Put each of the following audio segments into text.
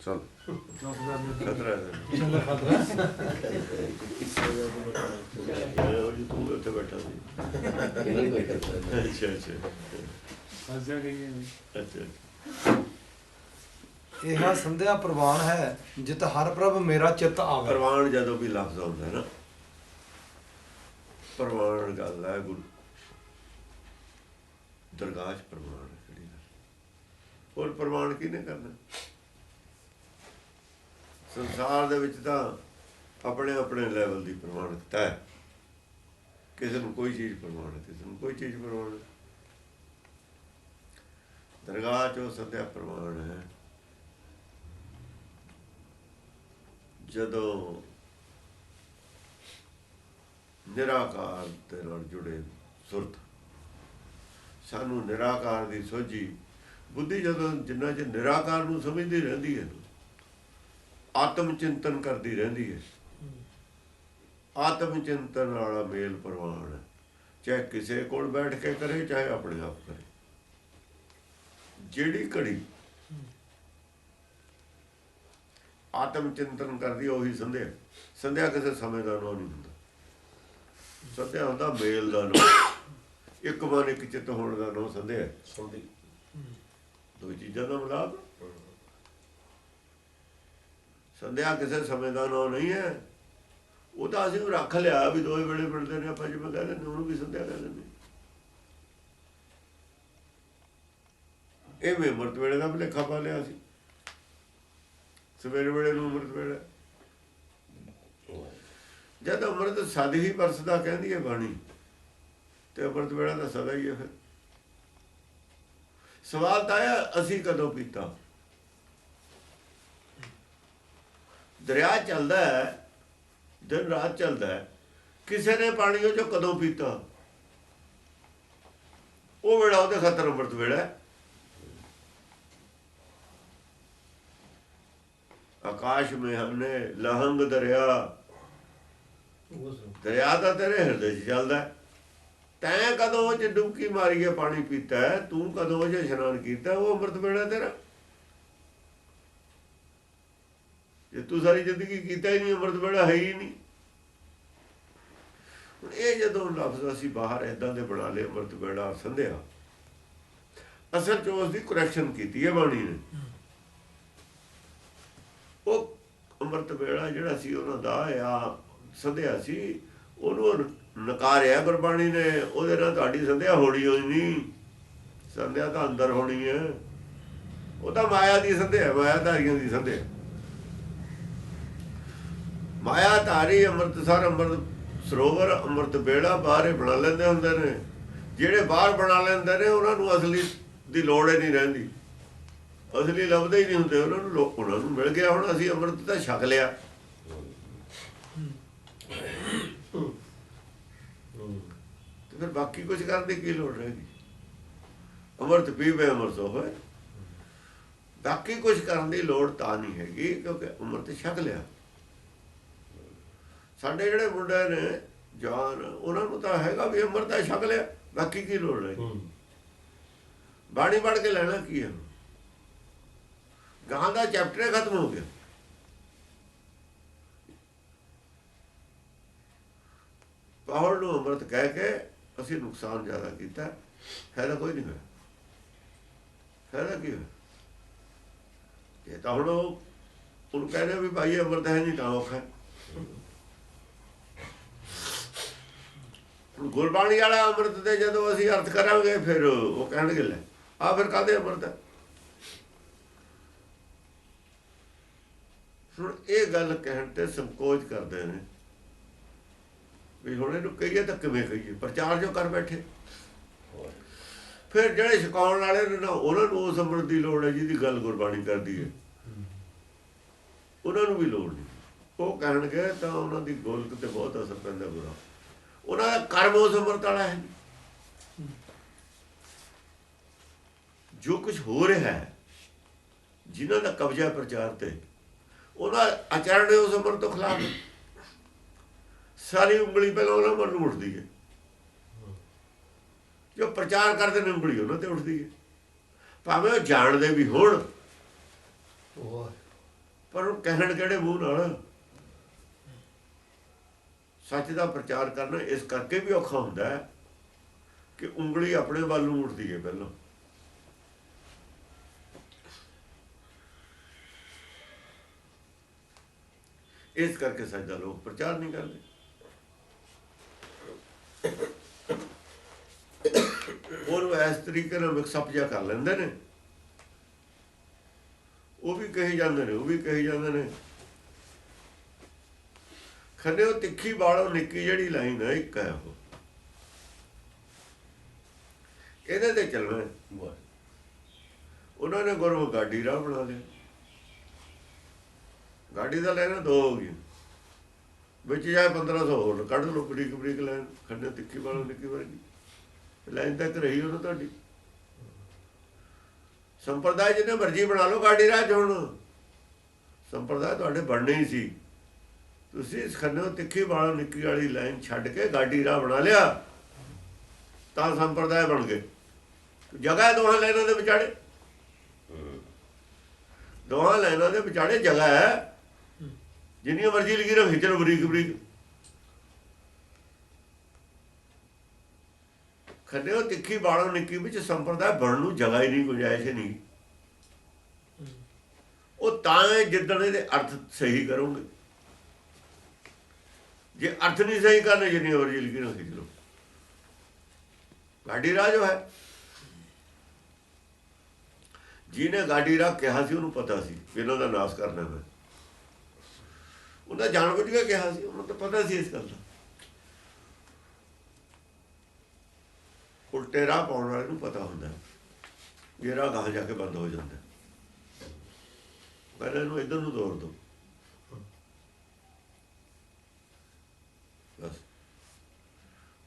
चल खतरा है तू उत्थे बैठा सी अच्छा अच्छा अच्छा ਇਹ ਸੰਧਿਆ ਪ੍ਰਵਾਨ ਹੈ ਜਿਤ ਹਰ ਪ੍ਰਭ ਮੇਰਾ ਚਿੱਤ ਆਵੇ। ਪ੍ਰਵਾਨ ਜਦੋਂ ਵੀ ਲਫ਼ਜ਼ ਆਉਂਦਾ ਨਾ, ਪ੍ਰਵਾਨ ਗੱਲ ਹੈ ਗੁਰੂ ਦਰਗਾਹ 'ਚ ਪ੍ਰਵਾਨ ਹੈ ਕਿਹੜੀ ਗੱਲ। ਹੋਰ ਪ੍ਰਵਾਨ ਕਿਹਨੇ ਕਰਨਾ? ਸੰਸਾਰ ਦੇ ਵਿੱਚ ਤਾਂ ਆਪਣੇ ਆਪਣੇ ਲੈਵਲ ਦੀ ਪ੍ਰਵਾਨਿਕਤਾ ਹੈ। ਕਿਸੇ ਨੂੰ ਕੋਈ ਚੀਜ਼ ਪ੍ਰਵਾਨ ਹੈ, ਕਿਸੇ ਨੂੰ ਕੋਈ ਚੀਜ਼ ਪ੍ਰਵਾਨ ਹੈ। ਦਰਗਾਹ 'ਚ ਉਹ ਸੰਧਿਆ ਪ੍ਰਵਾਨ ਹੈ ਜਦੋਂ ਨਿਰਾਕਾਰ ਦੇ ਨਾਲ ਜੁੜੇ ਸੁਰਤ, ਸਾਨੂੰ ਨਿਰਾਕਾਰ ਦੀ ਸੋਝੀ ਬੁੱਧੀ ਜਦੋਂ ਜਿੰਨਾ ਚਿਰ ਨਿਰਾਕਾਰ ਨੂੰ ਸਮਝਦੀ ਰਹਿੰਦੀ ਹੈ, ਆਤਮ ਚਿੰਤਨ ਕਰਦੀ ਰਹਿੰਦੀ ਹੈ, ਆਤਮ ਚਿੰਤਨ ਵਾਲਾ ਮੇਲ ਪ੍ਰਵਾਨ ਹੈ। ਚਾਹੇ ਕਿਸੇ ਕੋਲ ਬੈਠ ਕੇ ਕਰੇ, ਚਾਹੇ ਆਪਣੇ ਆਪ ਕਰੇ। ਜਿਹੜੀ ਘੜੀ ਆਤਮ ਚਿੰਤਨ ਕਰਦੀ ਉਹੀ ਸੰਧਿਆ। ਸੰਧਿਆ ਕਿਸੇ ਸਮੇਂ ਦਾ ਨਾਂ ਨਹੀਂ ਹੁੰਦਾ। ਸੰਧਿਆ ਹੁੰਦਾ ਮੇਲ ਦਾ ਨਾਂ, ਇੱਕ ਮਨ ਇੱਕ ਚਿੱਤ ਹੋਣ ਦਾ ਨਾਂ ਸੰਧਿਆ। ਦੋ ਚੀਜ਼ਾਂ ਦਾ ਮਿਲਾਪ। ਸੰਧਿਆ ਕਿਸੇ ਸਮੇਂ ਦਾ ਨਾਂ ਨਹੀਂ ਹੈ। ਉਹ ਤਾਂ ਅਸੀਂ ਰੱਖ ਲਿਆ ਵੀ ਦੋਵੇਂ ਵੇਲੇ ਮਿਲਦੇ ਨੇ, ਆਪਾਂ ਜਿਵੇਂ ਕਹਿ ਦਿੰਦੇ ਉਹਨੂੰ ਵੀ ਸੰਧਿਆ ਕਹਿ ਦਿੰਦੇ। ਇਹ ਵੀ ਅੰਮ੍ਰਿਤ ਵੇਲੇ ਦਾ ਭੁਲੇਖਾ ਪਾ ਲਿਆ ਸੀ। ਸਵੇਰੇ ਵੇਲੇ ਨੂੰ ਅੰਮ੍ਰਿਤ ਵੇਲੇ, ਜਦ ਅੰਮ੍ਰਿਤ ਸਦ ਹੀ ਵਰਸਦਾ ਕਹਿੰਦੀ ਹੈ ਬਾਣੀ, ਤੇ ਅੰਮ੍ਰਿਤ ਵੇਲਾ ਤਾਂ ਸਦਾ ਹੀ ਹੈ। ਫਿਰ ਸਵਾਲ ਤਾਂ ਆਇਆ ਅਸੀਂ ਕਦੋਂ ਪੀਤਾ? ਦਰਿਆ ਚੱਲਦਾ ਹੈ, ਦਿਨ ਰਾਤ ਚੱਲਦਾ ਹੈ, ਕਿਸੇ ਨੇ ਪਾਣੀ ਉਹ ਚੋਂ ਕਦੋਂ ਪੀਤਾ? ਉਹ ਵੇਲਾ ਉਹਦੇ ਖਾਤਰ ਅੰਮ੍ਰਿਤ ਵੇਲਾ। ਆਕਾਸ਼ ਮੇਂ ਹਮਨੇ ਲਹੰਗ ਦਰਿਆ, ਦਰਿਆ ਤਾਂ ਤੇਰੇ ਹਿਰਦੇ 'ਚ ਚੱਲਦਾ। ਤੈਂ ਕਦੋਂ ਉਹ 'ਚ ਡੁਬਕੀ ਮਾਰੀ ਹੈ, ਪਾਣੀ ਪੀਤਾ ਹੈ? ਤੂੰ ਕਦੋਂ ਉਹ 'ਚ ਇਸ਼ਨਾਨ ਕੀਤਾ? ਉਹ ਅੰਮ੍ਰਿਤ ਵੇਲਾ ਤੇਰਾ। ਜੇ ਤੂੰ ਸਾਰੀ ਜ਼ਿੰਦਗੀ ਕੀਤਾ ਹੀ ਨਹੀਂ, ਅੰਮ੍ਰਿਤ ਵੇਲਾ ਹੈ ਹੀ ਨਹੀਂ। ਹੁਣ ਇਹ ਜਦੋਂ ਲਫ਼ਜ਼ ਅਸੀਂ ਬਾਹਰ ਏਦਾਂ ਦੇ ਬਣਾ ਲਏ, ਅੰਮ੍ਰਿਤ ਵੇਲਾ ਸੰਧਿਆ, ਅਸਲ 'ਚ ਉਸ ਦੀ ਕਰੈਕਸ਼ਨ ਕੀਤੀ ਹੈ ਬਾਣੀ ਨੇ। ਉਹ ਅੰਮ੍ਰਿਤ ਵੇਲਾ ਜਿਹੜਾ ਸੀ ਉਹਨਾਂ ਦਾ ਆ ਸੰਧਿਆ ਸੀ, ਉਹਨੂੰ ਨਕਾਰਿਆ ਗੁਰਬਾਣੀ ਨੇ। ਉਹਦੇ ਨਾਲ ਤੁਹਾਡੀ ਸੰਧਿਆ ਹੋਣੀ ਹੋਈ ਨਹੀਂ। ਸੰਧਿਆ ਤਾਂ ਅੰਦਰ ਹੋਣੀ ਹੈ। ਉਹ ਤਾਂ ਮਾਇਆ ਦੀ ਸੰਧਿਆ, ਮਾਇਆਧਾਰੀਆਂ ਦੀ ਸੰਧਿਆ। ਮਾਇਆਧਾਰੀ ਅੰਮ੍ਰਿਤਸਰ, ਅੰਮ੍ਰਿਤ ਸਰੋਵਰ, ਅੰਮ੍ਰਿਤ ਵੇਲਾ ਬਾਹਰ ਬਣਾ ਲੈਂਦੇ ਹੁੰਦੇ ਨੇ। ਜਿਹੜੇ ਬਾਹਰ ਬਣਾ ਲੈਂਦੇ ਨੇ ਉਹਨਾਂ ਨੂੰ ਅਸਲੀ ਦੀ ਲੋੜ ਹੀ ਨਹੀਂ ਰਹਿੰਦੀ। ਅਸਲੀ ਲੱਭਦੇ ਹੀ ਨਹੀਂ ਹੁੰਦੇ ਉਹਨਾਂ ਨੂੰ। ਉਹਨਾਂ ਨੂੰ ਮਿਲ ਗਿਆ। ਹੁਣ ਅਸੀਂ ਅੰਮ੍ਰਿਤ ਤਾਂ ਛਕ ਲਿਆ, ਤੇ ਫਿਰ ਬਾਕੀ ਕੁਝ ਕਰਨ ਦੀ ਕੀ ਲੋੜ ਰਹੇਗੀ? ਅੰਮ੍ਰਿਤ ਪੀਵੇ ਅੰਮ੍ਰਿਤ ਹੋਵੇ। ਬਾਕੀ ਕੁਝ ਕਰਨ ਦੀ ਲੋੜ ਤਾਂ ਨਹੀਂ ਹੈਗੀ, ਕਿਉਂਕਿ ਅੰਮ੍ਰਿਤ ਛਕ ਲਿਆ। ਸਾਡੇ ਜਿਹੜੇ ਮੁੰਡੇ ਨੇ ਜਵਾਨ, ਉਹਨਾਂ ਨੂੰ ਤਾਂ ਹੈਗਾ ਵੀ ਅੰਮ੍ਰਿਤ ਤਾਂ ਛਕ ਲਿਆ, ਬਾਕੀ ਕੀ ਲੋੜ ਰਹੇਗੀ? ਬਾਣੀ ਪੜ੍ਹ ਕੇ ਲੈਣਾ ਕੀ ਹੈ? ਗਾਂ ਦਾ ਚੈਪਟਰ ਖਤਮ ਹੋ ਗਿਆ। ਪਹਾੜ ਨੂੰ ਅੰਮ੍ਰਿਤ ਕਹਿ ਕੇ ਅਸੀਂ ਨੁਕਸਾਨ ਜ਼ਿਆਦਾ ਕੀਤਾ, ਫਾਇਦਾ ਕੋਈ ਨਹੀਂ ਹੋਇਆ। ਫਾਇਦਾ ਕੀ ਹੋਇਆ? ਇਹ ਤਾਂ ਹੁਣ ਉਹਨੂੰ ਕਹਿੰਦੇ ਵੀ ਭਾਈ ਅੰਮ੍ਰਿਤ ਹੈ ਨਹੀਂ ਤਾਂ ਔਖਾ। ਗੁਰਬਾਣੀ ਵਾਲਾ ਅੰਮ੍ਰਿਤ ਦੇ ਜਦੋਂ ਅਸੀਂ ਅਰਥ ਕਰਾਂਗੇ, ਫਿਰ ਉਹ ਕਹਿਣਗੇ ਲੈ ਆ ਫਿਰ ਕਾਹਦੇ ਅੰਮ੍ਰਿਤ ਹੈ? ਹੁਣ ਇਹ ਗੱਲ ਕਹਿਣ ਤੇ ਸੰਕੋਚ ਕਰਦੇ ਨੇ ਵੀ ਹੁਣ ਇਹਨੂੰ ਕਹੀਏ ਤਾਂ ਕਿਵੇਂ ਕਹੀਏ? ਪ੍ਰਚਾਰ ਜੋ ਕਰ ਬੈਠੇ। ਫਿਰ ਜਿਹੜੇ ਛਕਾਉਣ ਵਾਲੇ ਨੇ ਨਾ, ਉਹਨਾਂ ਨੂੰ ਉਸ ਅੰਮ੍ਰਿਤ ਦੀ ਲੋੜ ਹੈ ਜਿਹਦੀ ਗੱਲ ਗੁਰਬਾਣੀ ਕਰਦੀ ਹੈ। ਉਹਨਾਂ ਨੂੰ ਵੀ ਲੋੜ ਨਹੀਂ। ਉਹ ਕਹਿਣਗੇ ਤਾਂ ਉਹਨਾਂ ਦੀ ਗੋਲਕ ਤੇ ਬਹੁਤ ਅਸਰ ਪੈਂਦਾ ਬੁਰਾ। ਉਹਨਾਂ ਦਾ ਕਰਮ ਉਸ ਅੰਮ੍ਰਿਤ ਵਾਲਾ ਹੈ। ਜੋ ਕੁਝ ਹੋ ਰਿਹਾ ਹੈ, ਜਿਨ੍ਹਾਂ ਦਾ ਕਬਜ਼ਾ ਪ੍ਰਚਾਰ ਤੇ, ਉਹਨਾਂ ਆਚਰਣ ਉਸ ਅੰਮ੍ਰਿਤ ਤੋਂ ਖਿਲਾਫ। ਸਾਰੀ ਉਂਗਲੀ ਪਹਿਲਾਂ ਉਹਨਾਂ ਵੱਲ ਨੂੰ ਉੱਠਦੀ ਹੈ। ਜੋ ਪ੍ਰਚਾਰ ਕਰਦੇ ਨੇ ਉਂਗਲੀ ਉਹਨਾਂ ਤੇ ਉੱਠਦੀ ਹੈ, ਭਾਵੇਂ ਉਹ ਜਾਣਦੇ ਵੀ ਹੋਣ। ਪਰ ਉਹ ਕਹਿਣ ਕਿਹੜੇ ਮੂੰਹ ਨਾਲ? ਸੱਚ ਦਾ ਪ੍ਰਚਾਰ ਕਰਨਾ ਇਸ ਕਰਕੇ ਵੀ ਔਖਾ ਹੁੰਦਾ ਹੈ ਕਿ ਉਂਗਲੀ ਆਪਣੇ ਵੱਲ ਨੂੰ ਉੱਠਦੀ ਹੈ ਪਹਿਲਾਂ। ਇਸ ਕਰਕੇ ਸੱਚ ਦਾ ਲੋਕ ਪ੍ਰਚਾਰ ਨਹੀਂ ਕਰਦੇ। ਉਹਨੂੰ ਇਸ ਤਰੀਕੇ ਨਾਲ ਮਿਕਸਅਪ ਜਿਹਾ ਕਰ ਲੈਂਦੇ ਨੇ, ਉਹ ਵੀ ਕਹੀ ਜਾਂਦੇ ਨੇ, ਉਹ ਵੀ ਕਹੀ ਜਾਂਦੇ ਨੇ। ਖੰਡੇ ਉਹ ਤਿੱਖੀ ਬਾਲੋਂ ਨਿੱਕੀ ਜਿਹੜੀ ਲਾਈਨ ਹੈ, ਇੱਕ ਹੈ ਉਹ, ਇਹਦੇ ਤੇ ਚੱਲਣਾ। ਉਹਨਾਂ ਨੇ ਗੁਰੂ ਗਾਡੀ ਰਾਹ ਬਣਾ ਲਿਆ। ਗਾਡੀ ਦਾ ਲੈਣਾ ਦੋ ਹੋ ਗਈ, ਵਿੱਚ ਜਾਏ 1500 ਹੋਰ ਕੱਢ ਲਓ, ਬਰੀਕ ਬਰੀਕ ਲਾਈਨ। ਖੰਡੇ ਤਿੱਖੀ ਬਾਲੋਂ ਨਿੱਕੀ ਵਰਗੀ ਲਾਈਨ ਤੱਕ ਰਹੀ ਉਹਨੂੰ ਤੁਹਾਡੀ। ਸੰਪਰਦਾਇ ਜਿਹਨੇ ਮਰਜ਼ੀ ਬਣਾ ਲਓ ਗਾਡੀ ਰਾਹ 'ਚ। ਹੁਣ ਸੰਪਰਦਾਇ ਤੁਹਾਡੇ ਬਣਨੇ ਹੀ ਸੀ। ਤੁਸੀਂ ਇਸ ਖੰਡੇ ਤਿੱਖੀ ਬਾਲੋਂ ਨਿੱਕੀ ਵਾਲੀ ਲਾਈਨ ਛੱਡ ਕੇ ਗਾਡੀ ਰਾਹ ਬਣਾ ਲਿਆ ਤਾਂ ਸੰਪਰਦਾਇ ਬਣ ਗਏ। ਜਗ੍ਹਾ ਦੋਹਾਂ ਲਾਈਨਾਂ ਦੇ ਵਿਚਾਲੇ, ਦੋਹਾਂ ਲਾਈਨਾਂ ਦੇ ਵਿਚਾਲੇ ਜਗ੍ਹਾ ਹੈ। ਜਿੰਨੀਆਂ ਮਰਜ਼ੀ ਲਕੀਰਾਂ ਖਿੱਚ ਲਓ ਬਰੀਕ ਬਰੀਕ। ਖੰਡੇ ਤਿੱਖੀ ਬਾਲੋਂ ਨਿੱਕੀ ਵਿੱਚ ਸੰਪਰਦਾਇ ਬਣਨ ਨੂੰ ਜਗ੍ਹਾ ਹੀ ਨਹੀਂ, ਗੁੰਜਾਇਸ਼ ਨਹੀਂ। ਉਹ ਤਾਂ ਜਿੱਦਣ ਇਹਦੇ ਅਰਥ ਸਹੀ ਕਰੋਗੇ। ਜੇ ਅਰਥ ਨਹੀਂ ਸਹੀ ਕਰਨੇ, ਜਿੰਨੀਆਂ ਮਰਜ਼ੀ ਲਕੀਰਾਂ ਖਿੱਚ ਲਓ। ਗਾਡੀ ਰਾਹ ਜੋ ਹੈ, ਜਿਹਨੇ ਗਾਡੀ ਰਾਹ ਕਿਹਾ ਸੀ ਉਹਨੂੰ ਪਤਾ ਸੀ ਇਹਨਾਂ ਦਾ ਨਾਸ਼ ਕਰਨਾ ਮੈਂ। ਉਹਨਾਂ ਜਾਣ ਬੁੱਝ ਕੇ ਕਿਹਾ ਸੀ, ਉਹਨੂੰ ਤਾਂ ਪਤਾ ਸੀ ਇਸ ਗੱਲ ਦਾ। ਉਲਟੇ ਰਾਹ ਪਾਉਣ ਵਾਲੇ ਨੂੰ ਪਤਾ ਹੁੰਦਾ ਇਹ ਰਾਹ ਗਾਹਾਂ ਜਾ ਕੇ ਬੰਦ ਹੋ ਜਾਂਦਾ, ਪਹਿਲਾਂ ਇਹਨੂੰ ਇੱਧਰ ਨੂੰ ਤੋੜ ਦਿਓ ਬਸ।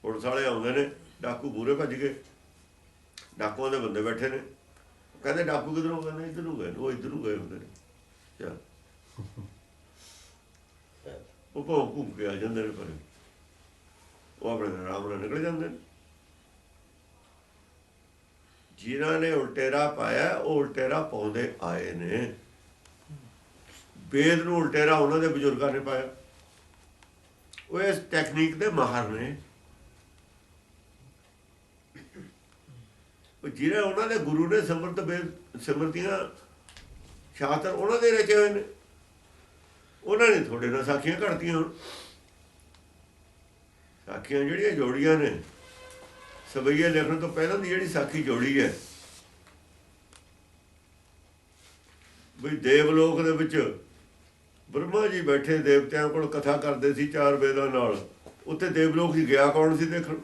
ਪੁਲਿਸ ਵਾਲੇ ਆਉਂਦੇ ਨੇ, ਡਾਕੂ ਮੂਹਰੇ ਭੱਜ ਗਏ, ਡਾਕੂਆਂ ਦੇ ਬੰਦੇ ਬੈਠੇ ਨੇ। ਕਹਿੰਦੇ ਡਾਕੂ ਕਿੱਧਰੋਂ? ਕਹਿੰਦੇ ਇੱਧਰ ਨੂੰ ਗਏ। ਉਹ ਇੱਧਰ ਨੂੰ ਗਏ ਹੁੰਦੇ ਨੇ। ਚੱਲ ਉਹ ਭੌਂ ਘੁੰਮ ਕੇ ਆ ਜਾਂਦੇ ਨੇ, ਪਰ ਉਹ ਆਪਣੇ ਆਰਾਮ ਨਾਲ ਨਿਕਲ ਜਾਂਦੇ ਨੇ। ਜਿਨ੍ਹਾਂ ਨੇ ਉਲਟੇ ਰਾਹ ਪਾਇਆ ਉਹ ਉਲਟੇ ਰਾਹ ਪਾਉਂਦੇ ਆਏ ਨੇ। ਵੇਦ ਨੂੰ ਉਲਟੇ ਰਾਹ ਉਹਨਾਂ ਦੇ ਬਜ਼ੁਰਗਾਂ ਨੇ ਪਾਇਆ। ਉਹ ਇਸ ਟੈਕਨੀਕ ਦੇ ਮਾਹਰ ਨੇ। ਜਿਹੜੇ ਉਹਨਾਂ ਦੇ ਗੁਰੂ ਨੇ ਸਿਮਰਤੀਆਂ ਸ਼ਾਸਤਰ ਉਹਨਾਂ ਦੇ ਰਚੇ ਹੋਏ ਨੇ। ਉਹਨਾਂ ਨੇ ਤੁਹਾਡੇ ਨਾਲ ਸਾਖੀਆਂ ਘੜਤੀਆਂ। ਹੁਣ ਸਾਖੀਆਂ ਜਿਹੜੀਆਂ ਜੋੜੀਆਂ ਨੇ, ਸਵਈਏ ਲਿਖਣ ਤੋਂ ਪਹਿਲਾਂ ਦੀ ਜਿਹੜੀ ਸਾਖੀ ਜੋੜੀ ਹੈ, ਬਈ ਦੇਵਲੋਕ ਦੇ ਵਿੱਚ ਬ੍ਰਹਮਾ ਜੀ ਬੈਠੇ ਦੇਵਤਿਆਂ ਕੋਲ ਕਥਾ ਕਰਦੇ ਸੀ 4 ਵੇਦਾਂ ਨਾਲ। ਉੱਥੇ ਦੇਵਲੋਕ ਹੀ ਗਿਆ ਕੌਣ ਸੀ ਦੇਖਣ?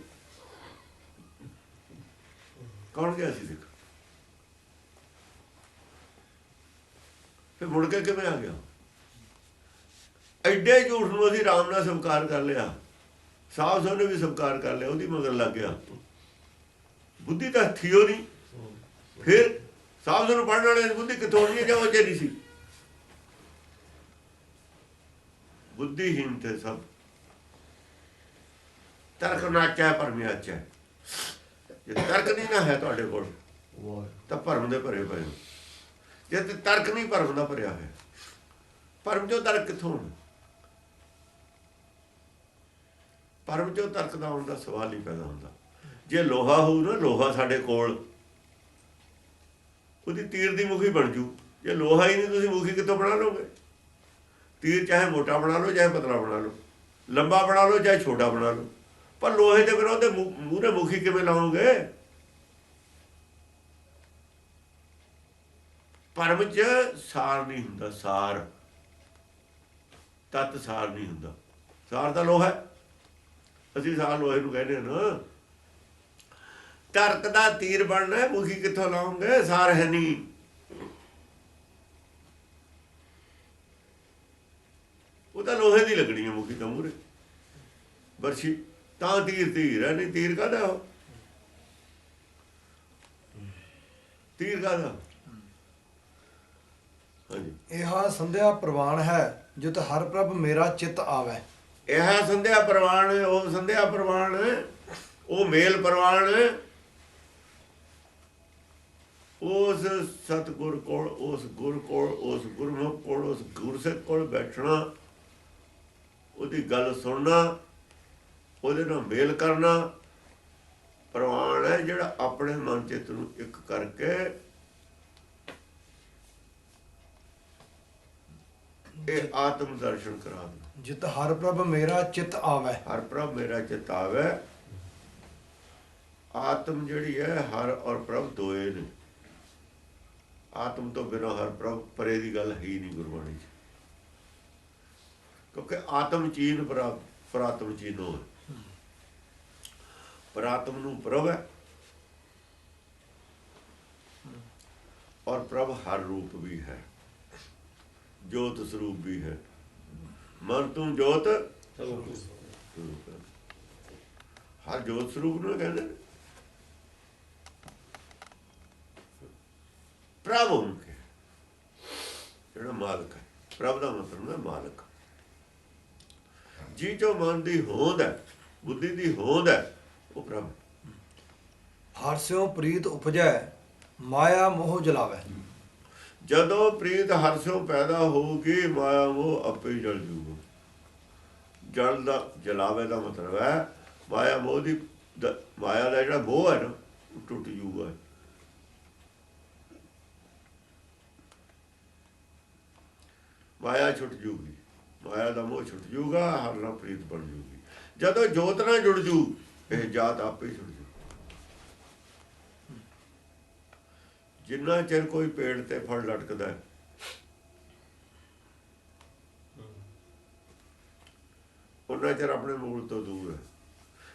ਕੌਣ ਗਿਆ ਸੀ ਦੇਖਣ? ਫਿਰ ਮੁੜ ਕੇ ਕਿਵੇਂ ਆ ਗਿਆ? ਐਡੇ ਝੂਠ ਨੂੰ ਅਸੀਂ ਰਾਮ ਨਾਲ ਸਵੀਕਾਰ ਕਰ ਲਿਆ, ਸਾਹ ਸੋਨੇ ਵੀ ਸਵੀਕਾਰ ਕਰ ਲਿਆ, ਉਹਦੀ ਮਗਰ ਲੱਗ ਗਿਆ। ਬੁੱਧੀ ਤਾਂ ਥੀਓ ਨਹੀਂ। ਫਿਰ ਸਾਹ ਨੂੰ ਪੜ੍ਹਨ ਵਾਲੇ ਦੀ ਬੁੱਧੀ ਕਿੱਥੋਂ ਹੋਣੀ ਹੈ ਜਾਂ ਉਹ ਚ ਨਹੀਂ ਸੀ? ਬੁੱਧੀਹੀਨ ਤੇ ਸਭ। ਤਰਕ ਨਾਚਾ ਪਰਮਿਆਚਾ। ਜੇ ਤਰਕ ਨਹੀਂ ਨਾ ਹੈ ਤੁਹਾਡੇ ਕੋਲ ਤਾਂ ਭਰਮ ਦੇ ਭਰੇ ਪਏ। ਜੇ ਤਰਕ ਨਹੀਂ ਭਰਮ ਦਾ ਭਰਿਆ ਹੋਇਆ, ਭਰਮ ਚੋਂ ਤਰਕ ਕਿੱਥੋਂ ਹੋਣਾ? ਭਰਮ ਚੋਂ ਤਰਕ ਦਾ ਆਉਣ ਦਾ ਸਵਾਲ ਹੀ ਪੈਦਾ ਹੁੰਦਾ। ਜੇ ਲੋਹਾ ਹੋਊ ਨਾ, ਲੋਹਾ ਸਾਡੇ ਕੋਲ, ਉਹਦੀ ਤੀਰ ਦੀ ਮੁਖੀ ਬਣ ਜੂ। ਜੇ ਲੋਹਾ ਹੀ ਨਹੀਂ, ਤੁਸੀਂ ਮੁਖੀ ਕਿੱਥੋਂ ਬਣਾ ਲਓਗੇ? ਤੀਰ ਚਾਹੇ ਮੋਟਾ ਬਣਾ ਲਓ, ਚਾਹੇ ਪਤਲਾ ਬਣਾ ਲਓ, ਲੰਬਾ ਬਣਾ ਲਓ, ਚਾਹੇ ਛੋਟਾ ਬਣਾ ਲਓ, ਪਰ ਲੋਹੇ ਦੇ ਬਿਨਾਂ ਉਹਦੇ ਮੂਹਰੇ ਮੁਖੀ ਕਿਵੇਂ ਲਾਓਗੇ? ਭਰਮ 'ਚ ਸਾਰ ਨਹੀਂ ਹੁੰਦਾ। ਸਾਰ ਤੱਤ ਸਾਰ ਨਹੀਂ ਹੁੰਦਾ। ਸਾਰ ਤਾਂ ਲੋਹਾ। ਅਸੀਂ ਸਾਰ ਲੋਹੇ ਨੂੰ ਕਹਿੰਦੇ ਨਾ। ਤਰਕ ਦਾ ਤੀਰ ਬਣਨਾ, ਮੁਖੀ ਕਿੱਥੋਂ ਲਾਉਂਗੇ? ਸਾਰ ਹੈ ਨਹੀਂ। ਉਹ ਤਾਂ ਲੋਹੇ ਦੀ ਲੱਗਣੀ ਹੈ ਮੁਖੀ ਤਾਂ ਮੂਹਰੇ। ਬਰਸ਼ੀ ਤਾਂ ਤੀਰ ਹੈ। ਨਹੀਂ ਤੀਰ ਕਾਹਦਾ? ਉਹ ਤੀਰ ਕਾਹਦਾ? ਹਾਂਜੀ, ਇਹ ਸੰਧਿਆ ਪ੍ਰਵਾਨ ਹੈ ਜਿਤ ਹਰ ਪ੍ਰਭ ਮੇਰਾ ਚਿੱਤ ਆਵੇ। ਇਹ ਸੰਧਿਆ ਪ੍ਰਵਾਨ, ਉਹ ਸੰਧਿਆ ਪ੍ਰਵਾਨ, ਉਹ ਮੇਲ ਪ੍ਰਵਾਨ ਉਸ ਸਤਿਗੁਰ ਕੋਲ, ਉਸ ਗੁਰ ਕੋਲ, ਉਸ ਗੁਰਮੁਖ ਕੋਲ, ਉਸ ਗੁਰ ਕਿਸੇ ਕੋਲ ਬੈਠਣਾ, ਉਹਦੀ ਗੱਲ ਸੁਣਨਾ, ਉਹਦੇ ਨਾਲ ਮੇਲ ਕਰਨਾ ਪ੍ਰਵਾਨ ਹੈ, ਜਿਹੜਾ ਆਪਣੇ ਮਨ ਚਿੱਤ ਨੂੰ ਇੱਕ ਕਰਕੇ ਇਹ ਆਤਮ ਦਰਸ਼ਨ ਕਰਾ ਦੇ। ਜਿਤ ਹਰ ਪ੍ਰਭ ਮੇਰਾ ਚਿਤ ਆਵੈ। ਹਰ ਪ੍ਰਭ ਮੇਰਾ ਚਿਤ ਆਵੈ। ਆਤਮ ਜਿਹੜੀ ਹੈ, ਹਰ ਔਰ ਪ੍ਰਭ ਦੋਏ ਨੇ। ਆਤਮ ਤੋਂ ਬਿਨਾਂ ਹਰ ਪ੍ਰਭ ਪਰੇ ਦੀ ਗੱਲ ਹੈ ਹੀ ਨਹੀਂ ਗੁਰਬਾਣੀ 'ਚ, ਕਿਉਂਕਿ ਆਤਮ ਚੀਨ ਪਰਾਤਮ ਚੀਨੋ ਹੈ। ਪਰਾਤਮ ਨੂੰ ਪ੍ਰਭ ਹੈ ਔਰ ਪ੍ਰਭ ਹਰ ਰੂਪ ਵੀ ਹੈ, ਜੋਤ ਸਰੂਪ ਵੀ ਹੈ। ਮਨ ਤੂੰ ਜੋਤ ਸਰੂਪ, ਹਰ ਜੋਤ ਸਰੂਪ ਨੂੰ ਕਹਿੰਦੇ ਨੇ। ਪ੍ਰਭ ਕੇ ਜਿਹੜਾ ਮਾਲਕ ਹੈ, ਪ੍ਰਭ ਦਾ ਮਤਲਬ ਹੈ ਮਾਲਕ। ਜੀ ਜੋ ਮਨ ਦੀ ਹੋਂਦ ਹੈ, ਬੁੱਧੀ ਦੀ ਹੋਂਦ ਹੈ, ਉਹ ਪ੍ਰਭ। ਹਰ ਸਿਉ ਪ੍ਰੀਤ ਉਪਜੈ ਮਾਇਆ ਮੋਹ ਜਲਾਵੈ। ਜਦੋਂ ਪ੍ਰੀਤ ਹਰ ਸਿਉ ਪੈਦਾ ਹੋਊਗੀ, ਮਾਇਆ ਮੋਹ ਆਪੇ ਹੀ ਜਲ ਜੂਗਾ। ਜਲ ਦਾ ਜਲਾਵੇ ਦਾ ਮਤਲਬ ਹੈ ਮਾਇਆ ਮੋਹ ਦੀ, ਮਾਇਆ ਦਾ ਜਿਹੜਾ ਮੋਹ ਹੈ ਨਾ, ਉਹ ਟੁੱਟ ਜੂਗਾ। ਮਾਇਆ ਛੁੱਟ ਜੂਗੀ, ਮਾਇਆ ਦਾ ਮੋਹ ਛੁੱਟ ਜੂਗਾ, ਹਰ ਨਾਲ ਪ੍ਰੀਤ ਬਣ ਜੂਗੀ। ਜਦੋਂ ਜੋਤ ਨਾਲ ਜੁੜ ਜੂ, ਇਹ ਜਾਤ ਆਪੇ ਛੁੱਟ ਜੂ। ਜਿੰਨਾ ਚਿਰ ਕੋਈ ਪੇੜ ਤੇ ਫਲ ਲਟਕਦਾ ਹੈ, ਉਹਨਾਂ ਚਿਰ ਆਪਣੇ ਮੂਲ ਤੋਂ ਦੂਰ ਹੈ।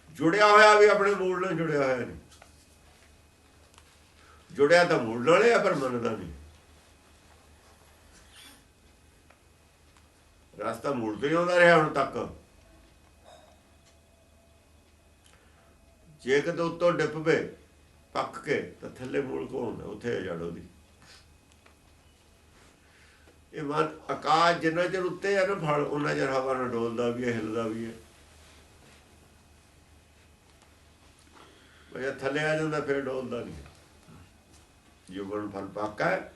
ਜੁੜਿਆ ਹੋਇਆ ਵੀ ਆਪਣੇ ਮੂਲ ਨਾਲ ਜੁੜਿਆ ਹੋਇਆ ਨਹੀਂ। ਜੁੜਿਆ ਤਾਂ ਮੂਲ ਨਾਲ ਹੈ, ਪਰ ਮੰਨਦਾ ਨਹੀਂ। ਰਸਤਾ ਮੂਲ ਤੋਂ ਹੀ ਆਉਂਦਾ ਰਿਹਾ ਹੁਣ ਤੱਕ। ਜੇ ਕਿਤੇ ਉੱਤੋਂ ਡਿੱਪ ਪਏ ਪੱਕ ਕੇ, ਤਾਂ ਥੱਲੇ ਮੂਲ ਕੋ ਹੁੰਦਾ, ਉੱਥੇ ਜੜ ਉਹਦੀ। ਇਹ ਮਨ ਆਕਾਸ਼ ਜਿੰਨਾ ਚਿਰ ਉੱਤੇ ਹੈ ਨਾ ਫਲ, ਉਹਨਾਂ ਚਿਰ ਹਵਾ ਨਾਲ ਡੋਲਦਾ ਵੀ ਹੈ, ਹਿੱਲਦਾ ਵੀ ਹੈ। ਜੇ ਥੱਲੇ ਆ ਜਾਂਦਾ ਫਿਰ ਡੋਲਦਾ ਨਹੀਂ। ਜੋ ਬਣ ਫਲ ਪੱਕਾ ਹੈ,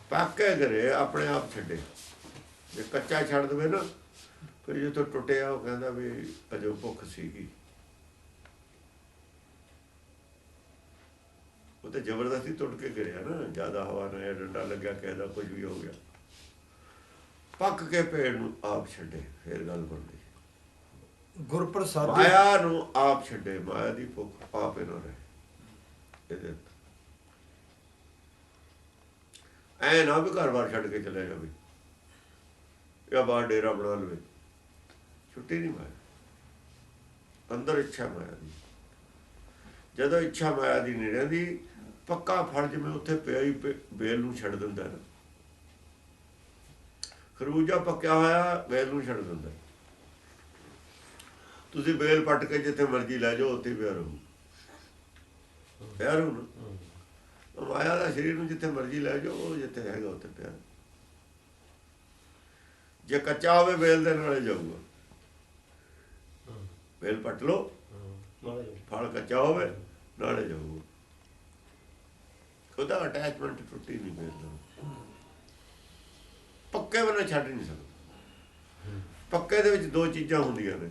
ਪੱਕ ਕੇ ਕਰੇ ਆਪਣੇ ਆਪ ਛੱਡੇ। ਜੇ ਕੱਚਾ ਛੱਡ ਦੇਵੇ ਨਾ, ਫਿਰ ਜਦੋਂ ਟੁੱਟਿਆ ਉਹ ਕਹਿੰਦਾ ਵੀ ਅਜੋ ਭੁੱਖ ਸੀਗੀ। ਉਹ ਤਾਂ ਜ਼ਬਰਦਸਤੀ ਟੁੱਟ ਕੇ ਗਿਰਿਆ ਨਾ, ਜ਼ਿਆਦਾ ਹਵਾ ਨਾਲ ਡੰਡਾ ਲੱਗਿਆ, ਕਿਸੇ ਦਾ ਕੁਝ ਵੀ ਹੋ ਗਿਆ। ਪੱਕ ਕੇ ਪੇੜ ਨੂੰ ਆਪ ਛੱਡੇ, ਫਿਰ ਗੱਲ ਬਣਦੀ। ਗੁਰਪ੍ਰਸਾਦ ਮਾਇਆ ਨੂੰ ਆਪ ਛੱਡੇ, ਮਾਇਆ ਦੀ ਭੁੱਖ ਆਪ ਹੀ ਨਾ ਰਹੇ। ਇਹਦੇ ਐ ਨਾ ਵੀ ਘਰ-ਬਾਰ ਛੱਡ ਕੇ ਚਲੇ ਜਾਵੇ ਜਾਂ ਬਾਹਰ ਡੇਰਾ ਬਣਾ ਲਵੇ, ਛੁੱਟੀ ਨਹੀਂ ਮਾਇਆ। ਅੰਦਰ ਇੱਛਾ ਮਾਇਆ ਦੀ। ਜਦੋਂ ਇੱਛਾ ਮਾਇਆ ਦੀ ਨਹੀਂ ਰਹਿੰਦੀ, ਪੱਕਾ ਫਲ ਜਿਵੇਂ ਉੱਥੇ ਪਿਆ ਹੀ ਬੇਲ ਨੂੰ ਛੱਡ ਦਿੰਦਾ ਨਾ। ਖਰਬੂਜਾ ਪੱਕਿਆ ਹੋਇਆ ਬੇਲ ਨੂੰ ਛੱਡ ਦਿੰਦਾ। ਤੁਸੀਂ ਬੇਲ ਪੱਟ ਕੇ ਜਿੱਥੇ ਮਰਜ਼ੀ ਲੈ ਜਾਓ, ਉੱਥੇ ਪਿਆ ਰਹੂ। ਪਿਆ ਰਹੂ ਨਾ। ਮਾਇਆ ਦਾ ਸਰੀਰ ਨੂੰ ਜਿੱਥੇ ਮਰਜ਼ੀ ਲੈ ਜਾਓ, ਉਹ ਜਿੱਥੇ ਹੈਗਾ ਉੱਥੇ ਪਿਆ। ਜੇ ਕੱਚਾ ਹੋਵੇ ਬੇਲ ਦੇ ਨਾਲੇ ਜਾਊਗਾ। ਬੇਲ ਪੱਟ ਲਓ, ਫਲ ਕੱਚਾ ਹੋਵੇ ਨਾਲੇ ਜਾਊਗਾ। ਉਹਦਾ ਅਟੈਚਮੈਂਟ ਟੁੱਟੀ ਨਹੀਂ ਬੇਲ ਨਾਲ। ਪੱਕੇ ਬੰਨੇ ਛੱਡ ਨਹੀਂ ਸਕਦਾ। ਪੱਕੇ ਦੇ ਵਿੱਚ ਦੋ ਚੀਜ਼ਾਂ ਹੁੰਦੀਆਂ ਨੇ,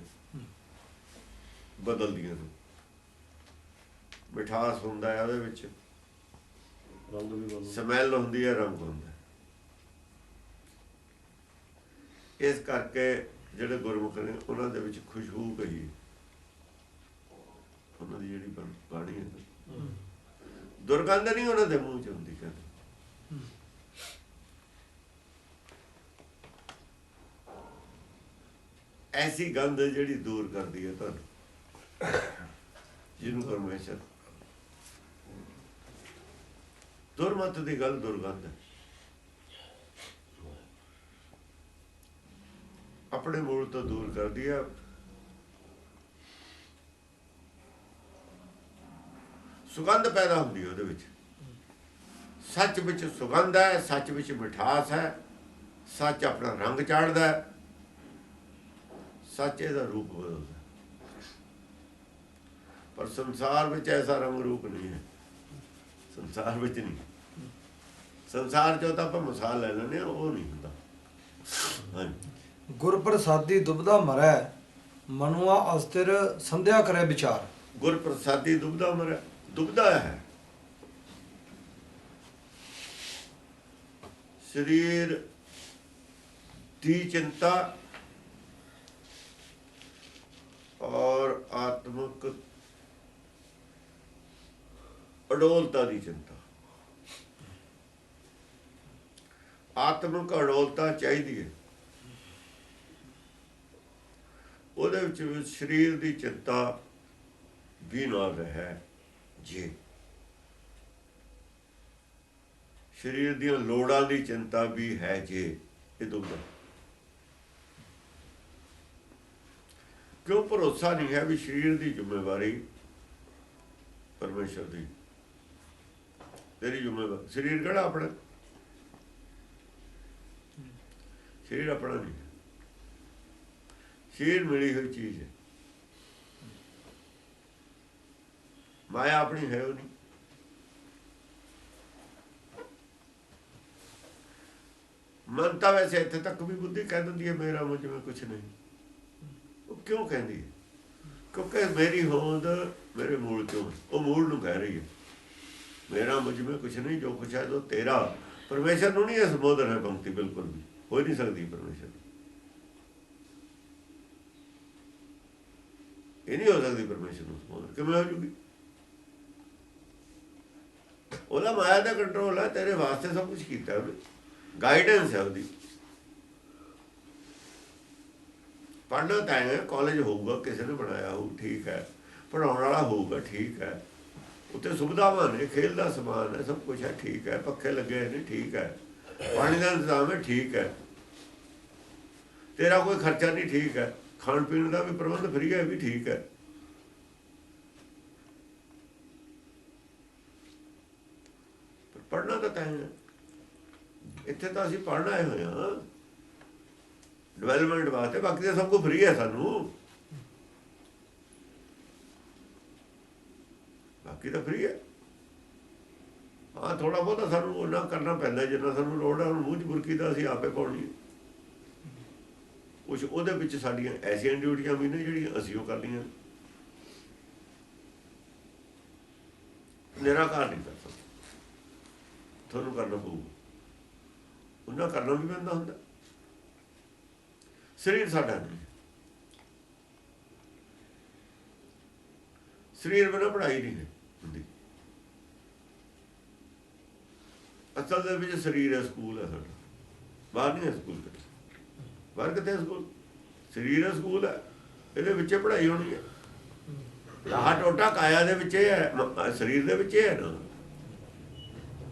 ਬਦਲਦੀਆਂ ਨੇ। ਮਿਠਾਸ ਹੁੰਦਾ ਹੈ ਉਹਦੇ ਵਿੱਚ, ਰੰਗ ਵੀ ਬਦਲਦਾ, ਸਮੈਲ ਹੁੰਦੀ ਹੈ, ਰੰਗ ਹੁੰਦਾ। ਇਸ ਕਰਕੇ ਜਿਹੜੇ ਗੁਰਮੁਖ ਨੇ ਉਹਨਾਂ ਦੇ ਵਿੱਚ ਖੁਸ਼ਬੂ ਕਹੀ, ਉਹਨਾਂ ਦੀ ਜਿਹੜੀ ਬਾਣੀ ਹੈ, ਦੁਰਗੰਧ ਨਹੀਂ ਉਹਨਾਂ ਦੇ ਮੂੰਹ ਚ ਹੁੰਦੀ। ਕਹਿੰਦੇ ਐਸੀ ਗੰਧ ਜਿਹੜੀ ਦੂਰ ਕਰਦੀ ਹੈ ਤੁਹਾਨੂੰ, ਜਿਹਨੂੰ ਪਰਮੇਸ਼ਰ। ਦੁਰਮਤ ਦੀ ਗੱਲ ਦੁਰਗੰਧ ਹੈ। ਆਪਣੇ ਮੂਲ ਤੋਂ ਦੂਰ ਕਰਦੀ ਹੈ। ਸੁਗੰਧ ਪੈਦਾ ਹੁੰਦੀ ਹੈ ਉਹਦੇ ਵਿੱਚ। ਸੱਚ ਵਿੱਚ ਸੁਗੰਧ ਹੈ, ਸੱਚ ਵਿੱਚ ਮਿਠਾਸ ਹੈ, ਸੱਚ ਆਪਣਾ ਰੰਗ ਚਾੜਦਾ ਹੈ, ਸੱਚ ਇਹਦਾ ਰੂਪ ਬਦਲਦਾ। ਪਰ ਸੰਸਾਰ ਵਿੱਚ ਐਸਾ ਰੰਗ ਰੂਪ ਨਹੀਂ ਹੈ। ਸੰਸਾਰ ਵਿੱਚ ਨਹੀਂ, ਸੰਸਾਰ ਚੋਂ ਤਾਂ ਆਪਾਂ ਮਿਸਾਲ ਲੈ ਲੈਂਦੇ ਹਾਂ, ਉਹ ਨਹੀਂ ਹੁੰਦਾ। ਹਾਂਜੀ। ਗੁਰ ਪ੍ਰਸਾਦੀ ਦੁਬਦਾ ਮਰੈ ਮਨੁਆ ਅਸਥਿਰ ਸੰਧਿਆ ਕਰੇ ਵਿਚਾਰ। ਗੁਰ ਪ੍ਰਸਾਦੀ ਦੁਬਦਾ ਮਰੈ, ਦੁਬਦਾ ਹੈ ਸਰੀਰ ਦੀ ਚਿੰਤਾ ਔਰ ਆਤਮਿਕ ਅਡੋਲਤਾ ਦੀ ਚਿੰਤਾ। ਆਤਮਿਕ ਅਡੋਲਤਾ ਚਾਹੀਦੀ ਹੈ, ਉਹਦੇ ਵਿੱਚ ਸਰੀਰ ਦੀ ਚਿੰਤਾ ਵੀ ਨਾਲ ਰਹੇ ਜੇ ਸਰੀਰ ਦੀਆਂ ਲੋੜਾਂ ਦੀ ਚਿੰਤਾ ਵੀ ਹੈ ਜੇ, ਇਹ ਦੁਬਦਾ। ਕਿਉਂ? ਭਰੋਸਾ ਨਹੀਂ ਹੈ ਵੀ ਸਰੀਰ ਦੀ ਜ਼ਿੰਮੇਵਾਰੀ ਪਰਮੇਸ਼ਰ ਦੀ, ਤੇਰੀ ਜ਼ਿੰਮੇਵਾਰੀ। ਸਰੀਰ ਕਿਹੜਾ ਆਪਣਾ? ਸਰੀਰ ਆਪਣਾ ਨਹੀਂ, ਸਰੀਰ ਮਿਲੀ ਹੋਈ ਚੀਜ਼ ਹੈ, ਮਾਇਆ ਆਪਣੀ ਹੈ ਉਹ ਨਹੀਂ। ਮਨ ਤਾਂ ਵੈਸੇ ਇੱਥੇ ਤੱਕ ਵੀ ਬੁੱਧੀ ਕਹਿ ਦਿੰਦੀ ਹੈ ਮੇਰਾ ਮੁਝ ਵਿੱਚ ਕੁਛ ਨਹੀਂ। ਉਹ ਕਿਉਂ ਕਹਿੰਦੀ ਹੈ? ਕਿਉਂਕਿ ਮੇਰੀ ਹੋਂਦ ਮੇਰੇ ਮੂਲ ਚੋਂ, ਉਹ ਮੂਲ ਨੂੰ ਕਹਿ ਰਹੀ ਹੈ ਮੇਰਾ ਮੁਝ ਵਿੱਚ ਕੁਛ ਨਹੀਂ, ਜੋ ਕੁਛ ਹੈ ਜੋ ਤੇਰਾ। ਪਰਮੇਸ਼ਰ ਨੂੰ ਨਹੀਂ ਇਹ ਸੰਬੋਧਨ ਹੈ ਪੰਕਤੀ, ਬਿਲਕੁਲ ਵੀ ਹੋ ਨਹੀਂ ਸਕਦੀ। ਪਰਮੇਸ਼ਰ ਇਹ ਨਹੀਂ ਹੋ ਸਕਦੀ, ਪਰਮੇਸ਼ਰ ਨੂੰ ਸੰਬੋਧਨ ਕਿਵੇਂ ਹੋ ਜੂਗੀ? ਉਹਦਾ ਮਾਇਆ ਦਾ ਕੰਟਰੋਲ ਹੈ, ਤੇਰੇ ਵਾਸਤੇ ਸਭ ਕੁਛ ਕੀਤਾ ਉਹਨੇ, ਗਾਈਡੈਂਸ ਹੈ ਉਹਦੀ। ਪੜ੍ਹਨਾ ਤਾਂ ਹੈ, ਕਾਲਜ ਹੋਊਗਾ, ਕਿਸੇ ਨੇ ਬਣਾਇਆ ਹੋਊ, ਠੀਕ ਹੈ, ਪੜ੍ਹਾਉਣ ਵਾਲਾ ਹੋਊਗਾ, ਠੀਕ ਹੈ, ਉੱਥੇ ਸੁਵਿਧਾਵਾਂ ਨੇ, ਖੇਲ ਦਾ ਸਮਾਨ ਹੈ, ਸਭ ਕੁਛ ਹੈ, ਠੀਕ ਹੈ, ਪੱਖੇ ਲੱਗੇ ਨੇ, ਠੀਕ ਹੈ, ਪਾਣੀ ਦਾ ਇੰਤਜ਼ਾਮ ਹੈ, ਠੀਕ ਹੈ, ਤੇਰਾ ਕੋਈ ਖਰਚਾ ਨਹੀਂ, ਠੀਕ ਹੈ, ਖਾਣ ਪੀਣ ਦਾ ਵੀ ਪ੍ਰਬੰਧ ਫਰੀ ਹੈ, ਵੀ ਠੀਕ ਹੈ। ਪਰ ਪੜ੍ਹਨਾ ਤਾਂ ਹੈ, ਇੱਥੇ ਤਾਂ ਅਸੀਂ ਪੜ੍ਹਨ ਆਏ ਹੋਏ ਹਾਂ ਡਿਵੈਲਪਮੈਂਟ ਵਾਸਤੇ, ਬਾਕੀ ਤਾਂ ਸਭ ਕੁਝ ਫਰੀ ਹੈ ਸਾਨੂੰ, ਬਾਕੀ ਤਾਂ ਫਰੀ ਹੈ। ਹਾਂ, ਥੋੜ੍ਹਾ ਬਹੁਤਾ ਸਾਨੂੰ ਉਹਨਾਂ ਕਰਨਾ ਪੈਂਦਾ ਜਿੰਨਾ ਸਾਨੂੰ ਲੋੜ ਹੈ। ਹੁਣ ਮੂੰਹ 'ਚ ਬੁਰਕੀ ਤਾਂ ਅਸੀਂ ਆਪੇ ਪਾਉਣੀ ਹੈ, ਕੁਛ ਉਹਦੇ ਵਿੱਚ ਸਾਡੀਆਂ ਐਸੀਆਂ ਡਿਊਟੀਆਂ ਵੀ ਨੇ ਜਿਹੜੀਆਂ ਅਸੀਂ ਉਹ ਕਰਨੀਆਂ, ਨਿਰਾਕਾਰ ਨਹੀਂ ਕਰ ਸਕਦੇ, ਤੁਹਾਨੂੰ ਕਰਨਾ ਪਊਗਾ, ਉਹਨਾਂ ਕਰਨਾ ਵੀ ਪੈਂਦਾ ਹੁੰਦਾ। ਸਰੀਰ ਸਾਡਾ ਨਹੀਂ, ਸਰੀਰ ਬਿਨਾਂ ਪੜ੍ਹਾਈ ਨਹੀਂ ਹੁੰਦੀ। ਅਸਲ ਦੇ ਵਿੱਚ ਸਰੀਰ ਹੈ, ਸਕੂਲ ਹੈ ਸਾਡਾ, ਬਾਹਰ ਨਹੀਂ ਹੈ ਸਕੂਲ। ਬਾਹਰ ਕਿੱਥੇ ਸਕੂਲ? ਸਰੀਰ ਹੈ, ਸਕੂਲ ਹੈ, ਇਹਦੇ ਵਿੱਚ ਪੜ੍ਹਾਈ ਹੋਣੀ ਹੈ। ਲਾਹਾ ਟੋਟਾ ਕਾਇਆ ਦੇ ਵਿੱਚ ਹੈ, ਸਰੀਰ ਦੇ ਵਿੱਚ ਹੈ ਨਾ।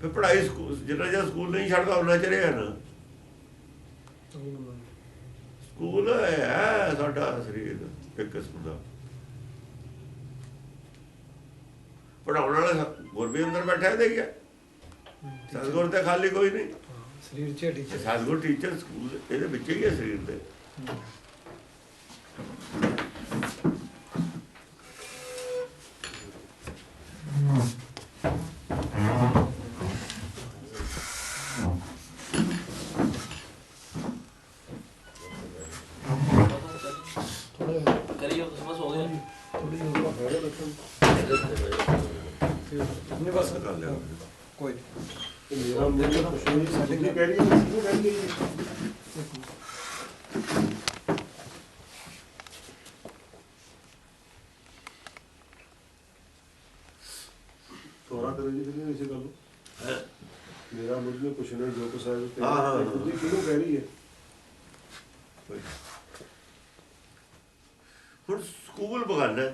ਫਿਰ ਪੜ੍ਹਾਈ ਸਕੂਲ ਜਿੰਨਾ ਜਿਹਾ ਸਕੂਲ ਨਹੀਂ ਛੱਡਦਾ ਉਹਨਾਂ ਚਿਰ ਹੈ ਨਾ। ਸਕੂਲ ਹੈ ਸਾਡਾ ਸਰੀਰ ਇੱਕ ਕਿਸਮ ਦਾ। ਪੜ੍ਹਾਉਣ ਵਾਲਾ ਗੁਰ ਵੀ ਅੰਦਰ ਬੈਠਾ ਦੇ ਗਿਆ, ਸਤਿਗੁਰ ਤੇ ਖਾਲੀ ਕੋਈ ਨਹੀਂ। ਸਰੀਰ 'ਚ ਟੀਚਰ, ਸਤਿਗੁਰ ਟੀਚਰ, ਸਕੂਲ ਇਹਦੇ ਵਿੱਚ ਹੀ ਹੈ ਸਰੀਰ ਦੇ। ਨਹੀਂ ਬਸ ਕੋਈ ਮੇਰਾ ਮੁਝ ਕੁਛ ਨਹੀਂ, ਸਾਡੀ ਕੀ ਕਹਿ ਰਹੀ ਹੈ, ਕਿਉਂ ਕਹਿ ਰਹੀ ਹੈ? ਥੋੜਾ ਕਰੋ ਜੀ, ਫਿਰ ਇਸੇ ਗੱਲ ਨੂੰ ਮੇਰਾ ਮੁਝ में कुछ नहीं, जो कुछ है ਕਿਉਂ ਕਹਿ ਰਹੀ ਹੈ? ਹੁਣ ਸਕੂਲ ਬਗਾਨਾ,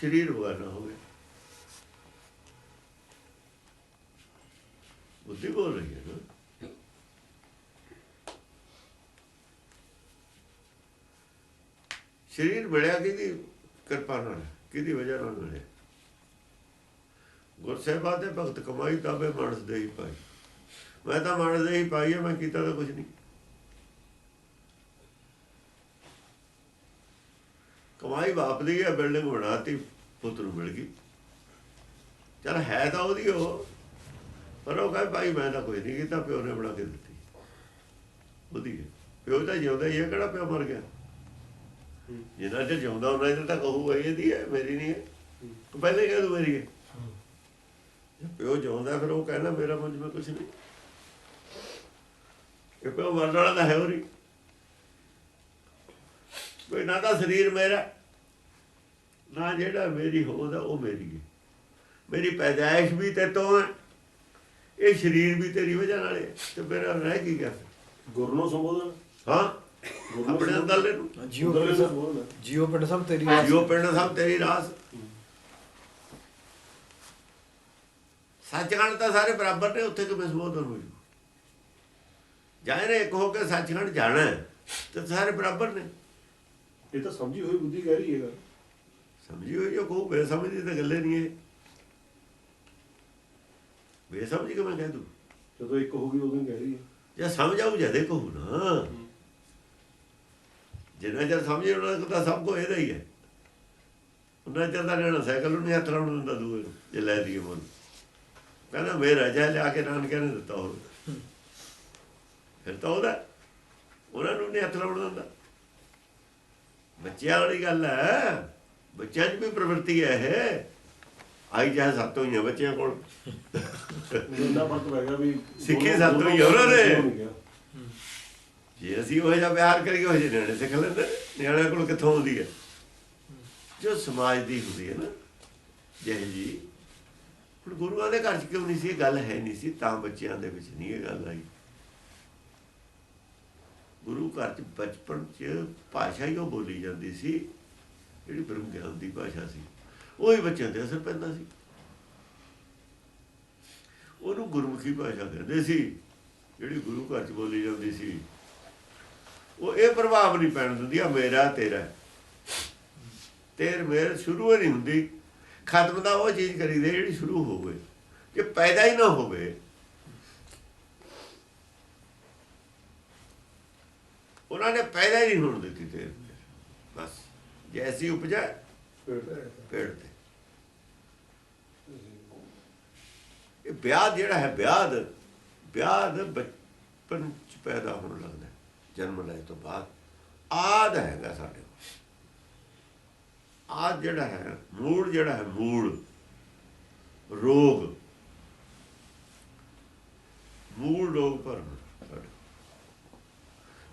ਸਰੀਰ ਬਗਾਨਾ ਹੋ ਗਿਆ। ਬੁੱਧੀ ਬੋਲ ਰਹੀ ਹੈ ਨਾ। ਸਰੀਰ ਮਿਲਿਆ ਕਿਹਦੀ ਕਿਰਪਾ ਨਾਲ, ਕਿਹਦੀ ਵਜ੍ਹਾ ਨਾਲ ਮਿਲਿਆ? ਗੁਰਸੇਵਾ ਦੇ ਭਗਤ ਕਮਾਈ ਤਾਬੇ ਮਾਨਸ ਦੇ ਹੀ ਪਾਈ। ਮੈਂ ਤਾਂ ਮਾਨਸ ਦੇ ਹੀ ਪਾਈ ਹੈ, ਮੈਂ ਕੀਤਾ ਤਾਂ ਕੁਛ ਨਹੀਂ। ਕਮਾਈ ਬਾਪ ਦੀ ਹੈ, ਬਿਲਡਿੰਗ ਬਣਾਤੀ, ਪੁੱਤ ਨੂੰ ਮਿਲ ਗਈ, ਚੱਲ ਹੈ ਤਾਂ ਉਹਦੀ ਉਹ, ਪਰ ਉਹ ਕਹੇ ਭਾਈ ਮੈਂ ਤਾਂ ਕੋਈ ਨਹੀਂ ਕੀਤਾ, ਪਿਓ ਨੇ ਬਣਾ ਕੇ ਦਿੱਤੀ ਉਹਦੀ ਹੈ। ਪਿਓ ਤਾਂ ਜਿਉਂਦਾ ਹੀ ਹੈ, ਕਿਹੜਾ ਪਿਓ ਮਰ ਗਿਆ? ਜਿੰਨਾ ਚਿਰ ਜਿਉਂਦਾ ਉਹਨਾਂ ਚਿਰ ਤਾਂ ਕਹੂਗਾ ਇਹਦੀ ਹੈ, ਮੇਰੀ ਨਹੀਂ ਹੈ। ਪਹਿਲੇ ਕਹਿ ਦੂ ਮੇਰੀ ਹੈ। ਪਿਓ ਜਿਉਂਦਾ ਫਿਰ ਉਹ ਕਹਿੰਦਾ ਮੇਰਾ ਮੁੰਜ ਮੈਂ ਕੁਛ ਨਹੀਂ। ਇਹ ਪਿਓ ਮਰਨ ਵਾਲਾ ਤਾਂ ਹੈ ਉਹ ਨਹੀਂ। ਕੋਈ ਨਾ ਤਾਂ ਸਰੀਰ ਮੇਰਾ, ਨਾ ਜਿਹੜਾ ਮੇਰੀ ਹੋਂਦ ਆ ਉਹ ਮੇਰੀ ਹੈ। ਮੇਰੀ ਪੈਦਾਇਸ਼ ਵੀ ਤੇ ਤੋਂ ਹੈ, ਇਹ ਸਰੀਰ ਵੀ ਤੇਰੀ ਵਜ੍ਹਾ ਨਾਲ ਹੈ। ਤੇ ਮੇਰਾ ਰਹਿ ਕੀ ਗਿਆ? ਗੁਰੂ ਨੂੰ ਸੰਬੋਧਨ। ਹਾਂ, ਆਪਣੇ ਅੰਦਰਲੇ ਨੂੰ ਜੀਓ ਪਿੰਡ ਸਭ ਤੇਰੀ ਜੀਓ ਪਿੰਡ ਸਭ ਤੇਰੀ ਰਾਸ। ਸੱਚਖੰਡ ਤਾਂ ਸਾਰੇ ਬਰਾਬਰ ਨੇ, ਉੱਥੇ ਕਿਵੇਂ ਸੰਬੋਧਨ ਹੋ ਜੂ? ਜਾਏ ਇੱਕ ਹੋ ਕੇ ਸੱਚਖੰਡ ਜਾਣਾ ਤੇ ਸਾਰੇ ਬਰਾਬਰ ਨੇ। ਇਹ ਤਾਂ ਸਮਝੀ ਹੋਈ ਬੁੱਧੀ ਕਹਿ ਰਹੀ ਹੈ। ਸਮਝੀ ਹੋਈ ਜੋ ਕਹੂ, ਬੇਸਮਝੀ ਤਾਂ ਗੱਲੇ ਨਹੀਂ ਇਹ। ਬੇਸਮਝੀ ਕਿਵੇਂ ਕਹਿ ਦੂ? ਜਦੋਂ ਇੱਕ ਹੋ ਗਈ ਉਦੋਂ ਹੀ ਕਹਿ ਰਹੀ ਹੈ। ਜੇ ਸਮਝ ਆਊ ਜਦੇ ਕਹੂ ਨਾ। ਜਿੰਨਾ ਚਿਰ ਸਮਝੇ ਉਹਨਾਂ ਕੋਲ ਤਾਂ ਸਭ ਕੁਝ ਇਹਦਾ ਹੀ ਹੈ। ਉਹਨਾਂ ਚਿਰ ਤਾਂ ਲੈਣਾ ਸਾਈਕਲ ਨੂੰ ਨਹੀਂ ਹੱਥ ਲਾਉਣ ਦਿੰਦਾ ਦੂਏ ਨੂੰ, ਜੇ ਲੈ ਦਈਏ ਮੁੱਲ। ਕਹਿੰਦਾ ਮੇਰਾ ਜਾ ਲਿਆ ਕੇ ਨਾਨਕਿਆਂ ਨੇ ਦਿੱਤਾ ਹੋਰ, ਫਿਰ ਤਾਂ ਉਹਦਾ, ਉਹਨਾਂ ਨੂੰ ਨਹੀਂ ਹੱਥ ਲਾਉਣ ਦਿੰਦਾ। ਬੱਚਿਆਂ ਵਾਲੀ ਗੱਲ ਹੈ, ਬੱਚਿਆਂ 'ਚ ਵੀ ਪ੍ਰਵਿਰਤੀ ਹੈ ਇਹ। ਆਈ ਚਾਹੇ ਸਾਤੋਂ ਹੀ ਆ ਬੱਚਿਆਂ ਕੋਲ। ਇੰਨਾ ਫਰਕ ਪੈ ਗਿਆ ਵੀ ਸਿੱਖੀ ਸਾਤੋਂ ਹੀ ਆ ਉਹਨਾਂ ਨੇ। ਜੇ ਅਸੀਂ ਉਹ ਜਿਹਾ ਪਿਆਰ ਕਰੀਏ ਉਹ ਜਿਹੇ ਨਿਆਣੇ ਸਿੱਖ ਲੈਂਦੇ। ਨਿਆਣਿਆਂ ਕੋਲ ਕਿੱਥੋਂ ਆਉਂਦੀ ਹੈ? ਜੋ ਸਮਾਜ ਦੀ ਹੁੰਦੀ ਹੈ ਨਾ ਜਿਹੇ ਜੀ। ਹੁਣ ਗੁਰੂਆਂ ਦੇ ਘਰ 'ਚ ਕਿਉਂ ਨਹੀਂ ਸੀ ਇਹ ਗੱਲ? ਹੈ ਨਹੀਂ ਸੀ ਤਾਂ ਬੱਚਿਆਂ ਦੇ ਵਿੱਚ ਨਹੀਂ ਇਹ ਗੱਲ ਆਈ। ਗੁਰੂ ਘਰ 'ਚ ਬਚਪਨ 'ਚ ਭਾਸ਼ਾ ਹੀ ਉਹ ਬੋਲੀ ਜਾਂਦੀ ਸੀ ਜਿਹੜੀ ਬ੍ਰਹਮ ਗਿਆਨ ਦੀ ਭਾਸ਼ਾ ਸੀ। ਉਹੀ ਬੱਚਿਆਂ 'ਤੇ ਅਸਰ ਪੈਂਦਾ ਸੀ। ਉਹਨੂੰ ਗੁਰਮੁਖੀ ਭਾਸ਼ਾ ਕਹਿੰਦੇ ਸੀ, ਜਿਹੜੀ ਗੁਰੂ ਘਰ 'ਚ ਬੋਲੀ ਜਾਂਦੀ ਸੀ। ਉਹ ਇਹ ਪ੍ਰਭਾਵ ਨਹੀਂ ਪੈਣ ਦਿੰਦੀ ਆ ਮੇਰਾ ਤੇਰਾ, ਤੇਰ ਮੇਰ ਸ਼ੁਰੂ ਨਹੀਂ ਹੁੰਦੀ। ਖਤਮ ਤਾਂ ਉਹ ਚੀਜ਼ ਕਰੀਦੀ ਜਿਹੜੀ ਸ਼ੁਰੂ ਹੋਵੇ। ਜੇ ਪੈਦਾ ਹੀ ਨਾ ਹੋਵੇ, ਉਹਨਾਂ ਨੇ ਪੈਦਾ ਹੀ ਨਹੀਂ ਹੋਣ ਦਿੱਤੀ ਤੇਰ ਮੇਰ। ਬਸ ਜੈਸੀ ਉਪਜਾ ਪੇੜ ਤੇ। ਇਹ ਵਿਆਹ ਜਿਹੜਾ ਹੈ, ਵਿਆਹ ਬਚਪਨ 'ਚ ਪੈਦਾ ਹੋਣ ਲੱਗਦਾ, ਜਨਮ ਲੈਣ ਤੋਂ ਬਾਅਦ। ਆਦ ਹੈਗਾ ਸਾਡੇ ਕੋਲ। ਆਦ ਜਿਹੜਾ ਹੈ, ਮੂੜ ਜਿਹੜਾ ਹੈ, ਮੂੜ ਰੋਗ, ਮੂੜ ਰੋਗ ਭਰਮ ਸਾਡੇ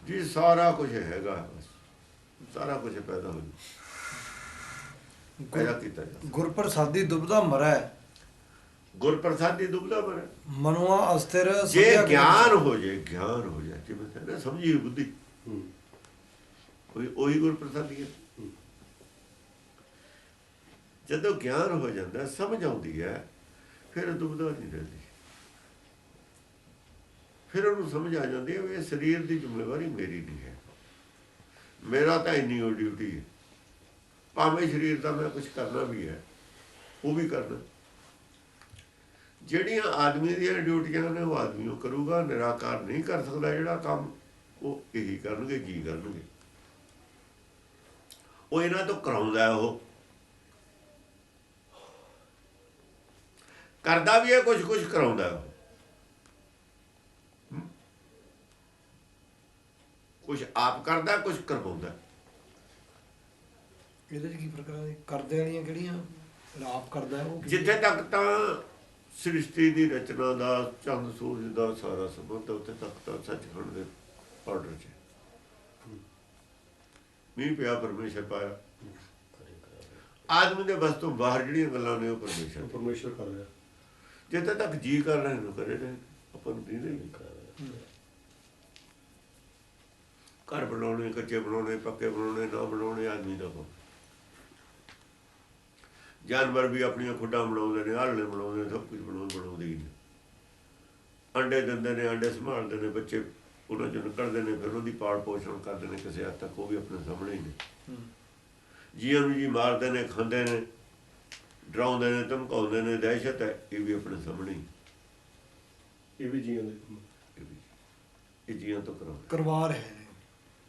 ਜੀ। ਸਾਰਾ ਕੁਝ ਹੈਗਾ, ਸਾਰਾ ਕੁਝ ਪੈਦਾ ਹੋ ਪੈਦਾ ਕੀਤਾ ਜਾਂਦਾ। ਗੁਰ ਪ੍ਰਸਾਦੀ ਦੁਬਦਾ ਮਰੈ, ਗੁਰ ਪ੍ਰਸਾਦੀ ਦੁਬਦਾ ਮਰੈ। ਮਨੁਆ ਅਸਥਿਰ। ਜੇ ਗਿਆਨ ਹੋ ਜਾਏ, ਗਿਆਨ ਹੋ ਜਾਏ, ਜਿਵੇਂ ਕਹਿੰਦੇ ਸਮਝੀ ਬੁੱਧੀ, ਕੋਈ ਉਹੀ ਗੁਰ ਪ੍ਰਸਾਦੀ ਹੈ। ਜਦੋਂ ਗਿਆਨ ਹੋ ਜਾਂਦਾ, ਸਮਝ ਆਉਂਦੀ ਹੈ, ਫਿਰ ਦੁਬਦਾ ਨਹੀਂ ਰਹਿੰਦੀ। ਫਿਰ ਉਹਨੂੰ ਸਮਝ ਆ ਜਾਂਦੀ ਹੈ ਵੀ ਇਹ ਸਰੀਰ ਦੀ ਜ਼ਿੰਮੇਵਾਰੀ ਮੇਰੀ ਨਹੀਂ ਹੈ। ਮੇਰਾ ਤਾਂ ਇੰਨੀ ਉਹ ਡਿਊਟੀ ਹੈ। ਭਾਵੇਂ ਸਰੀਰ ਦਾ ਮੈਂ ਕੁਛ ਕਰਨਾ ਵੀ ਹੈ, ਉਹ ਵੀ ਕਰਨਾ। ਜਿਹੜੀਆਂ ਆਦਮੀ ਦੀਆਂ ਡਿਊਟੀਆਂ ਨੇ ਉਹ ਆਦਮੀ ਉਹ ਕਰੂਗਾ। ਨਿਰਾਕਾਰ ਨਹੀਂ ਕਰ ਸਕਦਾ ਜਿਹੜਾ ਕੰਮ, ਉਹ ਇਹੀ ਕਰਨਗੇ, ਜੀ ਕਰਨਗੇ। ਉਹ ਇਹਨਾਂ ਤੋਂ ਕਰਾਉਂਦਾ, ਉਹ ਕਰਦਾ ਵੀ ਹੈ, ਕੁਛ ਕਰਾਉਂਦਾ। ਕੁਛ ਆਪ ਕਰਦਾ, ਕੁਛ ਕਰਵਾਉਂਦਾ। ਇਹਦੇ 'ਚ ਕੀ ਫਰਕ ਹੈ? ਕਰਦੇ ਵਾਲੀਆਂ ਕਿਹੜੀਆਂ ਆਪ ਕਰਦਾ ਉਹ? ਜਿੱਥੇ ਤੱਕ ਤਾਂ ਸ੍ਰਿਸ਼ਟੀ ਦੀ ਰਚਨਾ ਦਾ, ਚੰਦ ਸੂਰਜ ਦਾ ਸਾਰਾ ਸੰਬੰਧ, ਉੱਥੇ ਤੱਕ ਤਾਂ ਸੱਚਖੰਡ ਦੇ ਆਰਡਰ 'ਚ। ਮੀਂਹ ਪਿਆ, ਪਰਮੇਸ਼ਰ ਪਾਇਆ। ਆਦਮੀ ਦੇ ਬਸ ਤੋਂ ਬਾਹਰ ਜਿਹੜੀਆਂ ਗੱਲਾਂ ਨੇ ਉਹ ਪਰਮੇਸ਼ਰ ਕਰ ਰਿਹਾ। ਜਿੱਥੇ ਤੱਕ ਜੀ ਕਰ ਰਹੇ ਨੂੰ ਕਰੇ ਨੇ, ਆਪਾਂ ਨੂੰ ਨਹੀਂ ਕਰ ਰਿਹਾ। ਘਰ ਬਣਾਉਣੇ, ਕੱਚੇ ਬਣਾਉਣੇ, ਪੱਕੇ ਬਣਾਉਣੇ, ਨਾ ਬਣਾਉਣੇ, ਆਦਮੀ ਦਾ ਕੰਮ। ਜਾਨਵਰ ਵੀ ਆਪਣੀਆਂ ਖੁੱਡਾਂ ਬਣਾਉਂਦੇ ਨੇ, ਆਲਣੇ ਬਣਾਉਂਦੇ ਨੇ, ਸਭ ਕੁਝ ਬਣਾਉਂਦੇ ਹੀ ਨੇ। ਅੰਡੇ ਦਿੰਦੇ ਨੇ, ਅੰਡੇ ਸੰਭਾਲਦੇ ਨੇ, ਬੱਚੇ ਉਹਨਾਂ 'ਚੋਂ ਨਿਕਲਦੇ ਨੇ, ਫਿਰ ਉਹਦੀ ਪਾਲ ਪੋਸ਼ਣ ਕਰਦੇ ਨੇ ਕਿਸੇ ਹੱਦ ਤੱਕ। ਉਹ ਵੀ ਆਪਣੇ ਸਾਹਮਣੇ ਹੀ ਨੇ। ਜੀਆਂ ਨੂੰ ਜੀ ਮਾਰਦੇ ਨੇ, ਖਾਂਦੇ ਨੇ, ਡਰਾਉਂਦੇ ਨੇ, ਧਮਕਾਉਂਦੇ ਨੇ, ਦਹਿਸ਼ਤ ਹੈ, ਇਹ ਵੀ ਆਪਣੇ ਸਾਹਮਣੇ ਹੀ। ਇਹ ਵੀ ਜੀਆਂ ਦੇ, ਇਹ ਜੀਆਂ ਤੋਂ ਕਰਵਾ ਰਹੇ ਨੇ,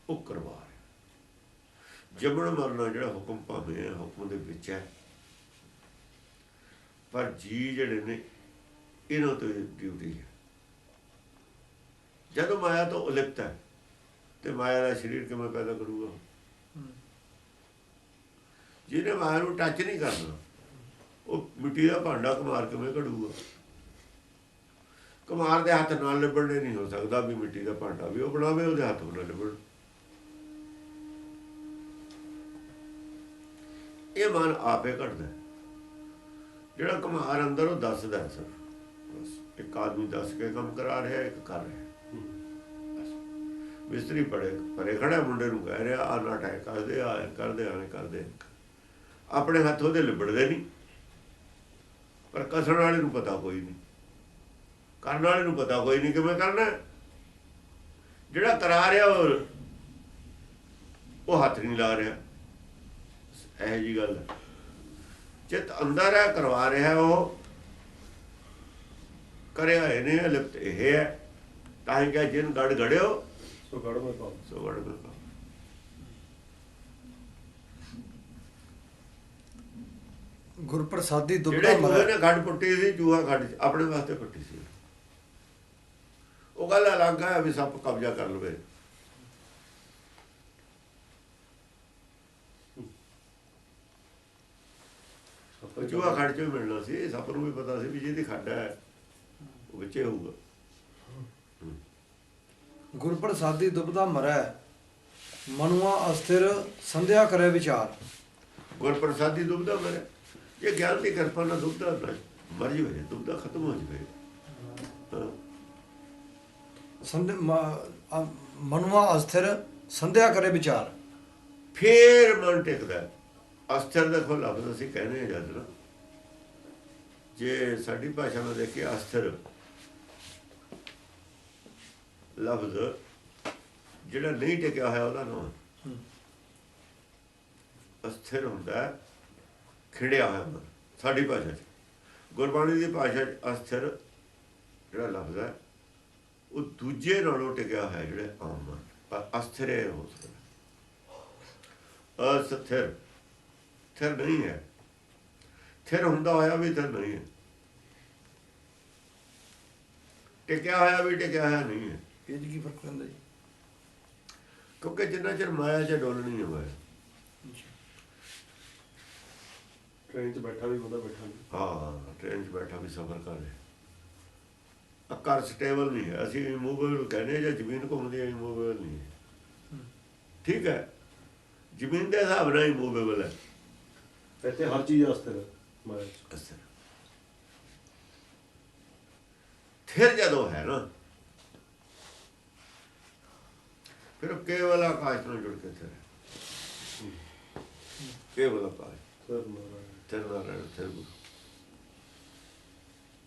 ਉਹ ਕਰਵਾ ਰਿਹਾ। ਜੰਮਣ ਮਰਨਾ ਜਿਹੜਾ ਹੁਕਮ ਭਾਵੇਂ ਹੈ, ਹੁਕਮ ਦੇ ਵਿੱਚ ਹੈ, ਪਰ ਜੀ ਜਿਹੜੇ ਨੇ ਇਹਨਾਂ ਤੋਂ ਡਿਊਟੀ ਹੈ। ਜਦੋਂ ਮਾਇਆ ਤੋਂ ਉਲਿਪਤ ਹੈ ਤੇ ਮਾਇਆ ਦਾ ਸਰੀਰ ਕਿਵੇਂ ਪੈਦਾ ਕਰੂਗਾ? ਜਿਹਨੇ ਮਾਇਆ ਨੂੰ ਟੱਚ ਨਹੀਂ ਕਰਨਾ ਉਹ ਮਿੱਟੀ ਦਾ ਭਾਂਡਾ ਕੁਮਾਰ ਕਿਵੇਂ ਘੜੂਗਾ? ਕੁਮਾਰ ਦੇ ਹੱਥ ਨਾਲ ਲਿਬੜਨੇ ਨਹੀਂ ਹੋ ਸਕਦਾ ਵੀ ਮਿੱਟੀ ਦਾ ਭਾਂਡਾ ਵੀ ਉਹ ਬਣਾਵੇ, ਉਹਦੇ ਹੱਥ ਨਾਲ ਲਿਬੜ। ਇਹ ਮਨ ਆਪੇ ਘੜਦਾ। ਜਿਹੜਾ ਕੁਮਾਰ ਅੰਦਰ ਉਹ ਦੱਸਦਾ ਸਰ, ਬਸ ਇੱਕ ਆਦਮੀ ਦੱਸ ਕੇ ਕੰਮ ਕਰਾ ਰਿਹਾ, ਇੱਕ ਕਰ ਰਿਹਾ। ਮਿਸਤਰੀ ਪਰੇ ਖੜਾ ਮੁੰਡੇ ਨੂੰ ਕਹਿ ਰਿਹਾ ਆ ਨਾ ਟੈਕ ਕਰਦੇ ਆ ਕਰਦੇ ਆਵੇਂ ਕਰਦੇ, ਆਪਣੇ ਹੱਥ ਉਹਦੇ ਲਿਬੜਦੇ ਨਹੀਂ, ਪਰ ਕਸਣ ਵਾਲੇ ਨੂੰ ਪਤਾ ਕੋਈ ਨਹੀਂ, ਕਰਨ ਵਾਲੇ ਨੂੰ ਪਤਾ ਕੋਈ ਨਹੀਂ ਕਿਵੇਂ ਕਰਨਾ। ਜਿਹੜਾ ਕਰਾ ਰਿਹਾ ਉਹ ਹੱਥ ਨਹੀਂ ਲਾ ਰਿਹਾ। ਇਹੋ ਜਿਹੀ ਗੱਲ ਹੈ। ਚਿੱਤ ਅੰਦਰ ਹੈ, ਕਰਵਾ ਰਿਹਾ, ਉਹ ਕਰਿਆ ਇਹਨੇ, ਲਿਪਤ ਇਹ ਹੈ। ਤਾਂ ਹੀ ਕਿਹਾ ਜਿਨ ਗੜ ਗੜਿਓ ਸੋ ਗੜ ਮੈਂ ਪਾਉ। ਸੋ ਗੜ ਮੈਂ ਪਾਉ। ਗੁਰਪ੍ਰਸਾਦੀ ਦੁਬਦਾ ਜਿਹੜੇ ਮਰੈ। ਚੂਹੇ ਨੇ ਖੱਡ ਪੁੱਟੀ ਸੀ, ਚੂਹਾ ਖੱਡ ਆਪਣੇ ਵਾਸਤੇ ਪੁੱਟੀ ਸੀ। ਉਹ ਗੱਲ ਅਲੱਗ ਹੈ ਵੀ ਸੱਪ ਕਬਜ਼ਾ ਕਰ ਲਵੇ। ਚੂਹਾ ਖੱਡ ਚੋਂ ਹੀ ਮਿਲਣਾ ਸੀ। ਸੱਪ ਨੂੰ ਵੀ ਪਤਾ ਸੀ ਵੀ ਜਿਹਦੀ ਖੱਡ ਹੈ ਉਹ ਵਿੱਚੇ ਹੋਊਗਾ। ਗੁਰਪ੍ਰਸਾਦੀ ਦੁਬਦਾ ਮਰੈ, ਮਨੁਆ ਅਸਥਿਰ ਸੰਧਿਆ ਕਰੇ ਵਿਚਾਰ। ਗੁਰਪ੍ਰਸਾਦੀ ਦੁਬਦਾ ਮਰੇ। ਜੇ ਗਿਆਨ ਦੀ ਕਿਰਪਾ ਨਾਲ ਦੁਬਦਾ ਮਰ ਜਾਵੇ, ਦੁਬਦਾ ਖਤਮ ਹੋ ਜਾਵੇ। ਮਨੁਆ ਅਸਥਿਰ ਸੰਧਿਆ ਕਰੇ ਵਿਚਾਰ, ਫੇਰ ਮਨ ਟਿਕਦਾ। ਅਸਥਿਰ ਦੇਖੋ ਲਫ਼ਜ਼ ਅਸੀਂ ਕਹਿੰਦੇ ਹਾਂ ਜਦ ਨਾ, ਜੇ ਸਾਡੀ ਭਾਸ਼ਾ ਨੂੰ ਦੇਖੀਏ ਅਸਥਿਰ ਲਫ਼ਜ਼ ਜਿਹੜਾ ਨਹੀਂ ਟਿਕਿਆ ਹੋਇਆ ਉਹਦਾ ਨਾਮ ਅਸਥਿਰ ਹੁੰਦਾ, ਖਿੜਿਆ ਹੋਇਆ ਮਨ। ਸਾਡੀ ਭਾਸ਼ਾ 'ਚ, ਗੁਰਬਾਣੀ ਦੀ ਭਾਸ਼ਾ 'ਚ ਅਸਥਿਰ ਜਿਹੜਾ ਲਫ਼ਜ਼ ਹੈ ਉਹ ਦੂਜੇ ਨਾਲੋਂ ਟਿਕਿਆ ਹੋਇਆ ਜਿਹੜੇ ਆਮ ਮਨ। ਅਸਥਿਰ ਹੋ ਸਕਦਾ, ਅਸਥਿਰ ਥਿਰ ਨਹੀਂ ਹੈ। ਥਿਰ ਹੁੰਦਾ ਹੋਇਆ ਵੀ ਥਿਰ ਨਹੀਂ ਹੈ, ਟਿਕਿਆ ਹੋਇਆ ਵੀ ਟਿਕਿਆ ਹੋਇਆ ਨਹੀਂ ਹੈ। ਇਹ ਜੀ ਕੀ ਫਰਕ ਪੈਂਦਾ ਜੀ? ਕਿਉਂਕਿ ਜਿੰਨਾ ਚਿਰ ਮਾਇਆ 'ਚ ਡੋਲ ਨਹੀਂ ਹੋਇਆ। ਟ੍ਰੇਨ 'ਚ ਬੈਠਾ ਵੀ ਬੰਦਾ ਬੈਠਾ ਨਹੀਂ। ਹਾਂ, ਟ੍ਰੇਨ 'ਚ ਬੈਠਾ ਵੀ ਸਫ਼ਰ ਕਰ ਰਿਹਾ। ਆਕਾਰ ਸਟੇਬਲ ਨਹੀਂ ਹੈ। ਅਸੀਂ ਇਮੂਵੇਬਲ ਕਹਿੰਦੇ ਜਾਂ ਜ਼ਮੀਨ ਘੁੰਮਦੀ ਹੈ, ਇਮੂਵੇਬਲ ਨਹੀਂ ਹੈ। ਠੀਕ ਹੈ, ਜ਼ਮੀਨ ਦੇ ਹਿਸਾਬ ਨਾਲ ਇਮੂਵੇਬਲ ਹੈ। ਇੱਥੇ ਹਰ ਚੀਜ਼ ਅਸਥਿਰ ਮਾਇਆ 'ਚ। ਅਸਥਿਰ ਥਿਰ ਜਦੋਂ ਹੈ ਨਾ, ਫਿਰ ਕੇਵਲ ਆਕਾਸ਼ ਨਾਲ ਜੁੜ ਕੇ ਥਿਰ ਹੈ। ਕੇਵਲ ਆਕਾਸ਼, ਥਿਰ ਨਾਰਾਇਣ, ਥਿਰ ਗੁਰੂ।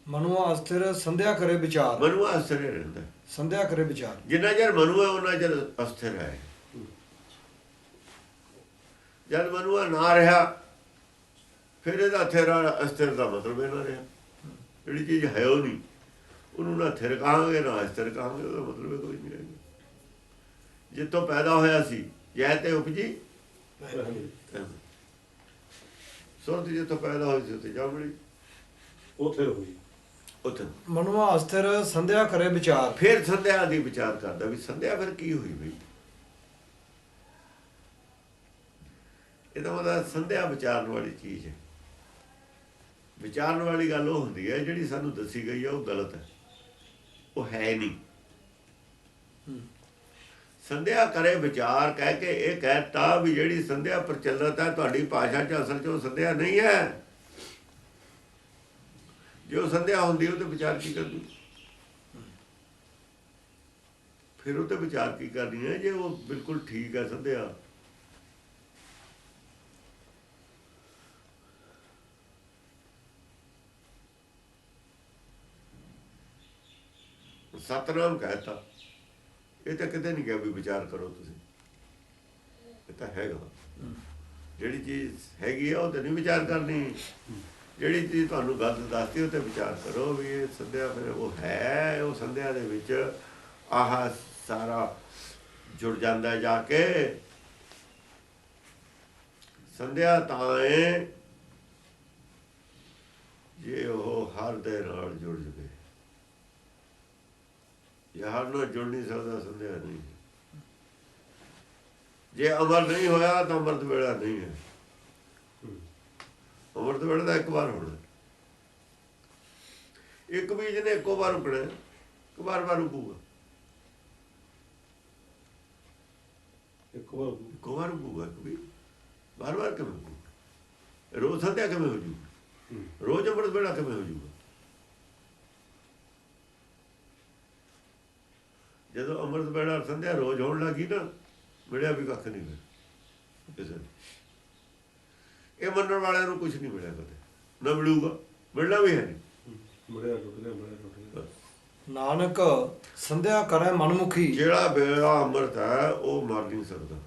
ਮਨੁਆ ਅਸਥਿਰ ਸੰਧਿਆ ਕਰੇ ਵਿਚਾਰ। ਮਨੁਆ ਅਸਥਿਰ ਰਹਿੰਦਾ। ਸੰਧਿਆ ਕਰੇ ਵਿਚਾਰ, ਜਿੰਨਾ ਚਿਰ ਮਨੁਆ ਉਹਨਾਂ ਚਿਰ ਅਸਥਿਰ ਹੈ। ਜਦ ਮਨੁਆ ਨਾ ਰਿਹਾ ਫਿਰ ਇਹਦਾ ਥਿਰ ਅਸਥਿਰ ਦਾ ਮਤਲਬ ਇਹ ਨਾ ਰਿਹਾ। ਜਿਹੜੀ ਚੀਜ਼ ਹੈ ਉਹ ਨਹੀਂ, ਉਹਨੂੰ ਨਾ ਥਿਰ ਕਹਾਂਗੇ ਨਾ ਅਸਥਿਰ ਕਹਾਂਗੇ, ਉਹਦਾ ਮਤਲਬ ਕੋਈ ਨਹੀਂ ਰਹੇਗਾ। ਜਿੱਥੋਂ ਪੈਦਾ ਹੋਇਆ ਸੀ ਜੈ ਤੇ ਉਪਜੀ ਸੁਰਤ, ਜਿੱਥੋਂ ਪੈਦਾ ਹੋਈ ਸੀ ਉੱਥੇ ਜਾ ਮਿਲੀ, ਉੱਥੇ ਹੋਈ। ਉੱਥੇ ਮਨੁਆ ਅਸਥਿਰ ਸੰਧਿਆ ਕਰੇ ਵਿਚਾਰ। ਫਿਰ ਸੰਧਿਆ ਦੀ ਵਿਚਾਰ ਕਰਦਾ ਵੀ ਸੰਧਿਆ ਫਿਰ ਕੀ ਹੋਈ ਬਈ। ਇਹਦਾ ਮਤਲਬ ਸੰਧਿਆ ਵਿਚਾਰਨ ਵਾਲੀ ਚੀਜ਼ ਹੈ। ਵਿਚਾਰਨ ਵਾਲੀ ਗੱਲ ਉਹ ਹੁੰਦੀ ਹੈ ਜਿਹੜੀ ਸਾਨੂੰ ਦੱਸੀ ਗਈ ਹੈ ਉਹ ਗਲਤ ਹੈ, ਉਹ ਹੈ ਨਹੀਂ। ਸੰਧਿਆ ਕਰੇ ਵਿਚਾਰ ਕਹਿ ਕੇ ਇਹ ਕਹਿਤਾ ਵੀ ਜਿਹੜੀ ਸੰਧਿਆ ਪ੍ਰਚਲਿਤ ਹੈ ਤੁਹਾਡੀ ਭਾਸ਼ਾ 'ਚ, ਅਸਲ 'ਚ ਉਹ ਸੰਧਿਆ ਨਹੀਂ ਹੈ। ਜੇ ਉਹ ਸੰਧਿਆ ਹੁੰਦੀ ਉਹ ਤੇ ਵਿਚਾਰ ਕੀ ਕਰਦੀ? ਫਿਰ ਉਹ ਤੇ ਵਿਚਾਰ ਕੀ ਕਰਨੀ ਹੈ ਜੇ ਉਹ ਬਿਲਕੁਲ ਠੀਕ ਹੈ ਸੰਧਿਆ। ਸਤਨਾਮ ਕਹਿਤਾ, ਇਹ ਤਾਂ ਕਿਤੇ ਨਹੀਂ ਕਿਹਾ ਵੀ ਵਿਚਾਰ ਕਰੋ ਤੁਸੀਂ। ਇਹ ਤਾਂ ਹੈਗਾ, ਜਿਹੜੀ ਚੀਜ਼ ਹੈਗੀ ਆ ਉਹ ਤੇ ਨਹੀਂ ਵਿਚਾਰ ਕਰਨੀ। ਜਿਹੜੀ ਚੀਜ਼ ਤੁਹਾਨੂੰ ਗੱਲ ਦੱਸਦੀ ਉਹ ਤੇ ਵਿਚਾਰ ਕਰੋ ਵੀ ਇਹ ਸੰਧਿਆ ਫਿਰ ਉਹ ਹੈ। ਉਹ ਸੰਧਿਆ ਦੇ ਵਿੱਚ ਆਹ ਸਾਰਾ ਜੁੜ ਜਾਂਦਾ ਜਾ ਕੇ। ਸੰਧਿਆ ਤਾਂ ਹੈ ਜੇ ਉਹ ਹਰ ਦੇ ਨਾਲ ਜੁੜ ਜਵੇ। ਜਹਾਨ ਨਾਲ ਜੁੜ ਨਹੀਂ ਸਕਦਾ ਸੰਧਿਆ ਨਹੀਂ। ਜੇ ਅਮਰ ਨਹੀਂ ਹੋਇਆ ਤਾਂ ਅੰਮ੍ਰਿਤ ਵੇਲਾ ਨਹੀਂ ਹੈ। ਅੰਮ੍ਰਿਤ ਵੇਲੇ ਦਾ ਇੱਕ ਵਾਰ ਹੋਣਾ। ਇੱਕ ਬੀਜ ਨੇ ਇੱਕੋ ਵਾਰ ਉੱਗਣਾ, ਇੱਕ ਵਾਰ ਉੱਗੂਗਾ, ਇੱਕੋ ਵਾਰ ਉੱਗੂਗਾ। ਇੱਕ ਵੀ ਵਾਰ ਕਿਵੇਂ ਉੱਗੂਗਾ? ਰੋਜ਼ ਸੰਧਿਆ ਕਿਵੇਂ ਹੋ ਜੂਗਾ? ਰੋਜ਼ ਅੰਮ੍ਰਿਤ ਵੇਲਾ ਕਿਵੇਂ ਹੋ ਜੂਗਾ? ਜਦੋਂ ਅੰਮ੍ਰਿਤ ਵੇਲਾ ਸੰਧਿਆ ਰੋਜ਼ ਹੋਣ ਲੱਗੀ ਨਾ, ਮਿਲਿਆ ਵੀ ਕੱਖ ਨਹੀਂ ਫਿਰ ਕਿਸੇ ਨੂੰ। ਇਹ ਮੰਨਣ ਵਾਲਿਆਂ ਨੂੰ ਕੁਛ ਨਹੀਂ ਮਿਲਿਆ ਕਦੇ, ਨਾ ਮਿਲੂਗਾ, ਮਿਲਣਾ ਵੀ ਹੈ ਨਹੀਂ। ਬੜਿਆ ਟੁੱਟ ਗਿਆ। ਨਾਨਕ ਸੰਧਿਆ ਕਰੇ ਮਨਮੁਖੀ। ਜਿਹੜਾ ਵੇਲਾ ਅੰਮ੍ਰਿਤ ਹੈ ਉਹ ਮਰ ਨਹੀਂ ਸਕਦਾ।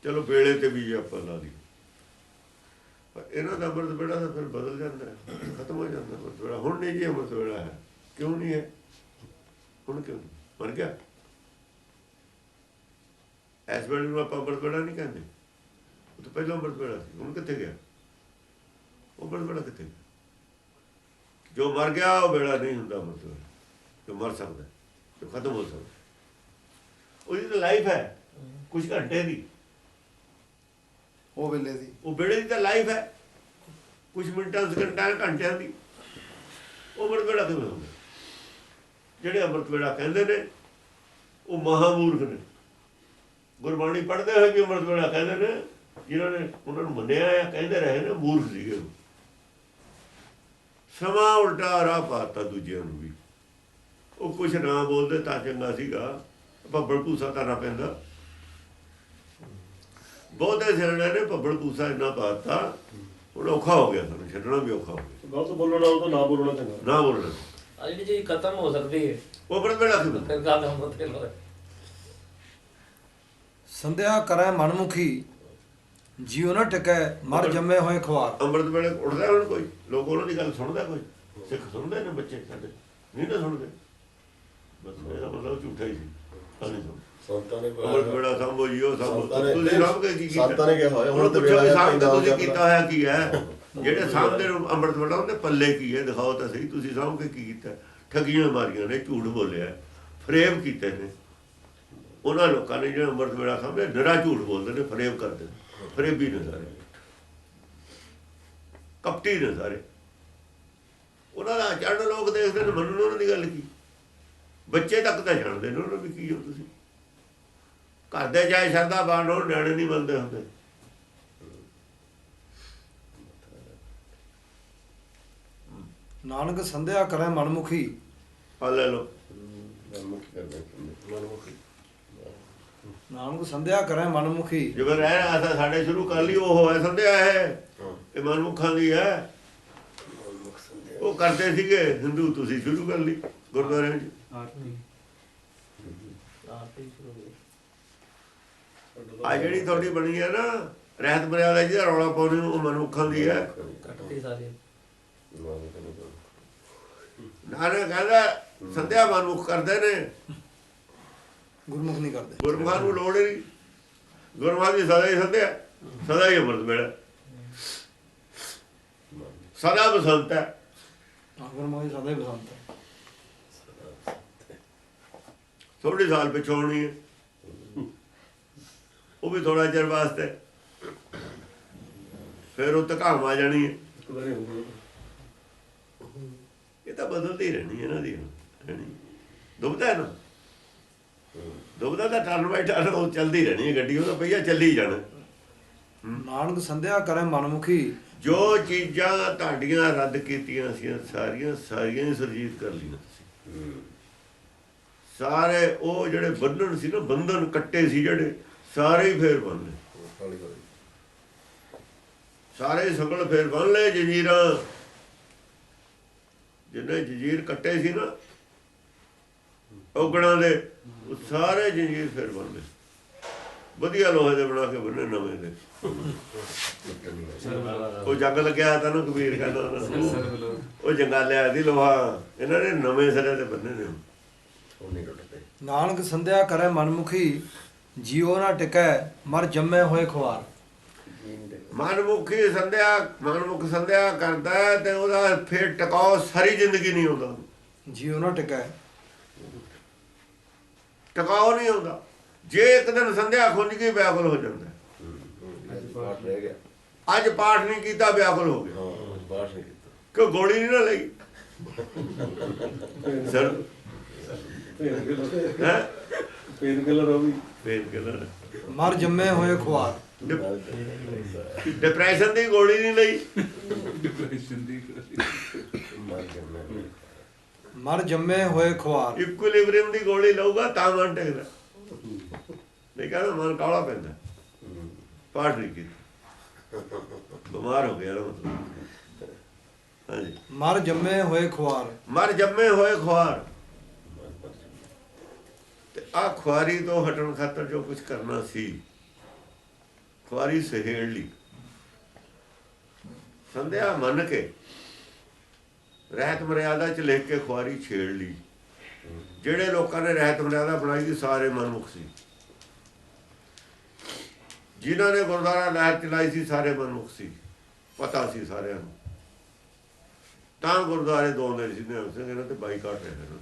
ਚਲੋ ਵੇਲੇ ਤੇ ਵੀ ਆਪਾਂ ਲਾ ਲਈ, ਪਰ ਇਹਨਾਂ ਦਾ ਅੰਮ੍ਰਿਤ ਵੇਲਾ ਤਾਂ ਫਿਰ ਬਦਲ ਜਾਂਦਾ, ਖਤਮ ਹੋ ਜਾਂਦਾ ਅੰਮ੍ਰਿਤ ਵੇਲਾ। ਹੁਣ ਨਹੀਂ ਜੀ ਅੰਮ੍ਰਿਤ ਵੇਲਾ ਹੈ। ਕਿਉਂ ਨਹੀਂ ਹੈ? ਹੁਣ ਕਿਉਂ ਮਰ ਗਿਆ? ਇਸ ਵੇਲੇ ਨੂੰ ਆਪਾਂ ਅੰਮ੍ਰਿਤ ਵੇਲਾ ਨਹੀਂ ਕਹਿੰਦੇ, ਉਹ ਤਾਂ ਪਹਿਲਾਂ ਅੰਮ੍ਰਿਤ ਵੇਲਾ ਸੀ। ਹੁਣ ਕਿੱਥੇ ਗਿਆ ਉਹ ਅੰਮ੍ਰਿਤ ਵੇਲਾ? ਕਿੱਥੇ ਗਿਆ? ਜੋ ਮਰ ਗਿਆ ਉਹ ਵੇਲਾ ਨਹੀਂ ਹੁੰਦਾ ਅੰਮ੍ਰਿਤ ਵੇਲਾ। ਜੋ ਮਰ ਸਕਦਾ, ਜੋ ਖਤਮ ਹੋ ਸਕਦਾ, ਉਹਦੀ ਤਾਂ ਲਾਈਫ ਹੈ ਕੁਝ ਘੰਟੇ ਦੀ। ਉਹ ਵੇਲੇ ਦੀ, ਉਹ ਵੇਲੇ ਦੀ ਤਾਂ ਲਾਈਫ ਹੈ ਕੁਝ ਮਿੰਟਾਂ, ਸਕਿੰਟਾਂ, ਘੰਟਿਆਂ ਦੀ। ਉਹ ਅੰਮ੍ਰਿਤ ਵੇਲਾ ਕਿਵੇਂ ਹੁੰਦਾ? ਜਿਹੜੇ ਅੰਮ੍ਰਿਤ ਵੇਲਾ ਕਹਿੰਦੇ ਨੇ ਉਹ ਮਹਾਮੂਰਖ ਨੇ। ਗੁਰਬਾਣੀ ਪੜ੍ਹਦੇ ਹੋਏ ਵੀ ਅੰਮ੍ਰਿਤ ਵੇਲਾ ਕਹਿੰਦੇ ਨੇ, ਜਿਨ੍ਹਾਂ ਨੇ ਉਹਨਾਂ ਨੂੰ ਮੰਨਿਆ ਆ, ਕਹਿੰਦੇ ਰਹੇ ਨੇ, ਮੂਰਖ ਸੀਗੇ ਉਹ। ਸਮਾਂ ਉਲਟਾ ਰਾਹ ਪਾਤਾ ਦੂਜਿਆਂ ਨੂੰ ਵੀ। ਉਹ ਕੁਛ ਨਾ ਬੋਲਦੇ ਤਾਂ ਚੰਗਾ ਸੀਗਾ, ਭੱਬਲ ਭੂਸਾ ਕਰਨਾ ਪੈਂਦਾ। ਬਹੁਤੇ ਸਿਆਣਿਆਂ ਨੇ ਭੱਬਲ ਭੂਸਾ ਇੰਨਾ ਪਾਤਾ, ਹੁਣ ਔਖਾ ਹੋ ਗਿਆ, ਸਾਨੂੰ ਛੱਡਣਾ ਵੀ ਔਖਾ ਹੋ ਗਿਆ। ਗਲਤ ਬੋਲਣ ਨਾਲ ਤਾਂ ਨਾ ਬੋਲਣਾ ਚੰਗਾ। ਨਾ ਬੋਲਣਾ, ਆ ਜਿਹੜੀ ਚੀਜ਼ ਖਤਮ ਹੋ ਸਕਦੀ ਹੈ ਉਹ ਅੰਮ੍ਰਿਤ ਵੇਲਾ ਕਿਵੇਂ? ਫਿਰ ਗੱਲ ਅੰਮ੍ਰਿਤ ਵੇਲਾ ਹੋਏ। ਸੰਧਿਆ ਕਰੇ ਮਨਮੁਖੀ, ਜਿਉ ਨਾ ਟਿਕੈ ਮਰ ਜੰਮੇ ਹੋਏ ਖੁਆਰ। ਅੰਮ੍ਰਿਤ ਵੇਲੇ ਉੱਠਦਾ ਹੁਣ ਕੋਈ? ਲੋਕ ਉਹਨਾਂ ਦੀ ਗੱਲ ਸੁਣਦਾ? ਕੋਈ ਸਿੱਖ ਸੁਣਦੇ ਨੇ? ਬੱਚੇ ਸਾਡੇ ਨਹੀਂ ਨਾ ਸੁਣਦੇ। ਬਸ ਇਹਦਾ ਮਤਲਬ ਝੂਠਾ ਹੀ ਸੀ। ਸੰਤਾਂ ਨੇ ਅੰਮ੍ਰਿਤ ਵੇਲਾ ਸੰਭੋ ਜੀਓ ਸੰਭੋ। ਸੰਤਾਂ ਨੇ ਤੁਸੀਂ ਰੱਬ ਕੇ ਕੀ ਕੀਤਾ? ਸੰਤਾਂ ਨੇ ਕਿਹਾ ਹੋਇਆ ਹੁਣ ਪੁੱਛੋ ਸਾਹਮ ਤੁਸੀਂ ਕੀਤਾ ਹੋਇਆ ਕੀ ਹੈ? ਜਿਹੜੇ ਸਾਹਮਣੇ ਅੰਮ੍ਰਿਤ ਵੇਲਾ ਉਹਦੇ ਪੱਲੇ ਕੀ ਹੈ? ਦਿਖਾਓ ਤਾਂ ਸਹੀ। ਤੁਸੀਂ ਸਾਹਮ ਕੇ ਕੀ ਕੀਤਾ? ਠੱਗੀਆਂ ਮਾਰੀਆਂ ਨੇ, ਝੂਠ ਬੋਲਿਆ, ਫਰੇਬ ਕੀਤੇ ਨੇ। ਉਹਨਾਂ ਲੋਕਾਂ ਨੇ ਜਿਹੜੇ ਅੰਮ੍ਰਿਤ ਵੇਲਾ ਸਾਹਮਣੇ ਨਿਰਾ ਝੂਠ ਬੋਲਦੇ ਨੇ, ਫਰੇਬ ਕਰਦੇ ਨੇ। ਫਰੇਬੀ ਨੇ ਸਾਰੇ, ਕਪਟੀ ਨੇ ਸਾਰੇ। ਉਹਨਾਂ ਦਾ ਚੜ੍ਹਨ ਲੋਕ ਦੇਖਦੇ ਨੇ, ਮੰਨਣ ਉਹਨਾਂ ਦੀ ਗੱਲ ਕੀ। ਬੱਚੇ ਤੱਕ ਤਾਂ ਜਾਣਦੇ ਨੇ ਉਹਨਾਂ ਵੀ ਕੀ ਹੋ ਤੁਸੀਂ। ਘਰ ਦੇ ਚਾਹੇ ਸ਼ਰਧਾ ਬਾਣ ਹੋਣ, ਨਿਆਣੇ ਨਹੀਂ ਮੰਨਦੇ ਹੁੰਦੇ। ਨਾਨਕ ਸੰਧਿਆ ਕਰੇ ਮਨਮੁਖੀ। ਆ ਲੈ ਲਓ, ਮਨਮੁਖੀ ਕਰਦੇ ਮਨਮੁਖੀ। ਨਾਨਕ ਸੰਧਿਆ ਕਰੇ ਮਨਮੁਖੀ। ਜਿਵੇਂ ਰਹਿ ਰਿਹਾ ਤਾਂ ਸਾਡੇ ਸ਼ੁਰੂ ਕਰ ਲਈ, ਉਹ ਹੋਇਆ ਸੰਧਿਆ ਹੈ, ਇਹ ਮਨਮੁਖਾਂ ਦੀ ਹੈ। ਉਹ ਕਰਦੇ ਸੀਗੇ ਹਿੰਦੂ, ਤੁਸੀਂ ਸ਼ੁਰੂ ਕਰ ਲਈ ਗੁਰਦੁਆਰਿਆਂ 'ਚ। ਆ ਜਿਹੜੀ ਤੁਹਾਡੀ ਬਣੀ ਹੈ ਨਾ ਰਹਿਤ ਮਰਿਆਦਾ ਜਿਹਦਾ ਰੌਲਾ ਪਾਉਣੀ, ਉਹ ਮਨਮੁਖਾਂ ਦੀ ਹੈ। ਕੱਟਦੀ ਸਾਰੀ। ਨਾਨਕ ਕਹਿੰਦਾ ਸੰਧਿਆ ਮਨਮੁਖ ਕਰਦੇ ਨੇ, ਗੁਰਮੁਖ ਨਹੀਂ ਕਰਦੇ। ਗੁਰਮੁਖਾਂ ਨੂੰ ਲੋੜ ਹੀ ਨਹੀਂ। ਗੁਰਮੁਖਾਂ ਦੀ ਸਦਾ ਹੀ ਸੰਧਿਆ, ਸਦਾ ਹੀ ਅੰਮ੍ਰਿਤ ਵੇਲਾ, ਸਦਾ ਬਸੰਤ ਹੈ। ਗੁਰਮੁਖ ਦੀ ਸਦਾ ਹੀ ਬਸੰਤ ਹੈ। ਥੋੜ੍ਹੇ ਸਾਲ ਪਿੱਛੋਂ ਆਉਣੀ ਹੈ, ਉਹ ਵੀ ਥੋੜਾ ਚਿਰ ਵਾਸਤੇ, ਫਿਰ ਉਹ ਧਕਾਮ ਆ ਜਾਣੀ ਹੈ। ਇਹ ਤਾਂ ਬਦਲਦੀ ਰਹਿਣੀ ਇਹਨਾਂ ਦੀ ਰਹਿਣੀ। ਦੁਬਦਾ ਨਾ, ਦੁਬਦਾ ਤਾਂ ਟਰਨ ਬਾਈ ਟਰਨ ਉਹ ਚੱਲਦੀ ਰਹਿਣੀ ਹੈ ਗੱਡੀ, ਉਹਦਾ ਪਈਆ ਚੱਲੀ ਜਾਣਾ। ਨਾਨਕ ਸੰਧਿਆ ਕਰੇ ਮਨਮੁਖੀ। ਜੋ ਚੀਜ਼ਾਂ ਤੁਹਾਡੀਆਂ ਰੱਦ ਕੀਤੀਆਂ ਸੀ ਸਾਰੀਆਂ ਹੀ ਸੁਰਜੀਤ ਕਰ ਲਈਆਂ ਤੁਸੀਂ। ਸਾਰੇ ਉਹ ਜਿਹੜੇ ਬੰਧਨ ਸੀ ਨਾ, ਬੰਧਨ ਕੱਟੇ ਸੀ ਜਿਹੜੇ, ਸਾਰੇ ਹੀ ਫੇਰ ਬੰਨ ਲਏ। ਸਾਰੇ ਸੰਗਲ ਫੇਰ ਬੰਨ ਲਏ। ਜੰਜੀਰਾਂ ਜਿਹਨੇ ਜੰਜੀਰ ਕੱਟੇ ਸੀ ਨਾ ਔਗਣਾਂ ਦੇ, ਉਹ ਸਾਰੇ ਜੰਜੀਰ ਫੇਰ ਬੰਨ ਲਏ। ਵਧੀਆ ਲੋਹੇ ਦੇ ਬਣਾ ਕੇ ਬੰਨੇ, ਨਵੇਂ ਦੇ। ਉਹ ਜੰਗ ਲੱਗਿਆ ਤਾਂ ਨਾ ਕਬੀਰ ਕਹਿੰਦਾ ਉਹ ਜੰਗਾਲਿਆ ਦੀ ਲੋਹਾ, ਇਹਨਾਂ ਨੇ ਨਵੇਂ ਸਿਰੇ ਤੇ ਬੰਨੇ ਨੇ। ਨਾਨਕ ਸੰਧਿਆ ਕਰੇ ਮਨਮੁਖੀ, ਜਿਉ ਨਾ ਟਿਕੈ ਮਰ ਜੰਮੇ ਹੋਏ ਖੁਆਰ। ਮਨਮੁਖੀ ਸੰਧਿਆ, ਮਨਮੁਖ ਸੰਧਿਆ ਕਰਦਾ ਤੇ ਉਹਦਾ ਫਿਰ ਟਿਕਾਓ ਸਾਰੀ ਜ਼ਿੰਦਗੀ ਨਹੀਂ ਹੁੰਦਾ। ਜਿਉ ਨਾ ਟਿਕੈ ਟਿਕਾਓ ਨਹੀਂ ਆਉਂਦਾ। ਜੇ ਇੱਕ ਦਿਨ ਸੰਧਿਆ ਖੁੰਝ ਗਈ ਵਿਆਕੁਲ ਹੋ ਜਾਂਦਾ। ਅੱਜ ਪਾਠ ਰਹਿ ਗਿਆ। ਅੱਜ ਪਾਠ ਨਹੀਂ ਕੀਤਾ ਵਿਆਕੁਲ ਹੋ ਗਿਆ, ਹਾਂ ਅੱਜ ਪਾਠ ਨਹੀਂ ਕੀਤਾ। ਕਿ ਗੋਲੀ ਨਹੀਂ ਨਾ ਲਈ ਸਰ ਹੈ ਪੇਨ ਕਿਲਰ ਉਹ ਵੀ ਫੇਰ ਕਿਲਰ ਮਰ ਜੰਮੇ ਹੋਏ ਖੁਆਰ। ਡਿਪਰੈਸ਼ਨ ਦੀ ਗੋਲੀ ਨਹੀਂ ਲਈ। ਮਰ ਜੰਮੇ ਹੋਏ ਖੁਆਰ। ਇਕੁਇਲਿਬ੍ਰੀਅਮ ਦੀ ਗੋਲੀ ਲਊਗਾ ਤਾਂ ਮਨ ਟਿਕਦਾ, ਨਹੀਂ ਕਹਿੰਦਾ ਮਨ ਕਾਲਾ ਪੈਂਦਾ। ਪਾਠ ਨਹੀਂ ਕੀਤਾ, ਬਿਮਾਰ ਹੋ ਗਿਆ ਨਾ ਮਤਲਬ। ਹਾਂਜੀ, ਮਰ ਜੰਮੇ ਹੋਏ ਖੁਆਰ। ਮਰ ਜੰਮੇ ਹੋਏ ਖੁਆਰ। ਤੇ ਆ ਖੁਆਰੀ ਤੋਂ ਹਟਣ ਖਾਤਰ ਜੋ ਕੁਝ ਕਰਨਾ ਸੀ, ਖੁਆਰੀ ਸਹੇੜ ਲਈ। ਸੰਧਿਆ ਮੰਨ ਕੇ ਰਹਿਤ ਮਰਿਆਦਾ ਚ ਲਿਖ ਕੇ ਖੁਆਰੀ ਛੇੜ ਲਈ। ਜਿਹੜੇ ਲੋਕਾਂ ਨੇ ਰਹਿਤ ਮਰਿਆਦਾ ਬਣਾਈ ਸੀ ਸਾਰੇ ਮਨਮੁਖ ਸੀ। ਜਿਨ੍ਹਾਂ ਨੇ ਗੁਰਦੁਆਰਾ ਲਹਿਰ ਚਲਾਈ ਸੀ ਸਾਰੇ ਮਨਮੁਖ ਸੀ, ਪਤਾ ਸੀ ਸਾਰਿਆਂ ਨੂੰ। ਤਾਂ ਗੁਰਦੁਆਰੇ ਦੋਨੇ ਸੀ ਨੇ ਉਸੇ ਇਹਨਾਂ ਤੇ ਬਾਈਕਾਟ ਰਹੇ ਨੇ।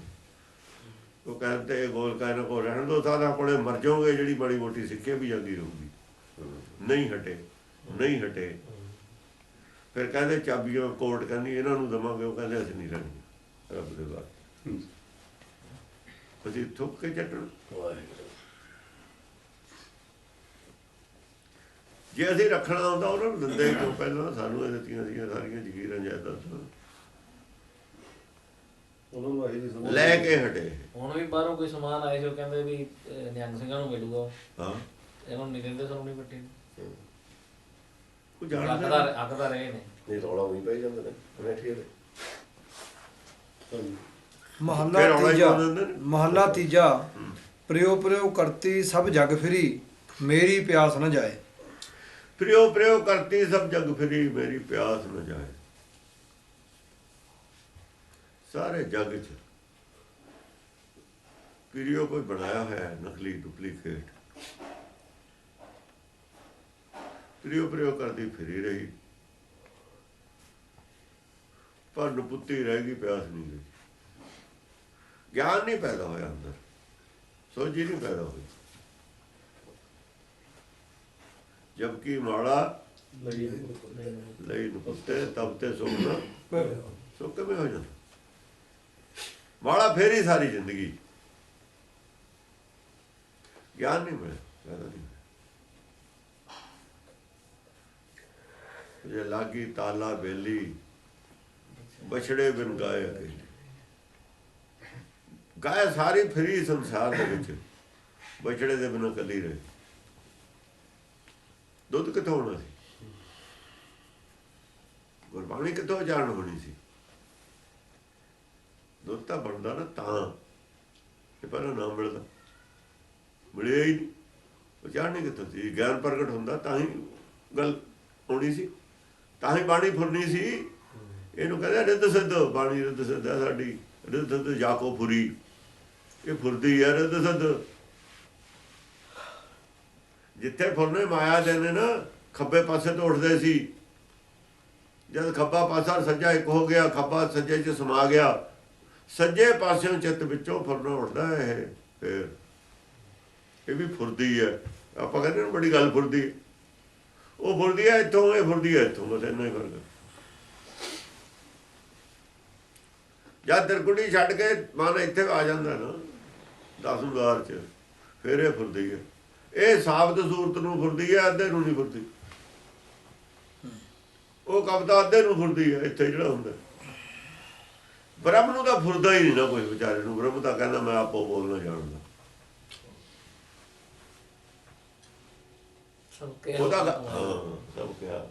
ਉਹ ਕਹਿੰਦੇ ਇਹ ਗੋਲਕਾ ਇਹਨਾਂ ਕੋਲ ਰਹਿਣ ਦੋ, ਸਾਡਾ ਕੋਲੇ ਮਰ ਜਾਓਗੇ। ਜਿਹੜੀ ਬੜੀ ਮੋਟੀ ਸਿੱਖਿਆ ਵੀ ਜਾਂਦੀ ਰਹੂਗੀ। ਨਹੀਂ ਹਟੇ, ਨਹੀਂ ਹਟੇ। ਫਿਰ ਕਹਿੰਦੇ ਚਾਬੀਆਂ ਕੋਰਟ ਕਹਿੰਦੀ ਇਹਨਾਂ ਨੂੰ ਦੇਵਾਂਗੇ। ਉਹ ਕਹਿੰਦੇ ਅਸੀਂ ਨਹੀਂ ਰਹਿਣੀ ਰੱਬ ਦੇ ਬਾਅਦ, ਅਸੀਂ ਥੁੱਕ ਕੇ ਚੱਟਣ। ਜੇ ਅਸੀਂ ਰੱਖਣਾ ਹੁੰਦਾ ਉਹਨਾਂ ਨੂੰ ਦਿੰਦੇ ਕਿਉਂ? ਪਹਿਲਾਂ ਸਾਨੂੰ ਇਹ ਦਿੱਤੀਆਂ ਸੀਗੀਆਂ ਸਾਰੀਆਂ ਜ਼ਗੀਰਾਂ ਜਾਇਦਾਦਾਂ, ਉਹਨਾਂ ਨੂੰ ਆਹੀ ਨਹੀਂ ਸਮਝ ਲੈ ਕੇ ਹਟੇ। ਹੁਣ ਵੀ ਬਾਹਰੋਂ ਕੋਈ ਸਮਾਨ ਆਏ ਸੀ, ਉਹ ਕਹਿੰਦੇ ਵੀ ਨਿਹੰਗ ਸਿੰਘਾਂ ਨੂੰ ਮਿਲੂਗਾ। ਹਾਂ, ਇਹਨਾਂ ਨੂੰ ਨਹੀਂ ਦਿੰਦੇ, ਸਾਨੂੰ ਨਹੀਂ ਪੱਟੀ। ਉਹ ਜਾਣਦਾ ਅੱਕਦਾ ਰਹੇ ਨੇ। ਨਹੀਂ ਰੌਲਾ ਉਹੀ ਪੈ ਜਾਂਦੇ ਨੇ ਬੈਠੀਏ ਦੇ। ਮਹੱਲਾ ਫਿਰ ਰੌਲਾ ਹੀ ਤੀਜਾ। ਪਾ ਦਿੰਦੇ ਨੇ। ਮਹੱਲਾ ਤੀਜਾ। ਪ੍ਰਿਓ ਪ੍ਰਿਓ ਕਰਤੀ ਸਭ ਜਗ ਫਿਰੀ, ਮੇਰੀ ਪਿਆਸ ਨਾ ਜਾਏ। ਪ੍ਰਿਓ ਪ੍ਰਿਓ ਕਰਤੀ ਸਭ ਜਗ ਫਿਰੀ, ਮੇਰੀ ਪਿਆਸ ਨਾ ਜਾਏ। ਸਾਰੇ ਜਗ ਚ ਪ੍ਰਿਓ ਕੋਈ ਬਣਾਇਆ ਹੋਇਆ ਹੈ, ਨਕਲੀ ਡੁਪਲੀਕੇਟ। ਪ੍ਰਿਓ ਪ੍ਰਿਓ ਕਰਦੀ ਫਿਰੀ ਰਹੀ, ਪਰ ਨਪੁੱਤੀ ਰਹਿ ਗਈ, ਪਿਆਸ ਨਹੀਂ ਗਈ। ਗਿਆਨ ਨਹੀਂ ਪੈਦਾ ਹੋਇਆ ਅੰਦਰ, ਸੋਝੀ ਨਹੀਂ ਪੈਦਾ ਹੋਈ। ਜਬਕਿ ਮਾੜਾ ਲਈ ਲਈ ਨਪੁੱਤੇ ਤਬ ਤੇ ਸੁਖਣਾ ਸੁੱਖ ਕਿਵੇਂ ਹੋ ਜਾਂਦਾ? ਮਾੜਾ ਫੇਰ ਹੀ ਸਾਰੀ ਜ਼ਿੰਦਗੀ। ਗਿਆਨ ਨਹੀਂ ਮਿਲਿਆ, ਪੈਦਾ ਨਹੀਂ ਹੋਇਆ। ਜੇ ਲਾਗੀ ਤਾਲਾ ਬੇਲੀ, ਬਛੜੇ ਬਿਨ ਗਾਏ ਅਕੇਲੀ। ਗਾਏ ਸਾਰੀ ਫਿਰੀ ਸੰਸਾਰ ਦੇ ਵਿੱਚ, ਬਛੜੇ ਦੇ ਬਿਨਾਂ ਇਕੱਲੀ ਰਹੇ। ਦੁੱਧ ਕਿੱਥੋਂ ਹੋਣਾ ਸੀ? ਗੁਰਬਾਣੀ ਕਿੱਥੋਂ ਜਾਣ ਹੋਣੀ ਸੀ? ਦੁੱਧ ਤਾਂ ਬਣਦਾ ਨਾ ਤਾਂ, ਇਹ ਪਹਿਲਾਂ ਨਾ ਮਿਲਦਾ, ਮਿਲਿਆ ਹੀ ਨਹੀਂ। ਉਹ ਜਾਣਨੀ ਕਿੱਥੋਂ ਸੀ? ਗਿਆਨ ਪ੍ਰਗਟ ਹੁੰਦਾ ਤਾਂ ਹੀ ਗੱਲ ਹੋਣੀ ਸੀ, ਤਾਂ ਹੀ ਬਾਣੀ ਫੁਰਨੀ ਸੀ। ਇਹਨੂੰ ਕਹਿੰਦੇ ਰਿੱਧ ਸਿੱਧ ਬਾਣੀ। ਰਿੱਧ ਸਿੱਧ ਹੈ ਸਾਡੀ, ਰਿੱਧ ਸਿੱਧ ਜਾਕੋ ਫੁਰੀ। ਇਹ ਫੁਰਦੀ ਹੈ ਰਿੱਧ ਸਿੱਧ। ਜਿੱਥੇ ਫੁਰਨੇ ਮਾਇਆ ਦੇ ਨੇ ਨਾ, ਖੱਬੇ ਪਾਸੇ ਤੋਂ ਉੱਠਦੇ ਸੀ। ਜਦ ਖੱਬਾ ਪਾਸਾ ਸੱਜਾ ਇੱਕ ਹੋ ਗਿਆ, ਖੱਬਾ ਸੱਜੇ 'ਚ ਸਮਾ ਗਿਆ, ਸੱਜੇ ਪਾਸਿਓਂ ਚਿੱਤ ਵਿੱਚੋਂ ਫੁਰਨਾ ਉੱਠਦਾ ਹੈ। ਇਹ ਫਿਰ ਇਹ ਵੀ ਫੁਰਦੀ ਹੈ। ਆਪਾਂ ਕਹਿੰਦੇ ਨੇ ਬੜੀ ਗੱਲ ਫੁਰਦੀ। ਉਹ ਫੁਰਦੀ ਹੈ ਇੱਥੋਂ, ਇਹ ਫੁਰਦੀ ਹੈ ਇੱਥੋਂ, ਬਸ ਇੰਨਾ ਹੀ ਫਰਕ ਹੈ। ਜਦ ਤਿਰਕੁਟੀ ਛੱਡ ਕੇ ਮਨ ਇੱਥੇ ਆ ਜਾਂਦਾ ਨਾ 10 'ਚ, ਫਿਰ ਇਹ ਫੁਰਦੀ ਹੈ। ਇਹ ਸਾਬਤ ਸੂਰਤ ਨੂੰ ਫੁਰਦੀ ਹੈ, ਅੱਧੇ ਨੂੰ ਨਹੀਂ ਫੁਰਦੀ। ਉਹ ਕਵਿਤਾ ਅੱਧੇ ਨੂੰ ਫੁਰਦੀ ਹੈ। ਇੱਥੇ ਜਿਹੜਾ ਹੁੰਦਾ ਬ੍ਰਹਮ ਨੂੰ ਤਾਂ ਫੁਰਦਾ ਹੀ ਨਹੀਂ ਨਾ ਕੋਈ ਵਿਚਾਰੇ ਨੂੰ। ਬ੍ਰਹਮ ਤਾਂ ਕਹਿੰਦਾ ਮੈਂ ਆਪੋ ਬੋਲਣਾ ਜਾਣਦਾ। ਉਹਦਾ ਸਭ ਕਿਹਾ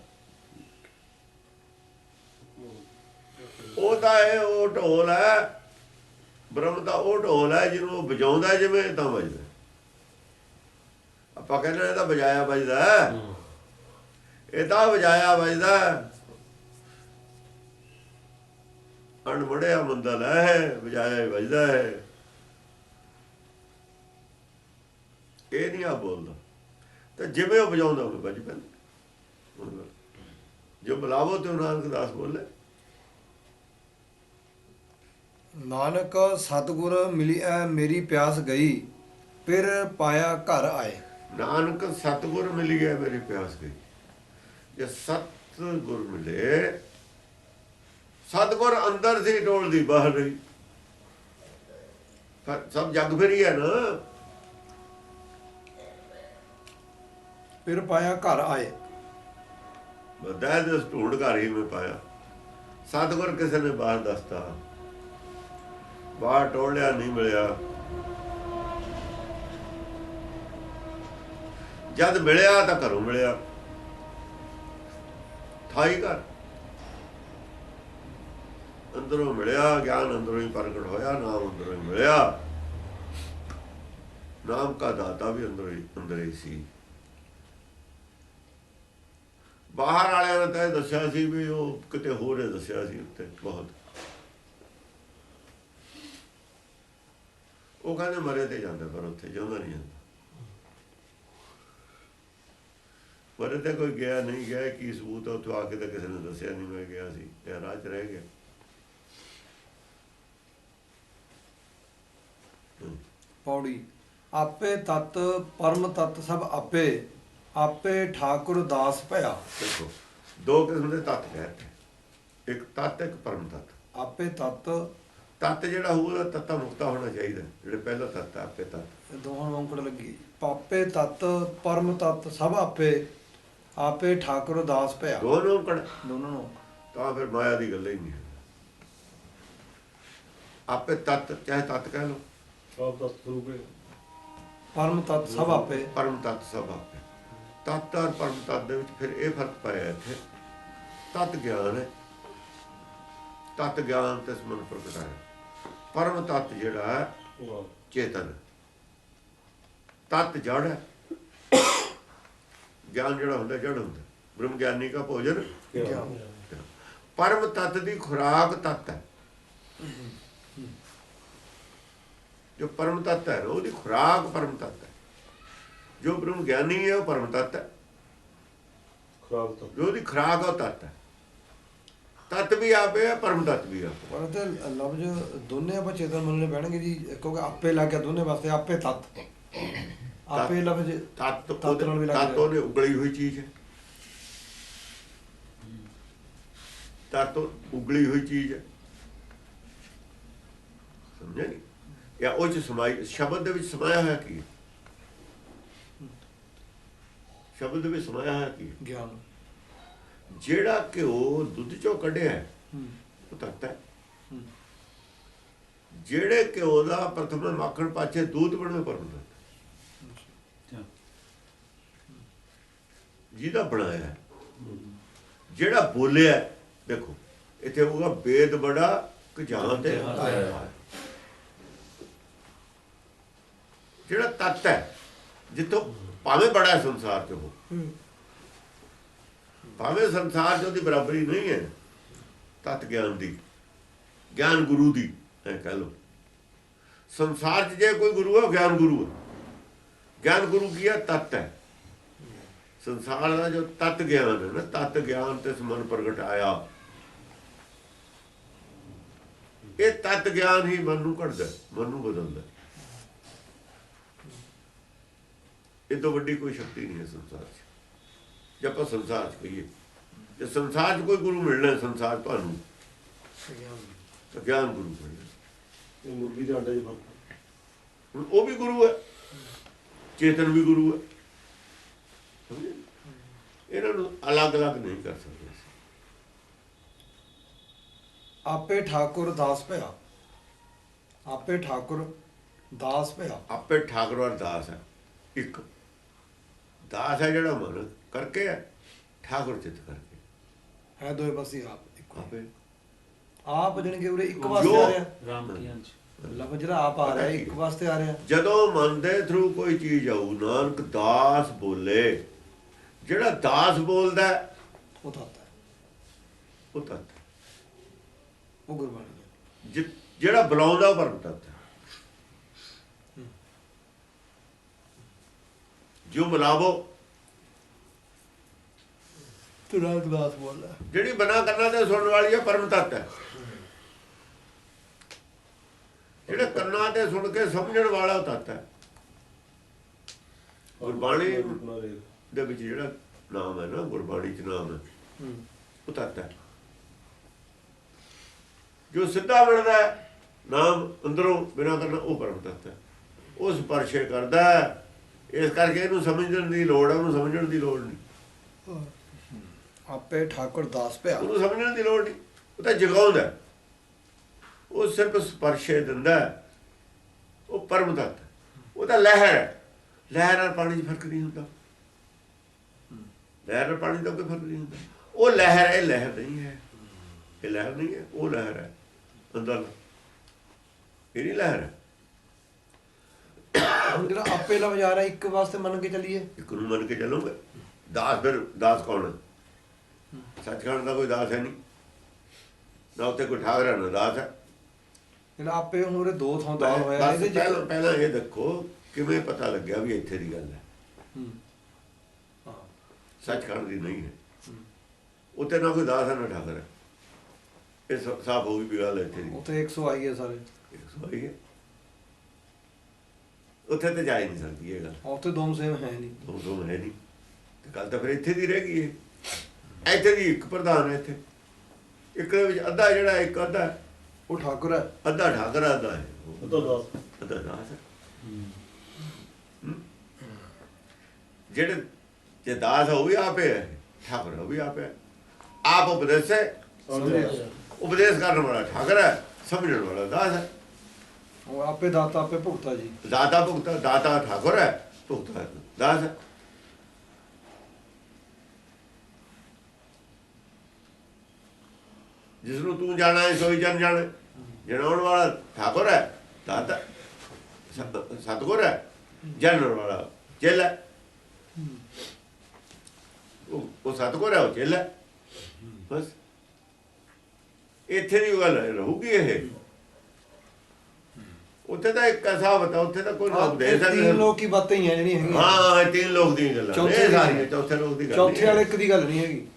ਉਹ ਤਾਂ ਇਹ ਉਹ ਢੋਲ ਹੈ। ਬ੍ਰਹਮ ਦਾ ਉਹ ਢੋਲ ਹੈ ਜਿਹਨੂੰ ਉਹ ਵਜਾਉਂਦਾ ਜਿਵੇਂ ਤਾਂ ਵੱਜਦਾ। ਆਪਾਂ ਕਹਿੰਦੇ ਇਹ ਤਾਂ ਵਜਾਇਆ ਵੱਜਦਾ, ਇਹ ਤਾਂ ਵਜਾਇਆ ਵੱਜਦਾ। ਅਣਮੜਿਆ ਮੰਦਾ ਲੈ ਹੈ, ਵਜਾਇਆ ਵੱਜਦਾ ਹੈ। ਇਹ ਨਹੀਂ ਆ ਬੋਲਦਾ, ਤਾਂ ਜਿਵੇਂ ਉਹ ਵਜਾਉਂਦਾ ਉਹ ਵੱਜ ਪੈਂਦਾ। ਜੋ ਬੁਲਾਵੋ ਤੇ ਨਾਨਕ ਦਾਸ ਬੋਲੇ। ਨਾਨਕ ਸਤਿਗੁਰ ਮਿਲਿਆ ਮੇਰੀ ਪਿਆਸ ਗਈ, ਫਿਰ ਪਾਇਆ ਘਰ ਆਏ। ਨਾਨਕ ਸਤਿਗੁਰ ਮਿਲ ਗਿਆ ਮੇਰੀ ਪਿਆਸ ਗਈ। ਜੇ ਸਤਿਗੁਰ ਮਿਲੇ, ਸਤਿਗੁਰ ਅੰਦਰ ਸੀ ਡੋਲਦੀ ਬਾਹਰ ਨਹੀਂ। ਪਰ ਸਭ ਜਗ ਫਿਰ ਹੀ ਹੈ ਨਾ। ਫਿਰ ਪਾਇਆ ਘਰ ਆਏ। ਬਦਾ ਜਿਸ ਢੂੰਡ ਘਰ ਹੀ ਮੈਂ ਪਾਇਆ। ਸਤਿਗੁਰ ਕਿਸੇ ਨੇ ਬਾਹਰ ਦੱਸਤਾ, ਬਾਹਰ ਟੋਲਿਆ ਨਹੀਂ ਮਿਲਿਆ। ਜਦ ਮਿਲਿਆ ਤਾਂ ਘਰੋਂ ਮਿਲਿਆ, ਥਾਈ ਘਰ ਅੰਦਰੋਂ ਮਿਲਿਆ। ਗਿਆਨ ਅੰਦਰੋਂ ਹੀ ਪ੍ਰਗਟ ਹੋਇਆ, ਨਾਮ ਅੰਦਰੋਂ ਹੀ ਮਿਲਿਆ। ਨਾਮ ਕਾ ਦਾਤਾ ਵੀ ਅੰਦਰ ਹੀ ਸੀ। ਬਾਹਰ ਵਾਲਿਆਂ ਨੇ ਤਾਂ ਇਹ ਦੱਸਿਆ ਸੀ ਵੀ ਉਹ ਕਿਤੇ ਹੋਰ ਹੀ ਦੱਸਿਆ ਸੀ ਉੱਤੇ ਬਹੁਤ। ਉਹ ਕਹਿੰਦੇ ਮਰੇ ਤੇ ਜਾਂਦੇ, ਪਰ ਉੱਥੇ ਜਾਂਦਾ ਨਹੀਂ ਜਾਂਦਾ। ਮਰੇ ਤੇ ਕੋਈ ਗਿਆ ਨਹੀਂ ਗਿਆ, ਕੀ ਸਬੂਤ ਹੈ? ਉੱਥੋਂ ਆ ਕੇ ਤਾਂ ਕਿਸੇ ਨੇ ਦੱਸਿਆ ਨਹੀਂ ਮੈਂ ਗਿਆ ਸੀ, ਇਹ ਰਾਹ 'ਚ ਰਹਿ ਗਿਆ। ਪੌੜੀ। ਆਪੇ ਤਤ ਪਰਮ ਤਤ ਸਭ ਆਪੇ, ਆਪੇ ਠਾਕੁਰ ਦਾਸ ਭਇਆ। ਦੇਖੋ ਦੋ ਕਿਸਮ ਦੇ ਤੱਤ ਕਹਿੰਦੇ, ਇੱਕ ਤੱਤ ਇੱਕ ਪਰਮ ਤੱਤ। ਆਪੇ ਤਤ, ਤੱਤ ਜਿਹੜਾ ਹੋਊਗਾ ਤੱਤਾ ਮੁਕਤਾ ਹੋਣਾ ਚਾਹੀਦਾ। ਜਿਹੜੇ ਪਹਿਲਾ ਤੱਤ ਹੈ ਆਪੇ ਤੱਤ, ਇਹ ਦੋਹਾਂ ਨੂੰ ਔਂਕੜ ਲੱਗੀ। ਪਾਪੇ ਤਤ ਪਰਮ ਤਤ ਸਭ ਆਪੇ, ਆਪੇ ਠਾਕੁਰ ਦਾਸ ਭਇਆ। ਦੋਨੋਂ ਕੜ ਦੋਨੋਂ ਨੂੰ ਤਾਂ ਫਿਰ ਮਾਇਆ ਦੀ ਗੱਲ ਹੀ ਨਹੀਂ ਹੈ। ਆਪੇ ਤੱਤ ਚਾਹੇ ਤੱਤ ਕਹਿ ਲਓ, ਆਪ ਤਤ ਸਰੂਪ ਹੈ। ਪਰਮ ਤਤ ਸਭ ਆਪੇ। ਪਰਮ ਤੱਤ ਸਭ ਆਪੇ। ਤੱਤ ਔਰ ਪਰਮ ਤੱਤ ਦੇ ਵਿੱਚ ਫਿਰ ਇਹ ਫਰਕ ਪਾਇਆ ਇੱਥੇ। ਤੱਤ ਗਿਆਨ ਹੈ, ਤੱਤ ਗਿਆਨ ਤੇ ਸਮਨ ਪ੍ਰਗਟਾਇਆ। ਪਰਮ ਤੱਤ ਜਿਹੜਾ ਹੈ ਉਹ ਚੇਤਨ, ਤੱਤ ਜੜ ਹੈ। ਗਿਆਨ ਜਿਹੜਾ ਹੁੰਦਾ ਜੜ ਹੁੰਦਾ। ਬ੍ਰਹਮ ਗਿਆਨੀ ਕਾ ਭੋਜਨ ਗਿਆਨ। ਪਰਮ ਤੱਤ ਦੀ ਖੁਰਾਕ ਤੱਤ ਹੈ। ਜੋ ਪਰਮ ਤੱਤ ਹੈ ਉਹਦੀ ਖੁਰਾਕ ਪਰਮ ਤੱਤ ਹੈ। ਜੋ ਬ੍ਰਹਮ ਗਿਆਨੀ ਹੈ ਉਹ ਪਰਮ ਤੱਤ ਹੈ। ਖਰਾਬ ਤਾਂ ਜੋ ਉਹਦੀ ਖੁਰਾਕ ਉਹ ਤੱਤ ਹੈ। ਤੱਤ ਵੀ ਆਪੇ ਹੈ, ਪਰਮ ਤੱਤ ਵੀ ਆਪੇ। ਪਰ ਤੇ ਲਫ਼ਜ਼ ਦੋਨੇ ਆਪਾਂ ਚੇਤਨ ਮੰਨਣੇ ਪੈਣਗੇ ਜੀ, ਕਿਉਂਕਿ ਆਪੇ ਲੱਗ ਗਿਆ ਦੋਨੇ ਵਾਸਤੇ। ਆਪੇ ਤਤ, ਆਪੇ ਲਫ਼ਜ਼ ਤੱਤ ਤੱਤ ਨਾਲ ਵੀ ਲੱਗ ਤੱਤ ਉਹਨੇ ਉਗਲੀ ਹੋਈ ਚੀਜ਼ ਹੈ। ਤੱਤ ਉਗਲੀ ਹੋਈ ਚੀਜ਼ ਹੈ, ਸਮਝਿਆ ਨਹੀਂ? ਜਾਂ ਉਹ ਚ ਸਮਾਈ, ਸ਼ਬਦ ਦੇ ਵਿੱਚ ਸਮਾਇਆ ਹੋਇਆ ਕੀ ਹੈ? ਸ਼ਬਦ ਦੇ ਵਿੱਚ ਸਮਾਇਆ ਹੋਇਆ ਕੀ ਹੈ? ਗਿਆਨ। ਜਿਹੜਾ ਘਿਓ ਦੁੱਧ ਚੋਂ ਕੱਢਿਆ ਹੈ, ਉਹ ਤੱਤ ਹੈ। ਜਿਹੜੇ ਘਿਓ ਦਾ ਪ੍ਰਥਮ ਮੱਖਣ ਪਾਛੇ ਦੁੱਧ ਬਣਵੇ ਪਰਮ ਤੱਤ। ਜਿਹਦਾ ਬਣਾਇਆ ਹੈ, ਜਿਹੜਾ ਬੋਲਿਆ, ਦੇਖੋ ਇੱਥੇ ਹੋਊਗਾ ਵੇਦ ਬੜਾ ਕਜਾਨ ਤੇ ਆਇਆ। ਜਿਹੜਾ ਤੱਤ ਹੈ, ਜਿੱਥੋਂ ਭਾਵੇਂ ਬੜਾ ਸੰਸਾਰ ਚ ਹੋ, ਭਾਵੇਂ ਸੰਸਾਰ ਚ ਉਹਦੀ ਬਰਾਬਰੀ ਨਹੀਂ ਹੈ, ਤੱਤ ਗਿਆਨ ਦੀ, ਗਿਆਨ ਗੁਰੂ ਦੀ ਐ ਕਹਿ ਲਓ। ਸੰਸਾਰ ਚ ਜੇ ਕੋਈ ਗੁਰੂ ਹੈ, ਗਿਆਨ ਗੁਰੂ ਹੈ। ਗਿਆਨ ਗੁਰੂ ਕੀ ਹੈ? ਤੱਤ ਹੈ। ਸੰਸਾਰ ਦਾ ਜੋ ਤੱਤ ਗਿਆਨ ਹੈ ਨਾ, ਤੱਤ ਗਿਆਨ ਤੇ ਸਮਨ ਪ੍ਰਗਟ ਆਇਆ। ਇਹ ਤੱਤ ਗਿਆਨ ਹੀ ਮਨ ਨੂੰ ਕੱਢਦਾ, ਮਨ ਨੂੰ ਬਦਲਦਾ। ਇਹ ਤੋਂ ਵੱਡੀ ਕੋਈ ਸ਼ਕਤੀ ਨਹੀਂ ਹੈ ਸੰਸਾਰ 'ਚ। ਜੇ ਆਪਾਂ ਸੰਸਾਰ 'ਚ ਕਹੀਏ, ਜੇ ਸੰਸਾਰ 'ਚ ਕੋਈ ਗੁਰੂ ਮਿਲਣਾ, ਸੰਸਾਰ ਤੁਹਾਨੂੰ ਤਾਂ ਗਿਆਨ ਗੁਰੂ ਮਿਲਣਾ। ਇਹ ਮੁਰਗੀ ਦੇ ਆਂਡੇ 'ਚ ਫਰਕ। ਹੁਣ ਉਹ ਵੀ ਗੁਰੂ ਹੈ, ਚੇਤਨ ਵੀ ਗੁਰੂ ਹੈ। ਸਮਝੇ? ਇਹਨਾਂ ਨੂੰ ਅਲੱਗ-ਅਲੱਗ ਨਹੀਂ ਕਰ ਸਕਦੇ। ਆਪੇ ਠਾਕੁਰ ਦਾਸ ਭਇਆ। ਆਪੇ ਠਾਕੁਰ ਦਾਸ ਭਇਆ। ਆਪੇ ਠਾਕੁਰ ਔਰ ਦਾਸ ਹੈ। ਇੱਕ ਦਾਸ ਹੈ ਜਿਹੜਾ ਮਨ ਕਰਕੇ ਹੈ, ਠਾਕੁਰ ਚਿੱਤ ਕਰਕੇ ਹੈ। ਦੋਏ ਪਾਸੇ ਆਪ ਇੱਕੋ। ਆਪੇ ਆਪ ਜਣਗੇ ਉਰੇ ਇੱਕ ਵਾਸਤੇ ਆ ਰਿਹਾ। ਰਾਮ ਕੀ ਅੰਸ਼ ਲਫ਼ਜ਼ ਜਿਹੜਾ ਆਪ ਆ ਰਿਹਾ ਇੱਕ ਵਾਸਤੇ ਆ ਰਿਹਾ। ਜਦੋਂ ਮਨ ਦੇ ਥਰੂ ਕੋਈ ਚੀਜ਼ ਆਊ, ਨਾਨਕ ਦਾਸ ਬੋਲੇ। ਜਿਹੜਾ ਦਾਸ ਬੋਲਦਾ ਉਹ ਤਤ ਹੈ, ਉਹ ਤੱਤ ਹੈ। ਉਹ ਗੁਰਬਾਣੀ ਹੈ। ਜਿਹੜਾ ਬੁਲਾਉਂਦਾ ਉਹ ਪਰਮ ਤੱਤ ਹੈ। ਜੋ ਬੁਲਾਵੋ, ਤੇਰਾ ਦਾਸ ਬੋਲਦਾ। ਜਿਹੜੀ ਬਣਾ ਕਰਨਾ ਤੇ ਸੁਣਨ ਵਾਲੀ ਹੈ, ਪਰਮ ਤੱਤ ਹੈ। ਜਿਹੜਾ ਕੰਨਾਂ ਤੇ ਸੁਣ ਕੇ ਸਮਝਣ ਵਾਲਾ ਉਹ ਤੱਤ ਹੈ। ਗੁਰਬਾਣੀ ਦੇ ਵਿੱਚ ਜਿਹੜਾ ਨਾਮ ਹੈ ਨਾ, ਗੁਰਬਾਣੀ 'ਚ ਨਾਮ ਹੈ, ਉਹ ਤੱਤ ਹੈ ਜੋ ਸਿੱਧਾ ਮਿਲਦਾ ਹੈ ਨਾਮ ਅੰਦਰੋਂ ਬਿਨਾਂ ਕਰਨਾ, ਉਹ ਪਰਮ ਤੱਤ ਹੈ। ਉਹ ਸਪਰਸ਼ੇ ਕਰਦਾ ਹੈ। ਇਸ ਕਰਕੇ ਇਹਨੂੰ ਸਮਝਣ ਦੀ ਲੋੜ ਹੈ, ਉਹਨੂੰ ਸਮਝਣ ਦੀ ਲੋੜ ਨਹੀਂ। ਆਪੇ ਠਾਕੁਰ ਦਾਸ ਭਇਆ, ਉਹਨੂੰ ਸਮਝਣ ਦੀ ਲੋੜ ਨਹੀਂ, ਉਹ ਤਾਂ ਜਗਾਉਂਦਾ, ਉਹ ਸਿਰਫ ਸਪਰਸ਼ੇ ਦਿੰਦਾ, ਉਹ ਪਰਮ ਤੱਤ, ਉਹ ਤਾਂ ਲਹਿਰ ਹੈ। ਲਹਿਰ ਨਾਲ ਪਾਣੀ 'ਚ ਫਰਕ ਨਹੀਂ ਹੁੰਦਾ, ਲਹਿਰ ਨਾਲ ਪਾਣੀ ਦਾ ਕੋਈ ਫਰਕ ਨਹੀਂ ਹੁੰਦਾ। ਉਹ ਲਹਿਰ ਹੈ, ਇਹ ਲਹਿਰ ਨਹੀਂ ਹੈ, ਇਹ ਲਹਿਰ ਨਹੀਂ ਹੈ, ਉਹ ਲਹਿਰ ਹੈ ਅੰਦਰ, ਇਹ ਨਹੀਂ ਲਹਿਰ ਹੈ। ਜਿਹੜਾ ਆਪੇ ਲਫ਼ਜ਼ ਆ ਰਿਹਾ ਇੱਕ ਵਾਸਤੇ ਮੰਨ ਕੇ ਚੱਲੀਏ, ਇੱਕ ਨੂੰ ਮੰਨ ਕੇ ਚੱਲੋਗੇ। ਦਾਸ, ਫਿਰ ਦਾਸ ਕੌਣ ਹੈ? ਸੱਚਖੰਡ ਦਾ ਕੋਈ ਦਾਸ ਹੈ ਨਹੀਂ, ਨਾ ਉੱਥੇ ਕੋਈ ਠਾਕਰਾ ਨਾ ਦਾਸ ਹੈ। ਜਿਹੜਾ ਆਪੇ ਹੁਣ ਉਹਦੇ ਦੋ ਥਾਂ ਦਾਲ ਹੋਇਆ, ਇਹਦੇ ਚ ਪਹਿਲਾਂ ਇਹ ਦੇਖੋ ਕਿਵੇਂ ਪਤਾ ਲੱਗਿਆ ਵੀ ਇੱਥੇ ਦੀ ਗੱਲ ਹੈ। ਸੱਚਖੰਡ ਦੀ ਨਹੀਂ ਹੈ, ਉੱਥੇ ਨਾ ਕੋਈ ਦਾਸ ਹੈ ਨਾ ਠਾਕਰ ਹੈ। ਇਹ ਸਾਫ਼ ਹੋ ਗਈ ਵੀ ਗੱਲ ਇੱਥੇ ਦੀ। ਉੱਥੇ 100 ਆਈ ਹੈ ਸਾਰੇ, 100 ਆਈ ਹੈ, ਉੱਥੇ ਤੇ ਜਾ ਹੀ ਨਹੀਂ ਸਕਦੀ ਇਹ ਗੱਲ। ਉੱਥੇ ਦੋਮ ਸੇਮ ਹੈ ਨਹੀਂ, ਦੋ ਹੈ ਨਹੀਂ, ਤੇ ਗੱਲ ਤਾਂ ਫਿਰ ਇੱਥੇ ਦੀ ਰਹਿ ਗਈ ਹੈ। ਇੱਥੇ ਦੀ ਇੱਕ ਪ੍ਰਧਾਨ ਹੈ, ਇੱਥੇ ਇੱਕ ਦੇ ਵਿੱਚ ਅੱਧਾ ਜਿਹੜਾ ਇੱਕ ਅੱਧਾ, ਉਹ ਠਾਕੁਰ ਹੈ, ਅੱਧਾ ਠਾਕਰ ਅੱਧਾ ਹੈ, ਅੱਧਾ ਦਾਸ, ਅੱਧਾ ਦਾਸ ਹੈ। ਜਿਹੜੇ ਜੇ ਦਾਸ ਹੈ ਉਹ ਵੀ ਆਪੇ ਹੈ, ਠਾਕਰ ਉਹ ਵੀ ਆਪੇ ਹੈ। ਆਪ ਉਪਦੇਸ਼ ਹੈ, ਉਪਦੇਸ਼ ਕਰਨ ਵਾਲਾ ਠਾਕਰ ਹੈ, ਸਮਝਣ ਵਾਲਾ ਦਾਸ ਹੈ। ਉਹ ਆਪੇ ਦਾਤਾ ਆਪੇ ਭੁਗਤਾ ਜੀ। ਦਾਤਾ ਭੁਗਤਾ, ਦਾਤਾ ਠਾਕੁਰ ਹੈ, ਭੁਗਤਾ ਦਾਸ ਹੈ। ਜਿਸਨੂੰ ਤੂੰ ਜਾਣਾ ਹੈ ਸੋਈ ਜਨ ਜਾਣੇ। ਜਣਾਉਣ ਵਾਲਾ ਠਾਕੁਰ ਹੈ, ਦਾਤਾ ਸਤਿਗੁਰ ਹੈ, ਜਾਣਨ ਵਾਲਾ ਚੇਲਾ ਹੈ। ਉਹ ਸਤਿਗੁਰ ਹੈ, ਉਹ ਚੇਲਾ ਹੈ। ਬਸ ਇੱਥੇ ਦੀ ਗੱਲ ਰਹੂਗੀ। ਇਹ ਉੱਥੇ ਤਾਂ ਇੱਕ ਐਸਾ ਬਤਾ, ਉੱਥੇ ਤਾਂ ਕੋਈ ਲੋਕ ਦੇ ਸਕਦੇ। तीन लोग की बातें ही हैं ਜਿਹੜੀ ਹੈਗੀ। ਹਾਂ, ਇਹ ਤਿੰਨ ਲੋਕ ਦੀ ਗੱਲ ਹੈ, ਇਹ ਸਾਰੀਆਂ ਚੌਥੇ ਲੋਕ ਦੀ ਗੱਲ ਨਹੀਂ। ਚੌਥੇ ਵਾਲੇ ਇੱਕ ਦੀ ਗੱਲ ਨਹੀਂ ਹੈਗੀ।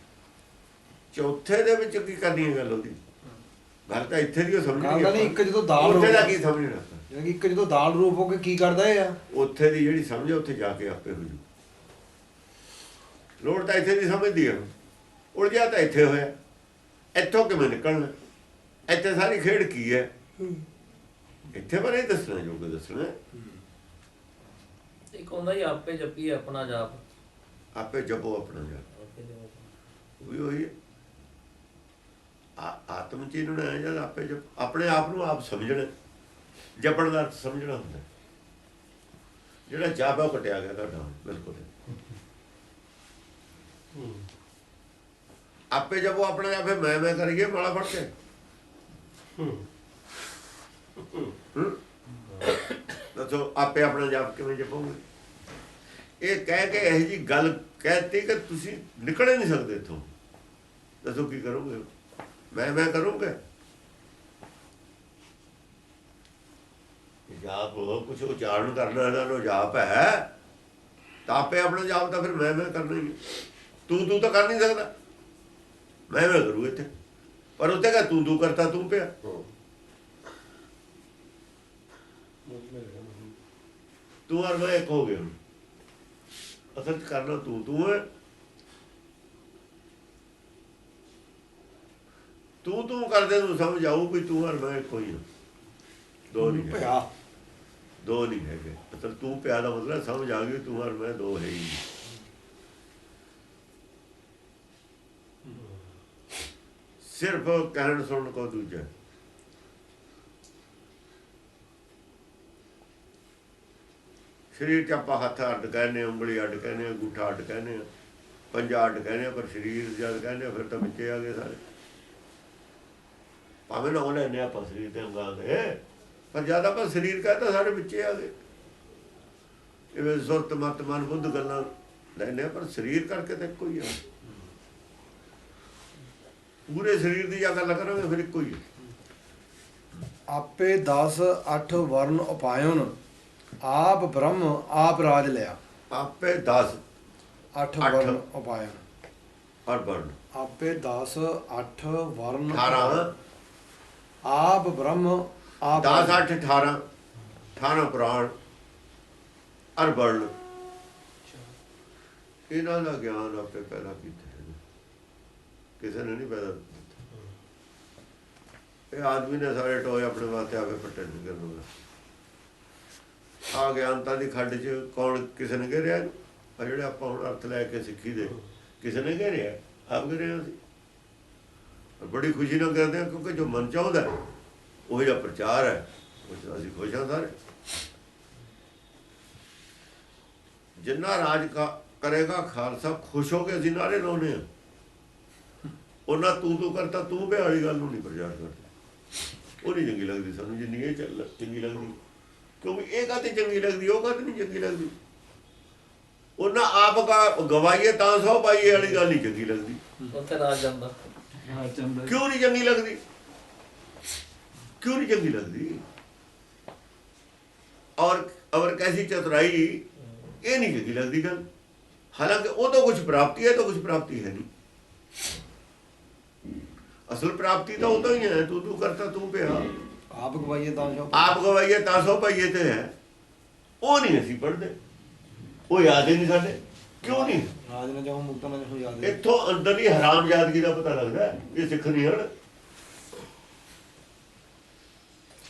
ਚੌਥੇ ਦੇ ਵਿੱਚ ਕੀ ਕਰਨੀ ਹੈ ਗੱਲ ਉਹਦੀ? ਗੱਲ ਤਾਂ ਇੱਥੇ ਦੀ ਸਮਝਣੀ ਗੱਲ ਨਹੀਂ, ਇੱਕ ਜਦੋਂ ਦਾਲ ਉੱਥੇ ਦਾ ਕੀ ਸਮਝਣਾ? ਜਿਵੇਂ ਕਿ ਇੱਕ ਜਦੋਂ ਦਾਲ ਰੂਪ ਹੋ ਕੇ ਕੀ ਕਰਦਾ ਇਹ ਆ, ਉੱਥੇ ਦੀ ਜਿਹੜੀ ਸਮਝ ਉੱਥੇ ਜਾ ਕੇ ਆਪੇ ਹੋ ਜੂ। ਲੋੜ ਤਾਂ ਇੱਥੇ ਦੀ ਸਮਝਦੀ ਹੈ, ਉਲਝਿਆ ਤਾਂ ਇੱਥੇ ਹੋਇਆ। ਇੱਥੋਂ ਕਿਵੇਂ ਨਿਕਲਣਾ? ਇੱਥੇ ਸਾਰੀ ਖੇਡ ਕੀ ਹੈ? ਇੱਥੇ ਪਰ ਇਹ ਦੱਸਣਾ ਜੋ ਕਿ ਦੱਸਣਾ। ਇੱਕ ਹੁੰਦਾ ਹੀ ਆਪੇ ਜਪੀ ਆਪਣਾ ਜਾਪ, ਆਪੇ ਜਪੋ ਆਪਣਾ ਜਾਪ, ਆਪੇ ਜਪੋ। ਉਹ ਵੀ ਉਹੀ ਹੈ। ਆਤਮ ਚਿੰਨ੍ਹ ਹੈ ਜਦ ਆਪੇ ਜਪ, ਆਪਣੇ ਆਪ ਨੂੰ ਆਪ ਸਮਝਣਾ। ਜਪਣ ਦਾ ਸਮਝਣਾ ਹੁੰਦਾ। ਜਿਹੜਾ ਜਾਪ ਉਹ ਕਟਿਆ ਗਿਆ ਤੁਹਾਡਾ ਬਿਲਕੁਲ। ਆਪੇ ਜਪੋ ਆਪਣੇ ਆਪ, ਮੈਂ ਕਰੀਏ ਮਾਲਾ ਫੜ ਕੇ। ਦੱਸੋ ਆਪੇ ਆਪਣਾ ਜਾਪ ਕਿਵੇਂ ਜਪੋਗੇ? ਇਹ ਕਹਿ ਕੇ ਇਹੋ ਜਿਹੀ ਗੱਲ ਕਹਿਤੀ ਕਿ ਤੁਸੀਂ ਨਿਕਲ ਹੀ ਨਹੀਂ ਸਕਦੇ ਇੱਥੋਂ। ਦੱਸੋ ਕੀ ਕਰੋਗੇ? ਮੈਂ ਕਰੂੰਗਾ ਜਾਪ, ਕੁਛ ਉਚਾਰਨ ਕਰਨਾ ਇਹਨਾਂ ਨੂੰ ਜਾਪ ਹੈ ਤਾਂ ਆਪੇ ਆਪਣਾ ਜਾਪ ਤਾਂ ਫਿਰ ਮੈਂ ਕਰਨਾ ਹੀ। ਤੂੰ ਤਾਂ ਕਰ ਨਹੀਂ ਸਕਦਾ, ਮੈਂ ਕਰੂ ਇੱਥੇ। ਪਰ ਉੱਥੇ ਕਹ ਤੂੰ ਕਰਤਾ ਤੂੰ ਪਿਆ। ਤੂੰ ਔਰ ਮੈਂ ਇੱਕ ਹੋ ਗਏ ਹੁਣ। ਅਸਲ 'ਚ ਕਰਨਾ ਤੂੰ ਹੈ। ਤੂੰ ਕਰਦੇ ਨੂੰ ਸਮਝ ਆਊ ਵੀ ਤੂੰ ਔਰ ਮੈਂ ਇੱਕ ਹੋਈ ਹਾਂ। ਦੋ ਨਹੀਂ ਹੈ, ਭਇਆ ਦੋ ਨਹੀਂ ਹੈਗੇ। ਮਤਲਬ ਤੂੰ ਪਿਆ ਦਾ ਮਤਲਬ ਸਮਝ ਆ ਗਈ ਤੂੰ ਔਰ ਮੈਂ ਦੋ ਹੈ ਹੀ। ਸਿਰਫ ਕਹਿਣ ਸੁਣਨ ਕੋ ਦੂਜਾ। ਸਰੀਰ 'ਚ ਆਪਾਂ ਹੱਥ ਅੱਡ ਕਹਿੰਦੇ, ਉਂਗਲੀ ਅੱਡ ਕਹਿੰਦੇ, ਅੰਗੂਠਾ ਅੱਡ ਕਹਿੰਦੇ, ਪੰਜਾ ਅੱਡ ਕਹਿੰਦੇ, ਪਰ ਸਰੀਰ ਜਦ ਕਹਿੰਦੇ ਫਿਰ ਤਾਂ ਵਿੱਚੇ ਆ ਗਏ ਸਾਰੇ। ਭਾਵੇਂ ਨਾ ਲੈਂਦੇ ਆਪਾਂ ਸਰੀਰ ਤੇ ਅੰਗਾਂ ਦੇ, ਪਰ ਜਦ ਆਪਾਂ ਸਰੀਰ ਕਹਿੰਦਾ ਸਾਰੇ ਵਿੱਚੇ ਆ ਗਏ। ਇਵੇਂ ਸੁਰਤ ਮਤ ਮਨ ਬੁੱਧ ਗੱਲਾਂ ਲੈਂਦੇ, ਪਰ ਸਰੀਰ ਕਰਕੇ ਤਾਂ ਇੱਕੋ ਹੀ ਆ। ਪੂਰੇ ਸਰੀਰ ਦੀ ਜਾਂ ਗੱਲ ਕਰਾਂਗੇ ਫਿਰ ਇੱਕੋ ਹੀ ਹੈ। ਆਪੇ 10 8 ਵਰਨ ਉਪਾਇਨ, ਆਪ ਬ੍ਰਹਮ ਆਪ ਰਾਜ ਲਿਆ। ਆਪੇ 10 8 ਵਰਨ ਉਪਾਇਨ, ਔਰ ਵਰਨ ਆਪੇ 10 8 ਵਰਨ 18 ਆਪ ਬ੍ਰਹਮ ਆਪ 10 8 18 18 ਪੁਰਾਣ ਅਰ ਵਰਣ ਇਹਨਾਂ ਦਾ ਗਿਆਨ ਆਪੇ ਪੈਦਾ ਕੀਤਾ ਹੈ, ਕਿਸੇ ਨੇ ਨਹੀਂ ਪੈਦਾ ਕੀਤਾ। ਇਹ ਆਦਮੀ ਨੇ ਸਾਰੇ ਟੋਏ ਆਪਣੇ ਵਾਸਤੇ ਆਪੇ ਪੱਟੇ ਨਹੀਂ ਕਰਨਾ। ਆ ਗਿਆਨਤਾ ਦੀ ਖੱਡ 'ਚ ਕੌਣ ਕਿਸੇ ਨੇ ਘੇਰਿਆ? ਆ ਜਿਹੜੇ ਆਪਾਂ ਹੁਣ ਅਰਥ ਲੈ ਕੇ ਸਿੱਖੀ ਦੇ, ਕਿਸੇ ਨੇ ਘੇਰਿਆ? ਆਪ ਘੇਰਿਆ ਸੀ। ਬੜੀ ਖੁਸ਼ੀ ਨਾਲ ਕਰਦੇ ਹਾਂ, ਕਿਉਂਕਿ ਜੋ ਮਨ ਚਾਹੁੰਦਾ ਉਹ ਜਿਹਾ ਪ੍ਰਚਾਰ ਹੈ, ਉਹ 'ਚ ਅਸੀਂ ਖੁਸ਼ ਹਾਂ ਸਾਰੇ। ਜਿੰਨਾ ਰਾਜ ਕਰੇਗਾ ਖਾਲਸਾ, ਖੁਸ਼ ਹੋ ਕੇ ਅਸੀਂ ਨਾਰੇ ਲਾਉਂਦੇ ਹਾਂ। ਉਹਨਾਂ ਤੂੰ ਕਰਤਾ, ਤੂੰ ਭੇ ਵਾਲੀ ਗੱਲ ਨੂੰ ਨਹੀਂ ਪ੍ਰਚਾਰ ਕਰਦੇ। ਉਹ ਨਹੀਂ ਚੰਗੀ ਲੱਗਦੀ ਸਾਨੂੰ, ਜਿੰਨੀ ਇਹ ਚੰਗੀ ਲੱਗਦੀ। ਕਿਉਂਕਿ ਇਹ ਕਾਹਤੇ ਚੰਗੀ ਲੱਗਦੀ, ਉਹ ਕਾਹਤੇ ਨਹੀਂ ਚੰਗੀ ਲੱਗਦੀ। ਉਹਨਾਂ ਆਪ ਗਵਾਈਏ ਤਾਂ ਸੌ ਪਾਈਏ ਵਾਲੀ ਗੱਲ ਨਹੀਂ ਚੰਗੀ ਲੱਗਦੀ। ਉੱਥੇ ਰਾਜ ਜਾਂਦਾ। ਕਿਉਂ ਨਹੀਂ ਚੰਗੀ ਲੱਗਦੀ? ਕਿਉਂ ਨਹੀਂ ਚੰਗੀ ਲੱਗਦੀ? ਔਰ ਕੈਸੀ ਚਤੁਰਾਈ, ਇਹ ਨਹੀਂ ਚੰਗੀ ਲੱਗਦੀ ਗੱਲ। ਹਾਲਾਂਕਿ ਉਹ ਤਾਂ ਕੁਛ ਪ੍ਰਾਪਤੀ ਹੈ, ਤਾਂ ਕੁਛ ਪ੍ਰਾਪਤੀ ਹੈ ਨਹੀਂ। ਅਸਲ ਪ੍ਰਾਪਤੀ ਤਾਂ ਉਦੋਂ ਹੀ ਹੈ, ਤੂੰ ਕਰਤਾ ਤੂੰ ਪਿਆ। ਆਪ ਗਵਾਈਏ ਤਾਂ ਆਪ ਗਵਾਈਏ ਤਾਂ ਸੌ ਪਾਈਏ ਤੇ ਹੈ। ਉਹ ਨਹੀਂ ਅਸੀਂ ਪੜ੍ਹਦੇ, ਉਹ ਯਾਦ ਹੀ ਨਹੀਂ ਸਾਡੇ। ਕਿਉਂ ਨਹੀਂ? ਰਾਜ ਨਾ ਜਾਉ ਮੁਕਤ ਨਾ ਹੋ ਯਾਦ। ਇੱਥੋਂ ਅੰਦਰਲੀ ਹਰਾਮਜ਼ਾਦਗੀ ਦਾ ਪਤਾ ਲੱਗਦਾ ਇਹ ਸਿੱਖ ਨਹੀਂ ਹਨ।